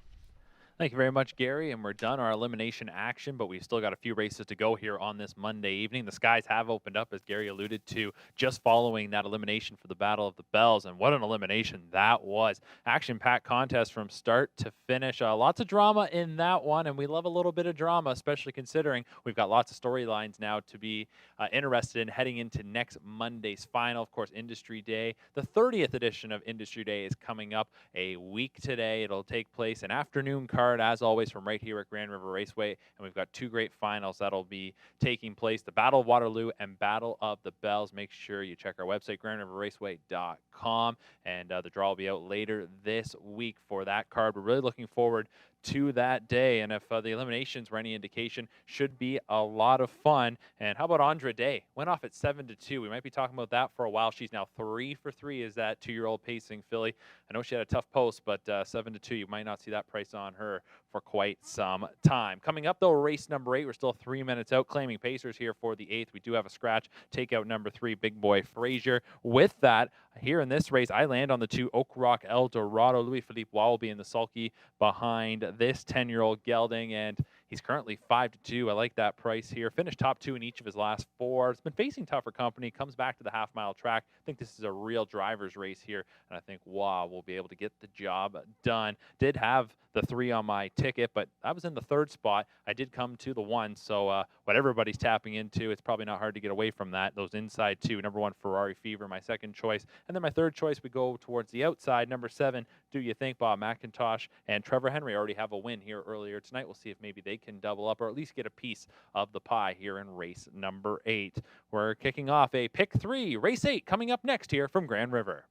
Thank you very much, Gary. And we're done our elimination action, but we've still got a few races to go here on this Monday evening. The skies have opened up, as Gary alluded to, just following that elimination for the Battle of the Bells. And what an elimination that was. Action-packed contest from start to finish. Lots of drama in that one, and we love a little bit of drama, especially considering we've got lots of storylines now to be interested in heading into next Monday's final. Of course, Industry Day. The 30th edition of Industry Day is coming up a week today. It'll take place an afternoon card, as always, from right here at Grand River Raceway. And we've got two great finals that'll be taking place, the Battle of Waterloo and Battle of the Bells. Make sure you check our website, grandriverraceway.com, and the draw will be out later this week for that card. We're really looking forward to that day, and if the eliminations were any indication, should be a lot of fun. And how about Andra Day? Went off at 7-2. We might be talking about that for a while. She's now 3 for 3 as that 2-year-old pacing filly. I know she had a tough post, but 7-2, you might not see that price on her for quite some time. Coming up, though, race number 8. We're still 3 minutes out, claiming Pacers here for the 8th. We do have a scratch. Take out number 3, Big Boy Frazier. With that, here in this race, I land on the 2, Oak Rock El Dorado. Louis-Philippe Wallaby in the sulky behind this 10-year-old gelding, and he's currently 5-2. I like that price here. Finished top 2 in each of his last 4. It's been facing tougher company. Comes back to the half-mile track. I think this is a real driver's race here, and I think Wow will be able to get the job done. Did have the 3 on my ticket, but I was in the 3rd spot. I did come to the 1, so what everybody's tapping into, it's probably not hard to get away from that. Those inside 2, number 1, Ferrari Fever, my 2nd choice. And then my 3rd choice, we go towards the outside, number 7, Do You Think, Bob McIntosh, and Trevor Henry already have a win here earlier tonight. We'll see if maybe they can double up or at least get a piece of the pie here in race number 8. We're kicking off a pick 3, race 8, coming up next here from Grand River.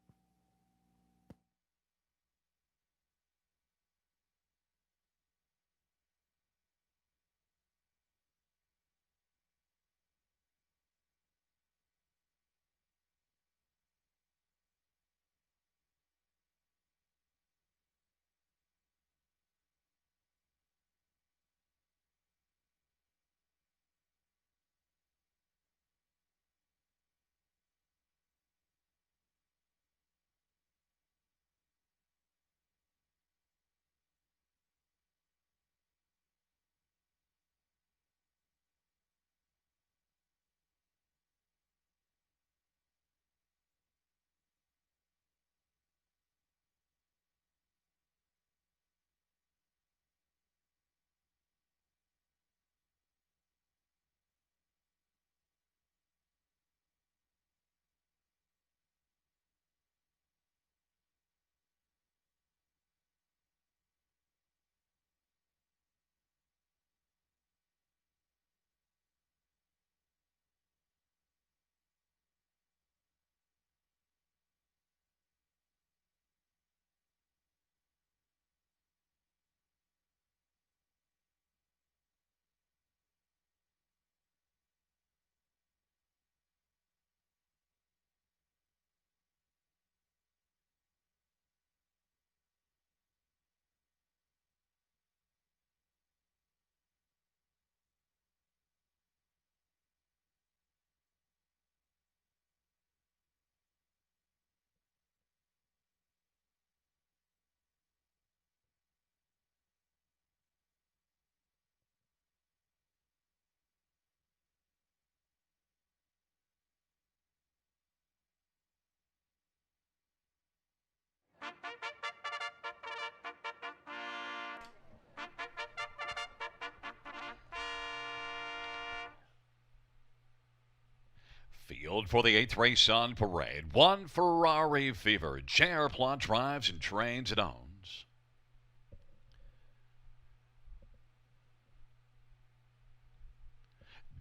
Field for the 8th race on parade. 1, Ferrari Fever. JR Plot drives and trains and owns.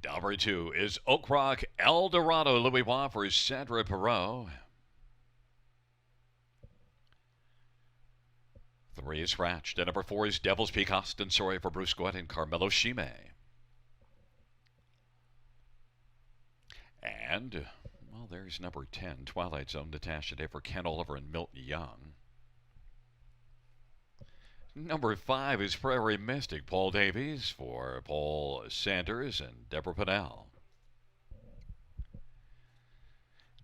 Number 2 is Oak Rock El Dorado. Louis Waugh for Sandra Perot. 3 is scratched. And number 4 is Devil's Peak Austin Sorry for Bruce Gwitt and Carmelo Shime. And, well, there's number 10, Twilight Zone, Natasha Day for Ken Oliver and Milton Young. Number 5 is Prairie Mystic, Paul Davies for Paul Sanders and Deborah Pinnell.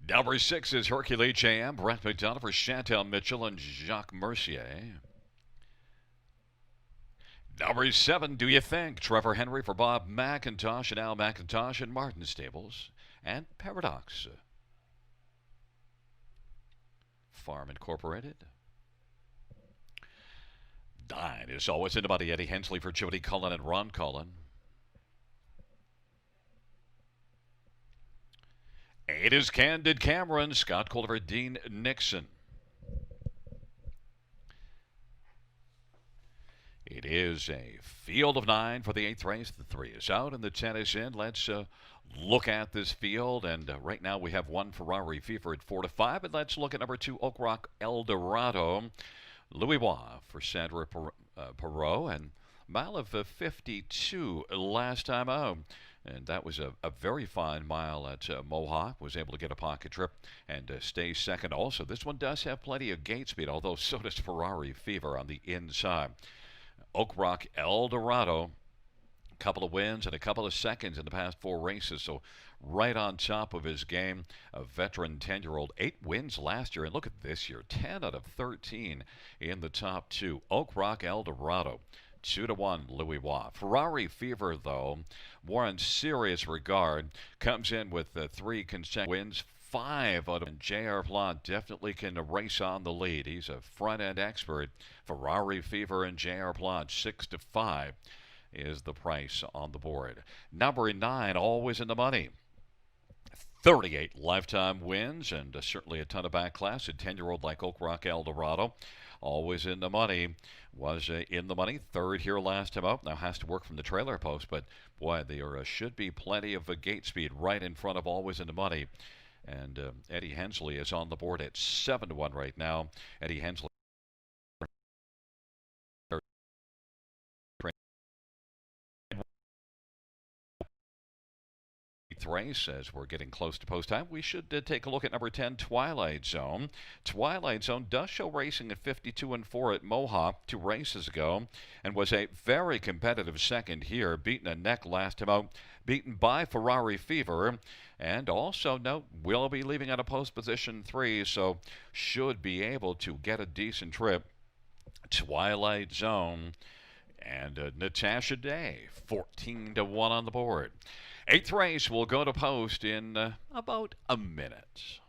Number 6 is Hercule J.M., Brett McDonough for Chantel Mitchell and Jacques Mercier. Number 7, Do You Think? Trevor Henry for Bob McIntosh and Al McIntosh and Martin Stables. And Paradox Farm Incorporated. 9 is always in the money. Eddie Hensley for Jody Cullen and Ron Cullen. 8 is Candid Cameron, Scott Culver, Dean Nixon. It is a field of 9 for the 8th race. The 3 is out and the 10 is in. Let's look at this field. And right now we have 1 Ferrari Fever at 4 to 5. And let's look at number 2 Oak Rock Eldorado. Louis Waugh for Sandra Perot and mile of 52 last time out. And that was a very fine mile at Mohawk. Was able to get a pocket trip and stay second also. This one does have plenty of gate speed, although so does Ferrari Fever on the inside. Oak Rock Eldorado, a couple of wins and a couple of seconds in the past 4 races, so right on top of his game. A veteran 10-year-old, 8 wins last year, and look at this year, 10 out of 13 in the top 2. Oak Rock Eldorado, 2 to 1 Louis Waugh. Ferrari Fever, though, more in serious regard, comes in with 3 consecutive wins. 5 out of, and J.R. Plot definitely can race on the lead. He's a front-end expert. Ferrari Fever and J.R. Plot 6 to 5 is the price on the board. Number 9, always in the money. 38 lifetime wins and certainly a ton of back class. A 10-year-old like Oak Rock Eldorado, always in the money. Was in the money, 3rd here last time out. Now has to work from the trailer post, but boy, there should be plenty of gate speed right in front of always in the money. And Eddie Hensley is on the board at 7 to 1 right now. Eddie Hensley. Race as we're getting close to post time. We should take a look at number 10, Twilight Zone. Twilight Zone does show racing at 52 and 4 at Mohawk 2 races ago and was a very competitive second here, beaten a neck last time out, beaten by Ferrari Fever, and also note will be leaving at a post position 3, so should be able to get a decent trip. Twilight Zone and Natasha Day, 14 to 1 on the board. 8th race will go to post in about a minute.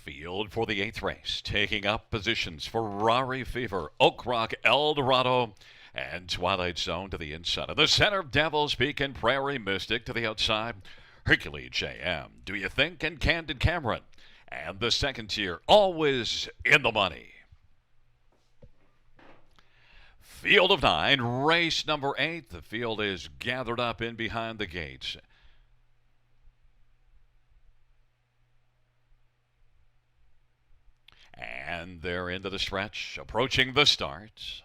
Field for the 8th race, taking up positions Ferrari Fever, Oak Rock Eldorado, and Twilight Zone to the inside. Of the center, Devil's Peak and Prairie Mystic to the outside. Hercules JM, Do You Think, and Candid Cameron. And the second tier, always in the money. Field of 9, race number 8. The field is gathered up in behind the gates. And they're into the stretch, approaching the start.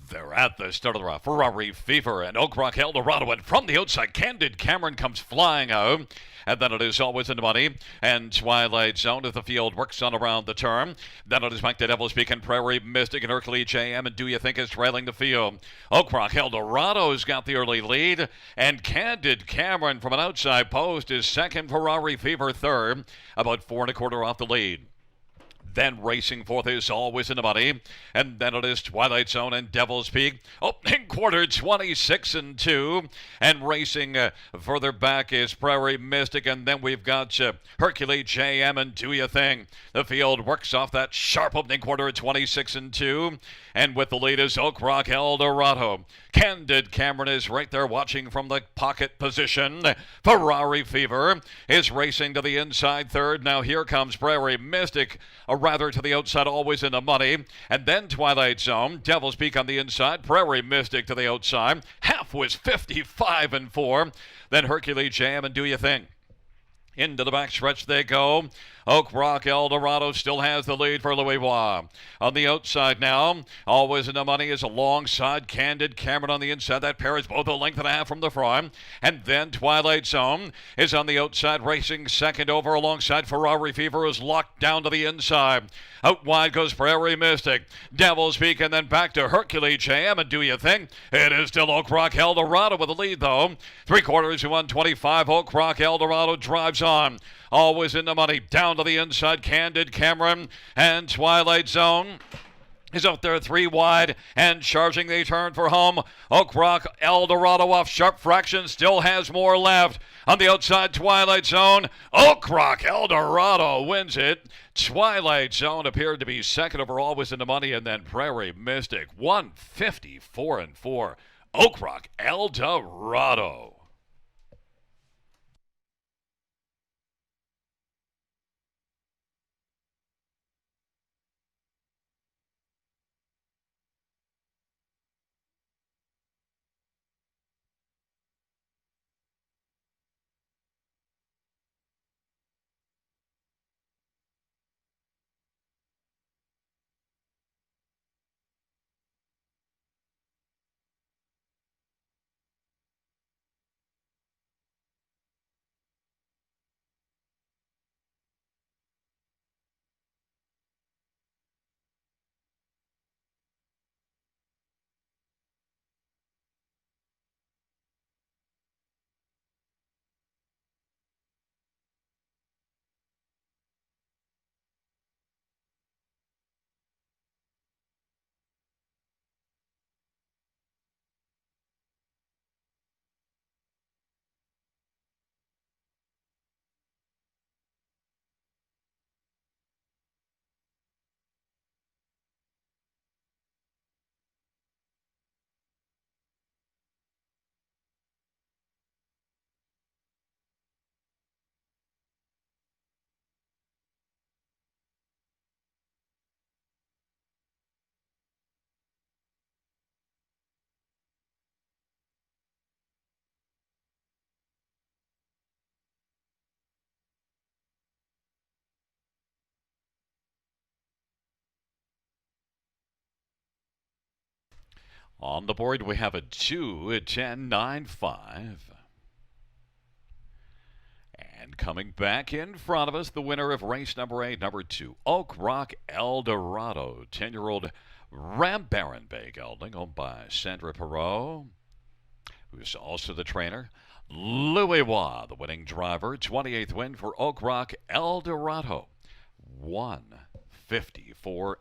They're at the start of the Ferrari Fever and Oak Rock Eldorado, and from the outside, Candid Cameron comes flying out. And then it is Always in the Money and Twilight Zone as the field works on around the turn. Then it is back to Devil's Peak and Prairie Mystic and Hercules JM, and Do You Think is trailing the field. Oak Rock Eldorado's got the early lead, and Candid Cameron from an outside post is second, Ferrari Fever third, about 4 1/4 off the lead. Then racing fourth is Always in the Money, and then it is Twilight Zone and Devil's Peak. Opening quarter 26-2, and racing further back is Prairie Mystic, and then we've got Hercules JM and Do You Think. The field works off that sharp opening quarter at 26-2, and with the lead is Oak Rock Eldorado. Candid Cameron is right there watching from the pocket position. Ferrari Fever is racing to the inside third. Now here comes Prairie Mystic, rather to the outside, Always in the Money. And then Twilight Zone, Devil's Peak on the inside, Prairie Mystic to the outside. Half was 55-4. Then Hercules Jam and Do You Think. Into the backstretch they go. Oak Rock Eldorado still has the lead for Louis Bois. On the outside now, Always in the Money is alongside Candid Cameron on the inside. That pair is both a length and a half from the front. And then Twilight Zone is on the outside, racing second over alongside Ferrari Fever, who's locked down to the inside. Out wide goes Prairie Mystic, Devil's Peak, and then back to Hercules Jam and Do You Think. It is still Oak Rock Eldorado with the lead, though. 3/4 to 125. Oak Rock Eldorado drives on. Always in the Money, down to the inside, Candid Cameron, and Twilight Zone is out there 3 wide and charging the turn for home. Oak Rock Eldorado off sharp fraction, still has more left. On the outside, Twilight Zone. Oak Rock Eldorado wins it. Twilight Zone appeared to be second over Always in the Money, and then Prairie Mystic 154-4. Oak Rock Eldorado. On the board, we have a 2-10-9-5. And coming back in front of us, the winner of race number 8, number 2, Oak Rock Eldorado. 10-year-old Ram Baron Bay gelding, owned by Sandra Perot, who's also the trainer. Louis Bois, the winning driver. 28th win for Oak Rock Eldorado. 154-4.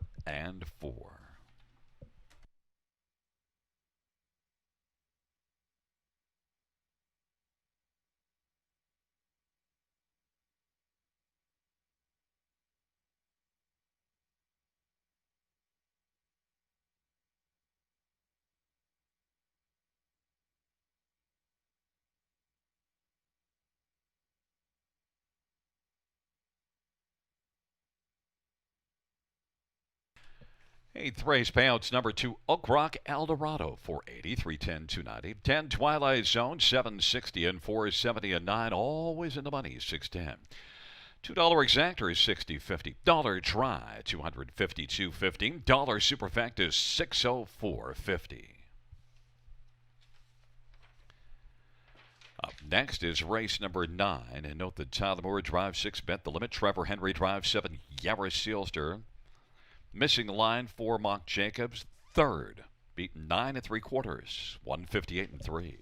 Eighth race payouts number 2, Oak Rock Eldorado, 480, 310, 290. 10 Twilight Zone, 760 and 470 and 9. Always in the Money, 610. $2 exactor is 60.50. Dollar try 252.50. Dollar superfecta is 604.50. Up next is race number 9. And note that Tyler Moore drives 6, bet the limit. Trevor Henry drives 7, Yaris Sealster. Missing the line 4, Mock Jacobs. Third, beaten 9 3/4, 158-3.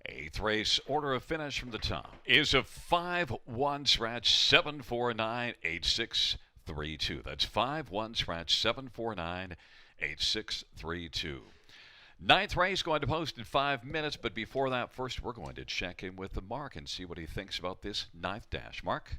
Eighth race order of finish from the top is a 5-1 scratch 7498632. That's 5-1 scratch 7498632. Ninth race going to post in 5 minutes, but before that, first we're going to check in with the Mark and see what he thinks about this ninth dash. Mark?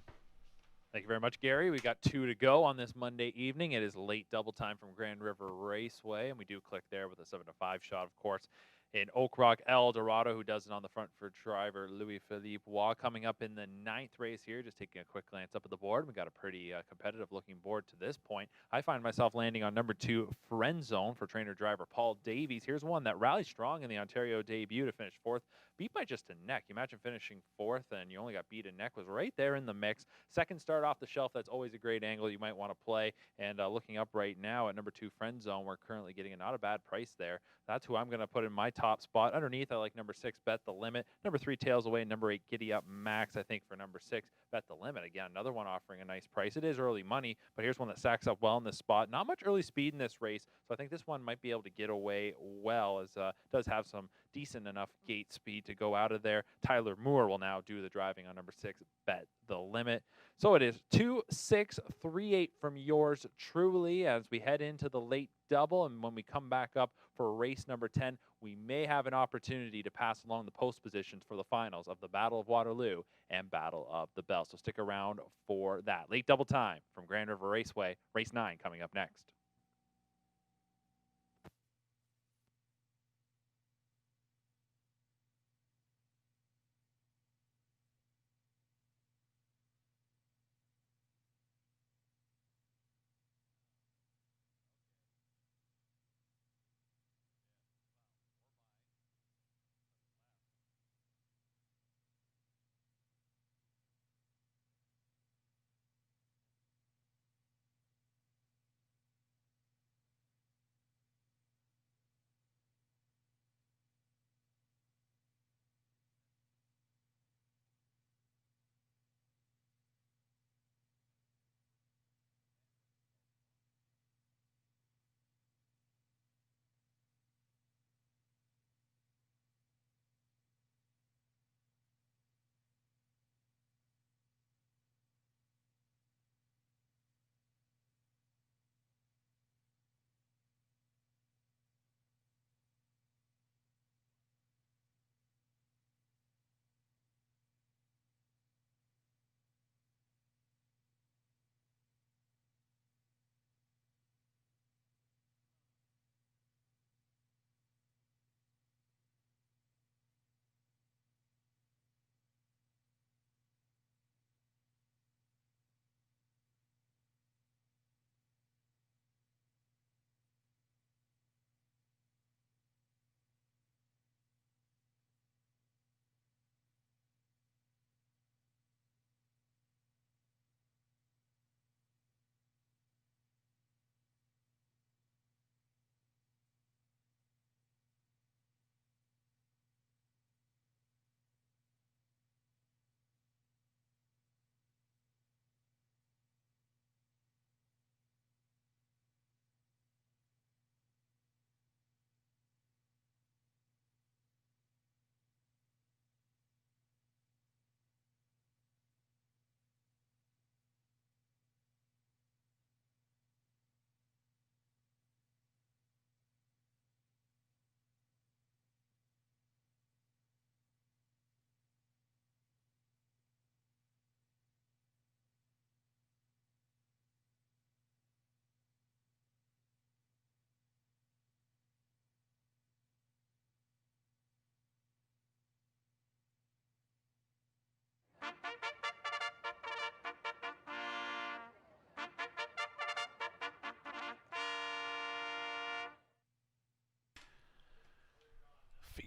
Thank you very much, Gary. We got 2 to go on this Monday evening. It is late double time from Grand River Raceway, and we do click there with a 7 to 5 shot, of course, in Oak Rock El Dorado, who does it on the front for driver Louis Philippe Waugh. Coming up in the ninth race here, just taking a quick glance up at the board. We got a pretty competitive-looking board to this point. I find myself landing on number 2, Friend Zone, for trainer-driver Paul Davies. Here's one that rallied strong in the Ontario debut to finish 4th. Beat by just a neck. You imagine finishing 4th and you only got beat a neck. Was right there in the mix. Second start off the shelf. That's always a great angle you might want to play. And looking up right now at number 2, Friend Zone, we're currently getting a not a bad price there. That's who I'm going to put in my top spot. Underneath, I like number 6, Bet the Limit. Number 3, Tails Away. Number 8, Giddy Up Max, I think, for number 6, Bet the Limit. Again, another one offering a nice price. It is early money, but here's one that stacks up well in this spot. Not much early speed in this race, so I think this one might be able to get away well, as does have some decent enough gate speed to go out of there. Tyler Moore will now do the driving on number 6, Bet the Limit. So it is 2-6-3-8 from yours truly as we head into the late double. And when we come back up for race number 10, we may have an opportunity to pass along the post positions for the finals of the Battle of Waterloo and Battle of the Bell. So stick around for that. Late double time from Grand River Raceway, race 9 coming up next.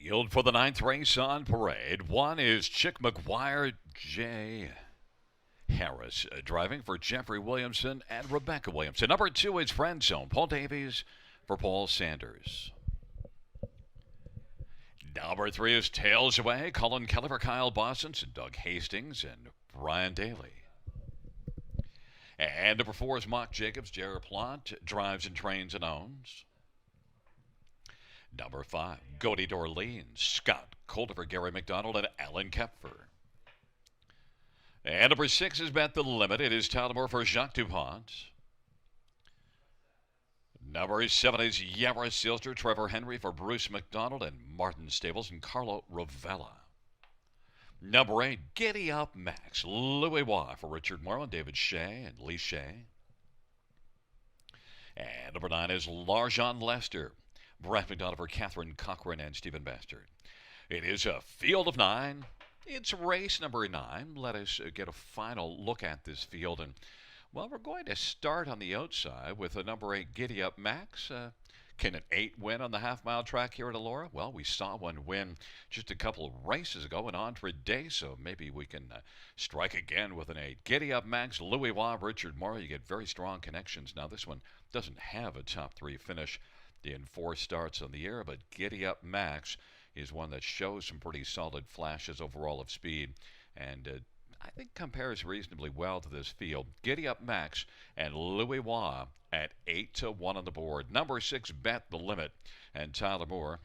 Field for the 9th race on parade. 1 is Chick McGuire J. Harris, driving for Jeffrey Williamson and Rebecca Williamson. Number 2 is Friend Zone, Paul Davies for Paul Sanders. Number 3 is Tails Away, Colin Kelly for Kyle Boston, Doug Hastings, and Brian Daly. And number 4 is Mock Jacobs, Jared Plant, drives and trains and owns. Number 5, Cody Dorleen, Scott Coldifer, Gary McDonald, and Alan Kepfer. And number 6 is Bet the Limit. It is Tyler Moore for Jacques Dupont. Number 7 is Yara Silster, Trevor Henry for Bruce McDonald and Martin Stables and Carlo Ravella. Number 8, Giddy Up Max, Louis Waugh for Richard Morrow, David Shea and Lee Shea. And number 9 is Larjon Lester, Brett McDonough for Catherine Cochran and Stephen Bastard. It is a field of 9. It's race number 9. Let us get a final look at this field. And, well, we're going to start on the outside with the number 8 Giddy Up Max. Can an 8 win on the half-mile track here at Elora? Well, we saw one win just a couple of races ago in Entre Day, so maybe we can strike again with an 8. Giddy Up Max, Louis Waugh, Richard Morrow. You get very strong connections. Now, this one doesn't have a top 3 finish in 4 starts on the year, but Giddy Up Max is one that shows some pretty solid flashes overall of speed, and I think compares reasonably well to this field. Giddy Up Max and Louis Waugh at 8-1 on the board. Number 6, Bet the Limit, and Tyler Moore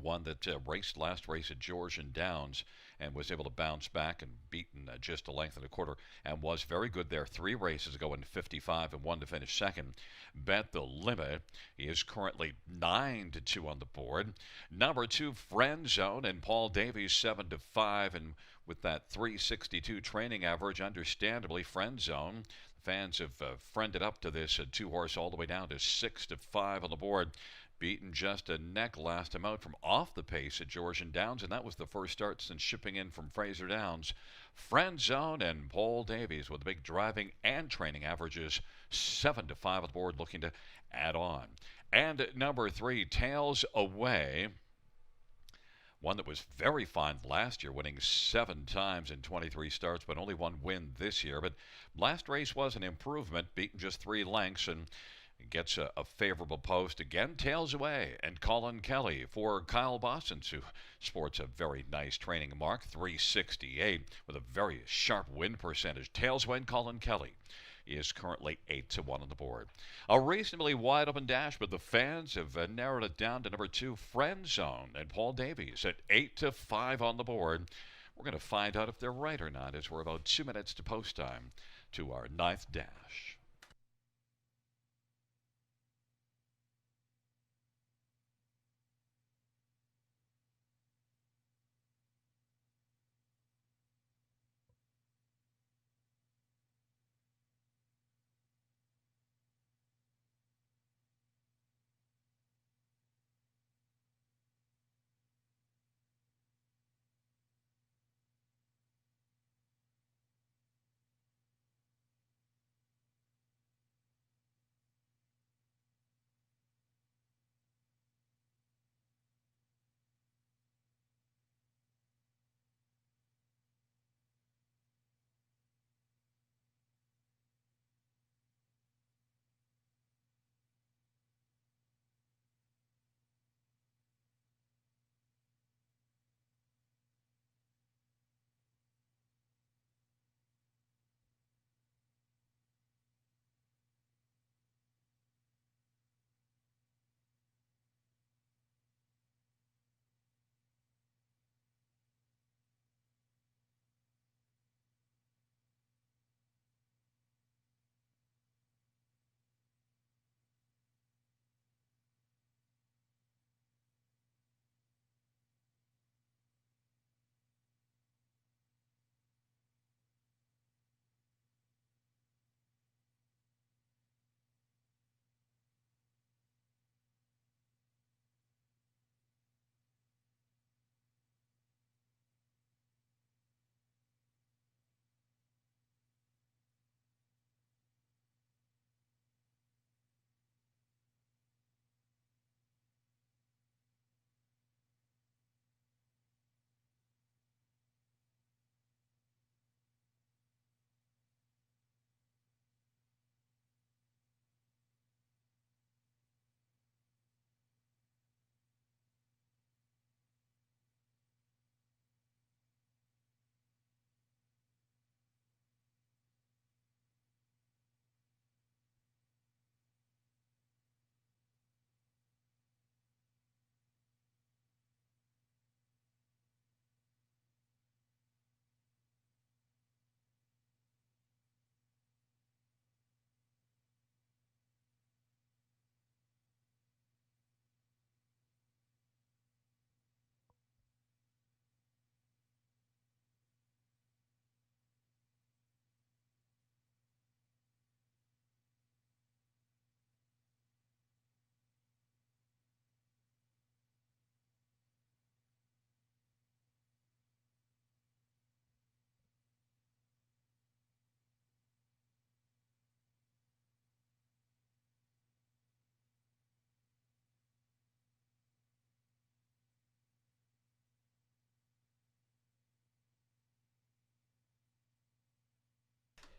one that raced last race at Georgian Downs and was able to bounce back and beaten just a length and a quarter and was very good there. 3 races ago in 55 and 1 to finish second. Bet the Limit is currently 9-2 on the board. Number 2, Friend Zone, and Paul Davies 7-5, and with that 362 training average, understandably, Friend Zone. Fans have friended up to this 2-horse all the way down to 6-5 on the board. Beaten just a neck last time out from off the pace at Georgian Downs, and that was the first start since shipping in from Fraser Downs. Friend Zone and Paul Davies with the big driving and training averages, 7-5 on the board, looking to add on. And number 3, Tails Away. One that was very fine last year, winning 7 times in 23 starts, but only 1 win this year. But last race was an improvement, beaten just 3 lengths, and gets a favorable post. Again, Tails Away and Colin Kelly for Kyle Boston, who sports a very nice training mark, 368, with a very sharp win percentage. Tails Away and Colin Kelly is currently 8-1 on the board. A reasonably wide open dash, but the fans have narrowed it down to number 2, Friend Zone, and Paul Davies at 8-5 on the board. We're going to find out if they're right or not as we're about 2 minutes to post time to our 9th dash.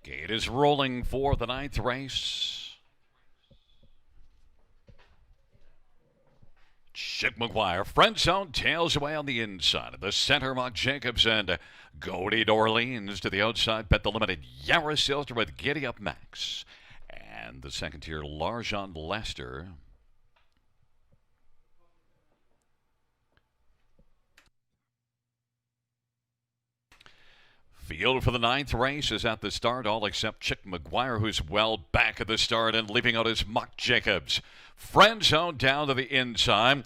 Gate is rolling for the 9th race. Chick McGuire, Friend Zone, Tails Away on the inside. The center, Mark Jacobs, and Goldie Dorleans to the outside. Bet the Limited, Yara Silter with Giddy Up Max. And the second tier, Larjon Lester. Field for the ninth race is at the start, all except Chick McGuire, who's well back at the start and leaving out his Muck Jacobs. Friend Zone down to the inside.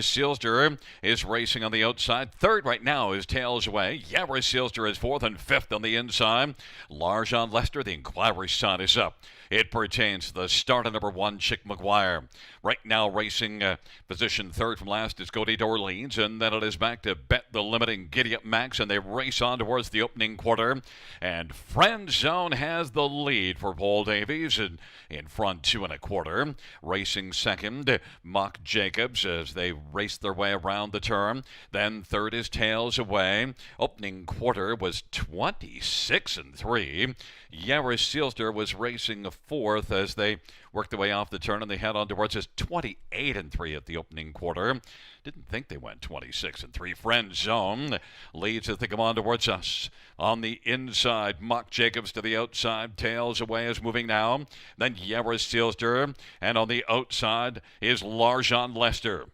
Silster is racing on the outside. Third right now is Tails Away. Silster is fourth and fifth on the inside. Larjon Lester, the inquiry sign is up. It pertains to the start of number one, Chick McGuire. Right now racing position third from last is Cody Dorleans, and then it is back to Bet the Limit and Giddy Up Max, and they race on towards the opening quarter. And Friend Zone has the lead for Paul Davies in front 2 1/4. Racing second, Muck Jacobs as they race their way around the turn. Then third is Tails Away. Opening quarter was 26-3. Silster was racing fourth as they worked their way off the turn, and they head on towards his 28-3 at the opening quarter. Didn't think they went 26-3. Friend Zone leads as they come on towards us. On the inside, Muck Jacobs to the outside. Tails Away is moving now. Then Silster, and on the outside is Larjon Lester.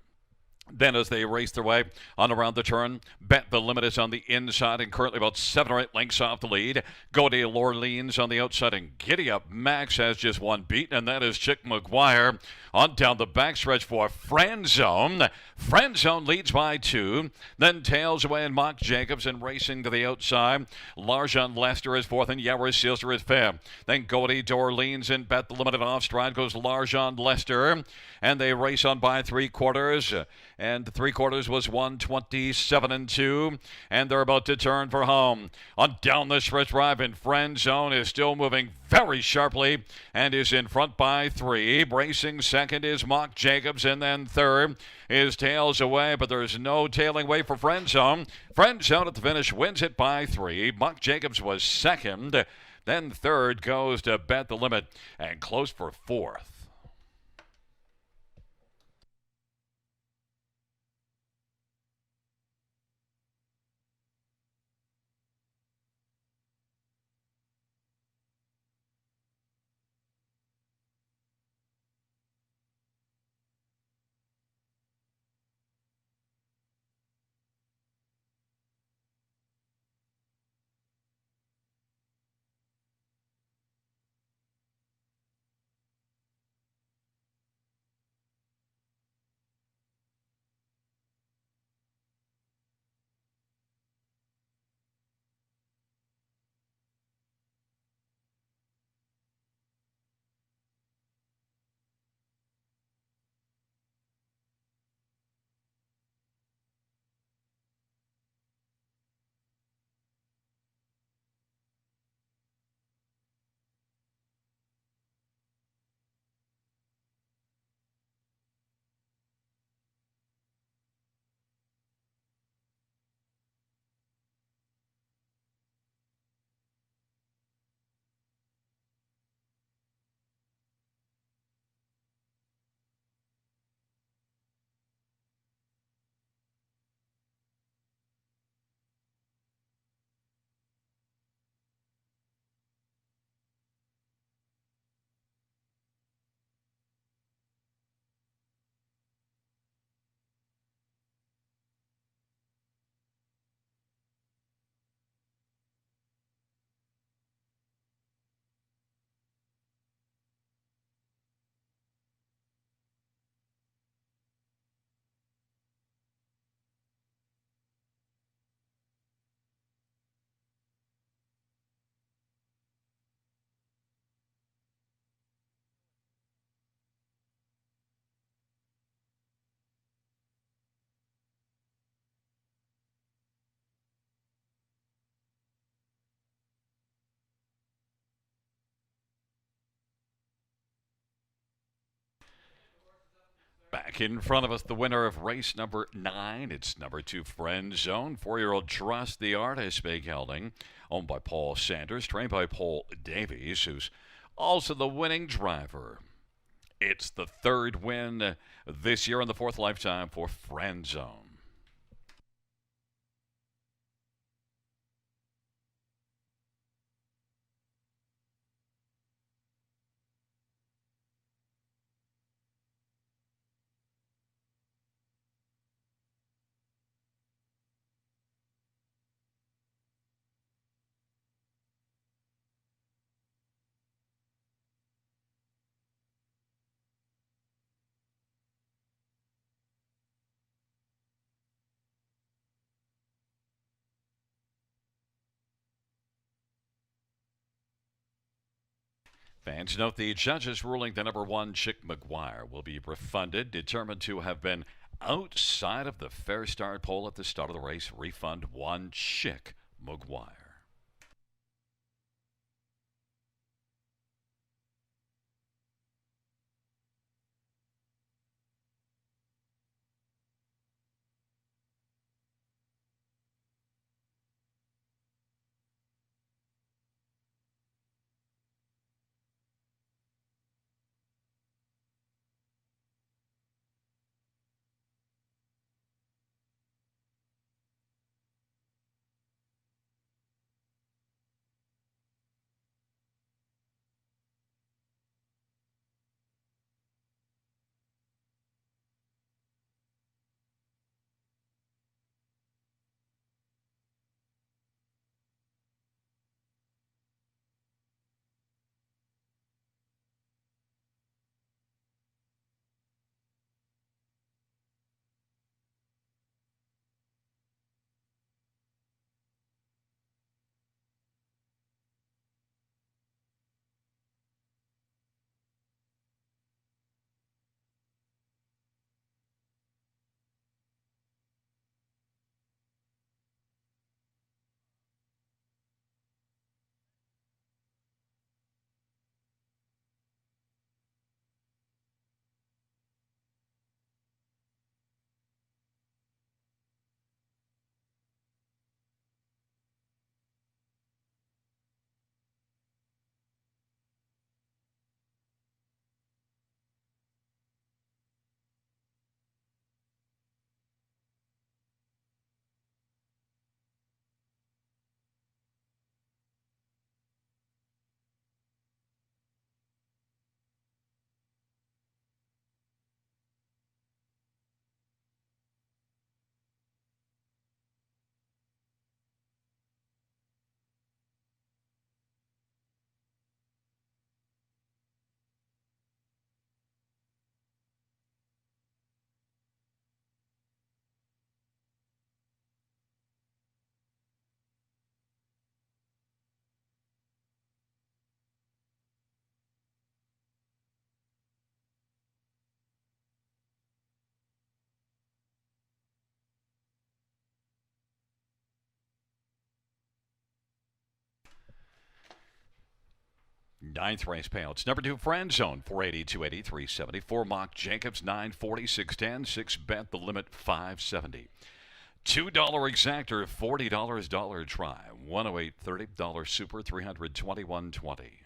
Then as they race their way on around the turn, Bet the Limit is on the inside and currently about 7 or 8 lengths off the lead. Cody Dorleans on the outside, and Giddy Up Max has just one beat, and that is Chick McGuire on down the backstretch for Friend Zone. Friend Zone leads by 2. Then Tails Away and Muck Jacobs, and racing to the outside. Larjon Lester is fourth, and Silster is fifth. Then Cody Dorleans and Bet the Limit, and off stride goes Larjon Lester, and they race on by 3/4. And 3/4 was 1:27-2, and they're about to turn for home. On down the stretch drive, and Friend Zone is still moving very sharply and is in front by 3. Racing second is Muck Jacobs, and then third is Tails Away, but there's no tailing away for Friend Zone. Friend Zone at the finish wins it by 3. Muck Jacobs was second. Then third goes to Bet the Limit, and close for fourth. Back in front of us, the winner of race number 9. It's number 2, Friend Zone. 4-year-old Trust the Artist, big gelding, owned by Paul Sanders, trained by Paul Davies, who's also the winning driver. It's the third win this year and the fourth lifetime for Friend Zone. Fans note the judges ruling the number 1 Chick McGuire will be refunded, determined to have been outside of the fair start pole at the start of the race. Refund 1 Chick McGuire. Ninth race payouts. Number 2, Friend Zone, 480, 280, 374. Mock Jacobs, 940, 610. 6 bet the limit, 570. $2 exactor, $40 dollar try. 108.30. Dollar super, 321.20.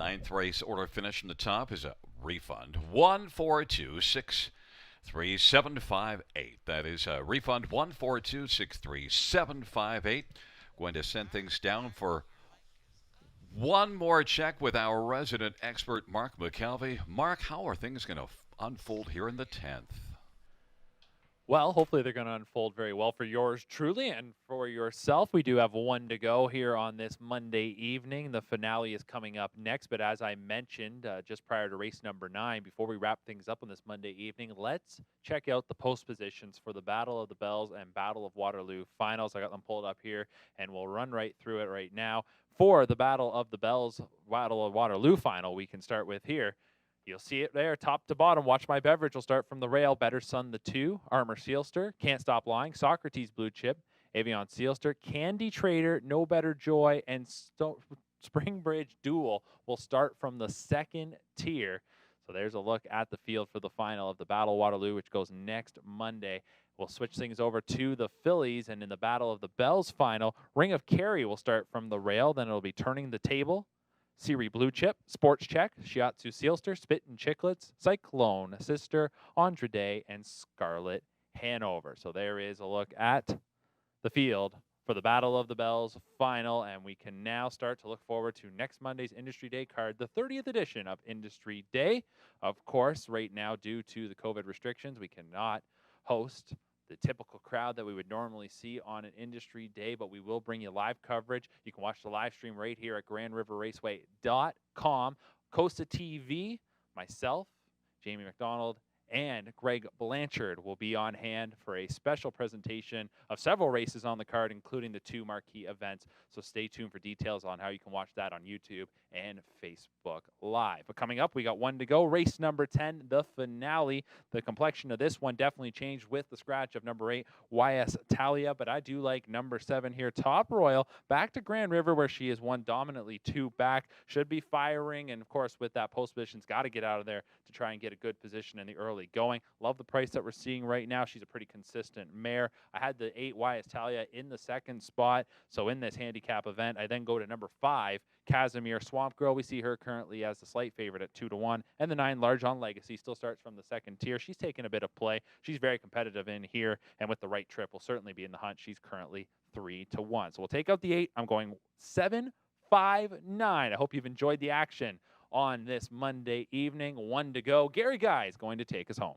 Ninth race order finish from the top is a refund 142633758. That is a refund 142633758. Going to send things down for one more check with our resident expert, Mark McKelvey. Mark, how are things going to unfold here in the 10th? Well, hopefully they're going to unfold very well for yours truly and for yourself. We do have one to go here on this Monday evening. The finale is coming up next, but as I mentioned just prior to race number 9, before we wrap things up on this Monday evening, let's check out the post positions for the Battle of the Bells and Battle of Waterloo finals. I got them pulled up here, and we'll run right through it right now. For the Battle of the Bells, Battle of Waterloo final, we can start with here. You'll see it there, top to bottom. Watch My Beverage will start from the rail. Better Sun the 2, Armor Sealster, Can't Stop Lying, Socrates Blue Chip, Avion Sealster, Candy Trader, No Better Joy, and Spring Bridge Duel will start from the second tier. So there's a look at the field for the final of the Battle Waterloo, which goes next Monday. We'll switch things over to the fillies, and in the Battle of the Bells final, Ring of Kerry will start from the rail. Then it'll be Turning the Table, Siri Blue Chip, Sports Check, Shiatsu Sealster, Spit and Chicklets, Cyclone, Sister, Andre Day, and Scarlet Hanover. So there is a look at the field for the Battle of the Bells final, and we can now start to look forward to next Monday's Industry Day card, the 30th edition of Industry Day. Of course, right now, due to the COVID restrictions, we cannot host the typical crowd that we would normally see on an Industry Day, but we will bring you live coverage. You can watch the live stream right here at GrandRiverRaceway.com. Costa TV, myself, Jamie McDonald, and Greg Blanchard will be on hand for a special presentation of several races on the card, including the 2 marquee events. So stay tuned for details on how you can watch that on YouTube and Facebook Live. But coming up, we got one to go. Race number 10, the finale. The complexion of this one definitely changed with the scratch of number 8, YS Talia. But I do like number 7 here, Top Royal. Back to Grand River, where she has won dominantly 2 back. Should be firing. And, of course, with that post position's got to get out of there to try and get a good position in the early going. Love the price that we're seeing right now. She's a pretty consistent mare. I had the 8 YS Talia in the second spot. So in this handicap event, I then go to number 5, Casimir Swamp Girl. We see her currently as the slight favorite at 2-1. And the 9 Large on Legacy still starts from the second tier. She's taken a bit of play. She's very competitive in here. And with the right trip, will certainly be in the hunt. She's currently 3-1. So we'll take out the 8. I'm going 7, 5, 9. I hope you've enjoyed the action on this Monday evening. One to go. Gary Guy is going to take us home.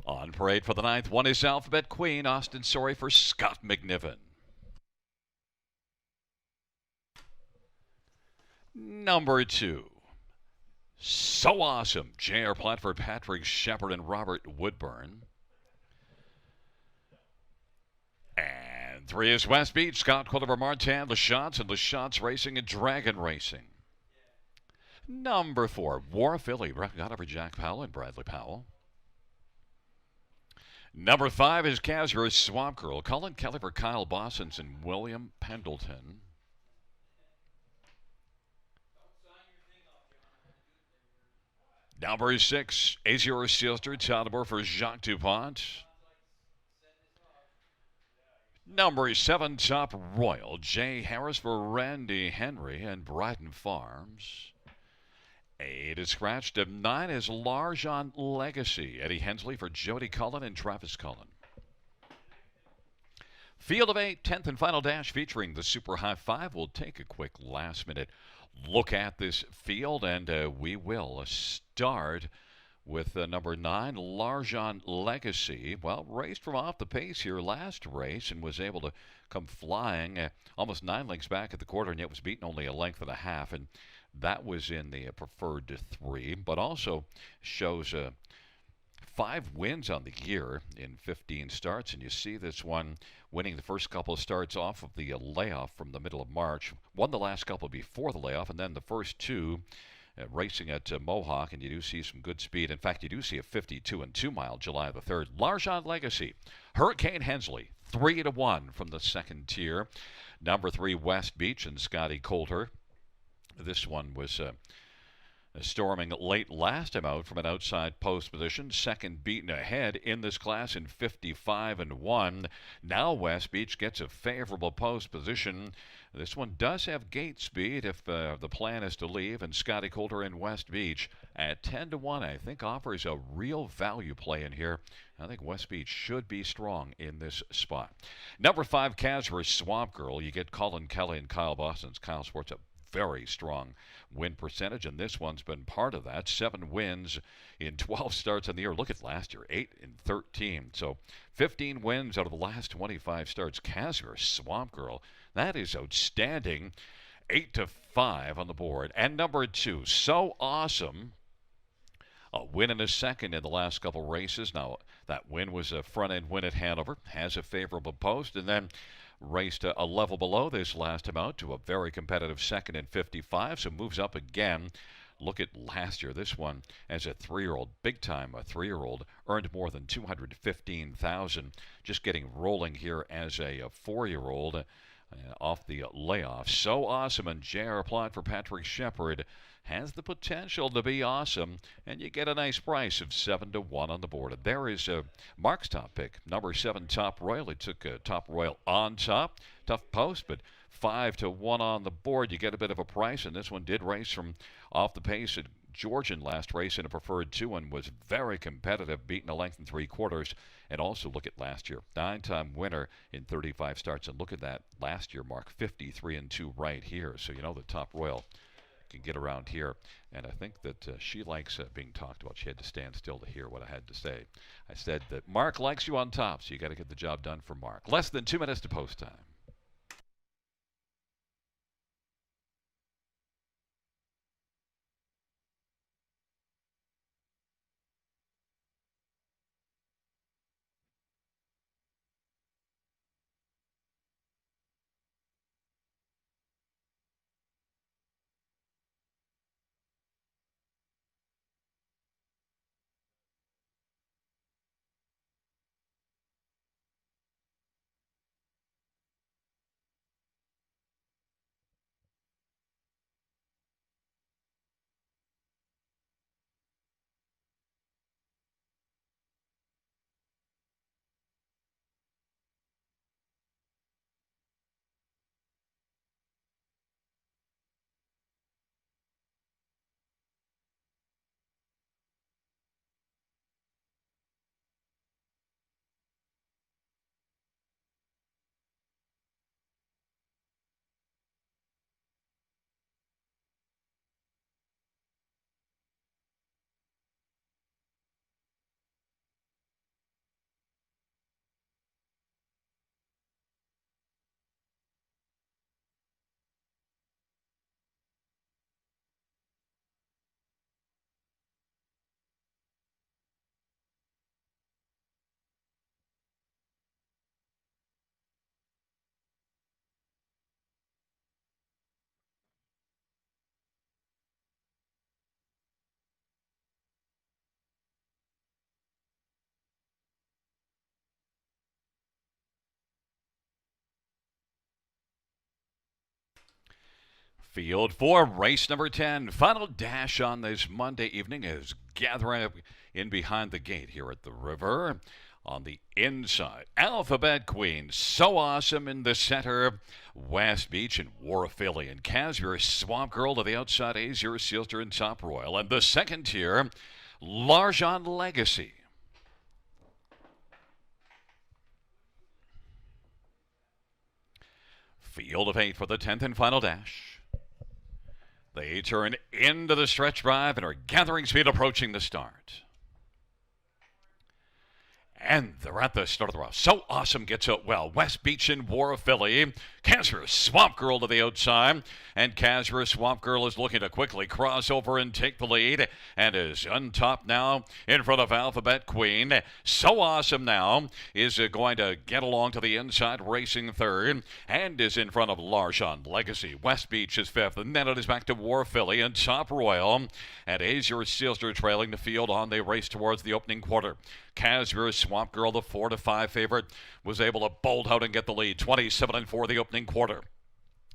On parade for the 9th one is Alphabet Queen, Austin Sorry for Scott McNiven. Number 2, So Awesome, J.R. Platford, Patrick Shepard, and Robert Woodburn. And 3 is West Beach, Scott Quilliver, Martin LaChance, and LaChance Racing and Dragon Racing. Number 4, War Filly, got over Jack Powell and Bradley Powell. Number 5 is Casper Swamp Girl. Colin Kelly for Kyle Bossens and William Pendleton. Number 6, Azure Sister Tadabor for Jacques Dupont. Number 7, Top Royal, Jay Harris for Randy Henry and Brighton Farms. 8 is scratched. 9 is Larjon Legacy, Eddie Hensley for Jody Cullen and Travis Cullen. Field of 8, 10th and final dash featuring the Super High 5. We'll take a quick last minute look at this field, and we will start with number 9, Larjon Legacy. Well, raced from off the pace here last race and was able to come flying almost 9 lengths back at the quarter, and yet was beaten only a length and a half, and that was in the preferred 3, but also shows 5 wins on the year in 15 starts, and you see this one winning the first couple of starts off of the layoff from the middle of March, won the last couple before the layoff, and then the first 2 racing at Mohawk, and you do see some good speed. In fact, you do see a 52 and 2 mile July the 3rd. Larjon Legacy, Hurricane Hensley, 3-1 from the second tier. Number 3, West Beach and Scotty Coulter. This one was storming late last time out from an outside post position. Second beaten ahead in this class in 55 and 1. Now West Beach gets a favorable post position. This one does have gate speed if the plan is to leave, and Scotty Coulter in West Beach at 10-1 I think offers a real value play in here. I think West Beach should be strong in this spot. Number 5, Casper Swamp Girl. You get Colin Kelly and Kyle Boston's. Kyle Sports a very strong win percentage, and this one's been part of that. 7 wins in 12 starts on the year. Look at last year, 8 in 13. So 15 wins out of the last 25 starts. Casper Swamp Girl, that is outstanding. 8-5 on the board. And number 2, So Awesome. A win and a second in the last couple races. Now, that win was a front-end win at Hanover. Has a favorable post, and then raced a level below this last time out to a very competitive second in 55, so moves up again. Look at last year. This one, as a 3-year-old, big time, a 3-year-old, earned more than $215,000. Just getting rolling here as a 4-year-old off the layoff. So Awesome, and JR applied for Patrick Shepard. Has the potential to be awesome, and you get a nice price of 7-1 on the board. And there is Mark's top pick, number 7, Top Royal. He took Top Royal on top. Tough post, but 5-1 on the board. You get a bit of a price, and this one did race from off the pace at Georgian last race in a preferred 2 and was very competitive, beating a length and 3/4. And also look at last year, 9-time winner in 35 starts. And look at that last year, Mark, 53 and 2 right here. So you know the Top Royal can get around here, and I think that she likes being talked about. She had to stand still to hear what I had to say. I said that Mark likes you on top, so you got to get the job done for Mark. Less than 2 minutes to post time. Field 4, race number 10. Final dash on this Monday evening is gathering up in behind the gate here at the river. On the inside, Alphabet Queen, So Awesome in the center. West Beach and Warfilly and Casimir, Swamp Girl to the outside, Azure, Sealster, and Top Royal. And the second tier, Larjon Legacy. Field of 8 for the 10th and final dash. They turn into the stretch drive and are gathering speed approaching the start. And they're at the start of the route. So Awesome gets out well. West Beach and Warfilly. Casimir, Swamp Girl to the outside. And Casimir, Swamp Girl is looking to quickly cross over and take the lead. And is on top now in front of Alphabet Queen. So Awesome now is going to get along to the inside, racing third. And is in front of Larjon Legacy. West Beach is fifth. And then it is back to Warfilly and Top Royal. And Azure Sealster trailing the field on the race towards the opening quarter. Casimir, Swamp Girl, the 4-5 favorite, was able to bolt out and get the lead. 27-4 the opening quarter.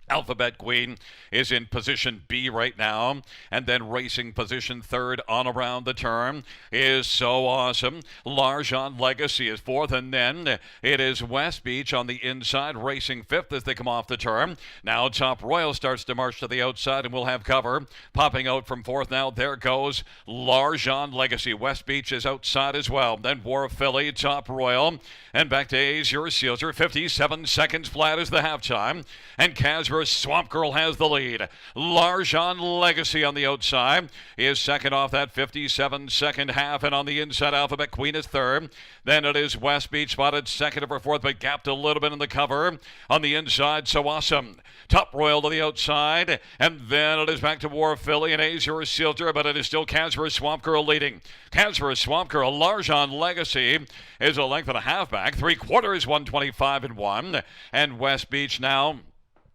Alphabet Queen is in position B right now, and then racing position third on around the turn is So Awesome. Larjon Legacy is fourth, and then it is West Beach on the inside, racing fifth as they come off the turn. Now Top Royal starts to march to the outside, and we'll have cover. Popping out from fourth now, there goes Larjon Legacy. West Beach is outside as well. Then Warfilly, Top Royal, and back to Azure Sealster. 57 seconds flat is the halftime, and Casimir, Swamp Girl has the lead. Larjon Legacy on the outside is second off that 57-second half, and on the inside, Alphabet Queen is third. Then it is West Beach spotted second over fourth, but gapped a little bit in the cover. On the inside, So Awesome. Top Royal to the outside, and then it is back to Warfilly and Azure Sealter, but it is still Casimir, Swamp Girl leading. Casimir, Swamp Girl, Larjon Legacy is a length and a half back. 3/4 125-1, and West Beach now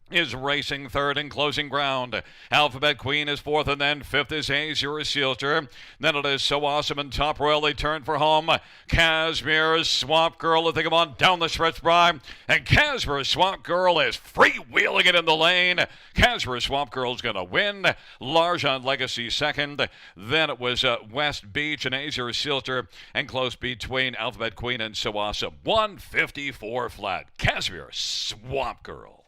is racing third and closing ground. Alphabet Queen is fourth, and then fifth is Azure Sealster. Then it is So Awesome and Top Royal. They turn for home. Casimir, Swamp Girl, they come on down the stretch by, and Casimir, Swamp Girl is freewheeling it in the lane. Casimir, Swamp Girl is going to win. Larjon Legacy second. Then it was West Beach and Azure Sealter, and close between Alphabet Queen and So Awesome. 154 flat. Casimir, Swamp Girl.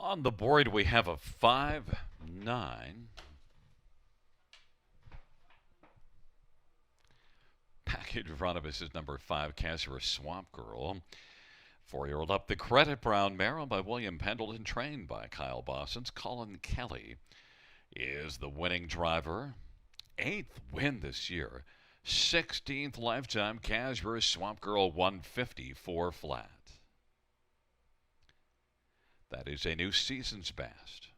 On the board, we have a 5-9. Back in front of us is number 5, Casimir, Swamp Girl. 4-year-old up the credit, Brown Mare, by William Pendleton, trained by Kyle Bosson's Colin Kelly, is the winning driver. 8th win this year. 16th lifetime, Casimir, Swamp Girl, 154 flat. That is a new season's best.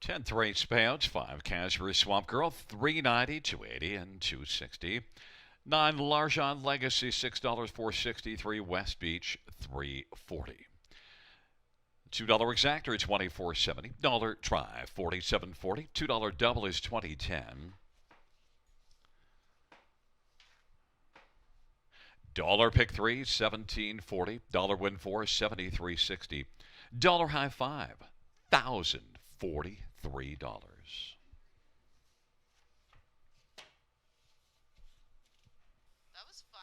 10th race payouts, 5 cash for Swamp Girl, 390, 280, and 260. 9 Larjon Legacy, $6, 463. West Beach, 340. $2 exactor, 24.70. Dollar try, 47.40. $2 double is 20.10. Dollar pick 3, 17.40. Dollar win 4, 73.60. Dollar high 5, $1,043. That was fun.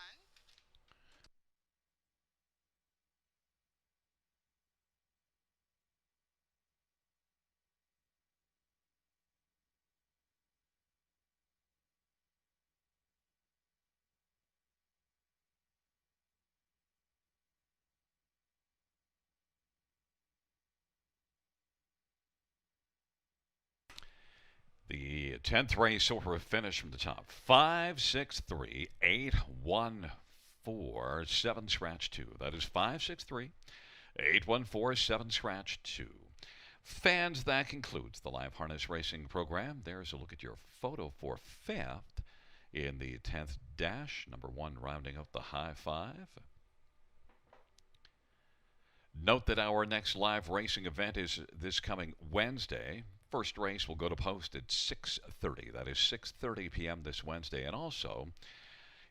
The 10th race over a finish from the top. 5, 6, 3, 8, 1, 4, 7 scratch 2. That is 5, 6, 3, 8, 1, 4, 7 scratch 2. Fans, that concludes the live harness racing program. There's a look at your photo for 5th in the 10th dash. Number 1 rounding up the high 5. Note that our next live racing event is this coming Wednesday. First race will go to post at 6:30. That is 6:30 p.m. this Wednesday. And also,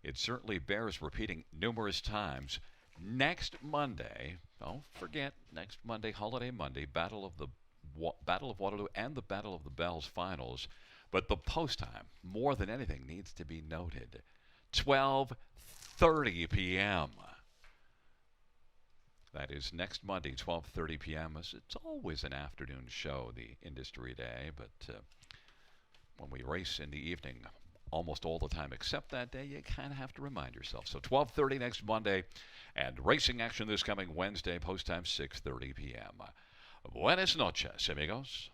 it certainly bears repeating numerous times. Next Monday, don't forget, next Monday, Holiday Monday, Battle of Waterloo and the Battle of the Bells finals. But the post time, more than anything, needs to be noted. 12:30 p.m. That is next Monday, 12:30 p.m. It's always an afternoon show, the Industry Day, but when we race in the evening, almost all the time except that day, you kind of have to remind yourself. So 12:30 next Monday, and racing action this coming Wednesday, post time 6:30 p.m. Buenas noches, amigos.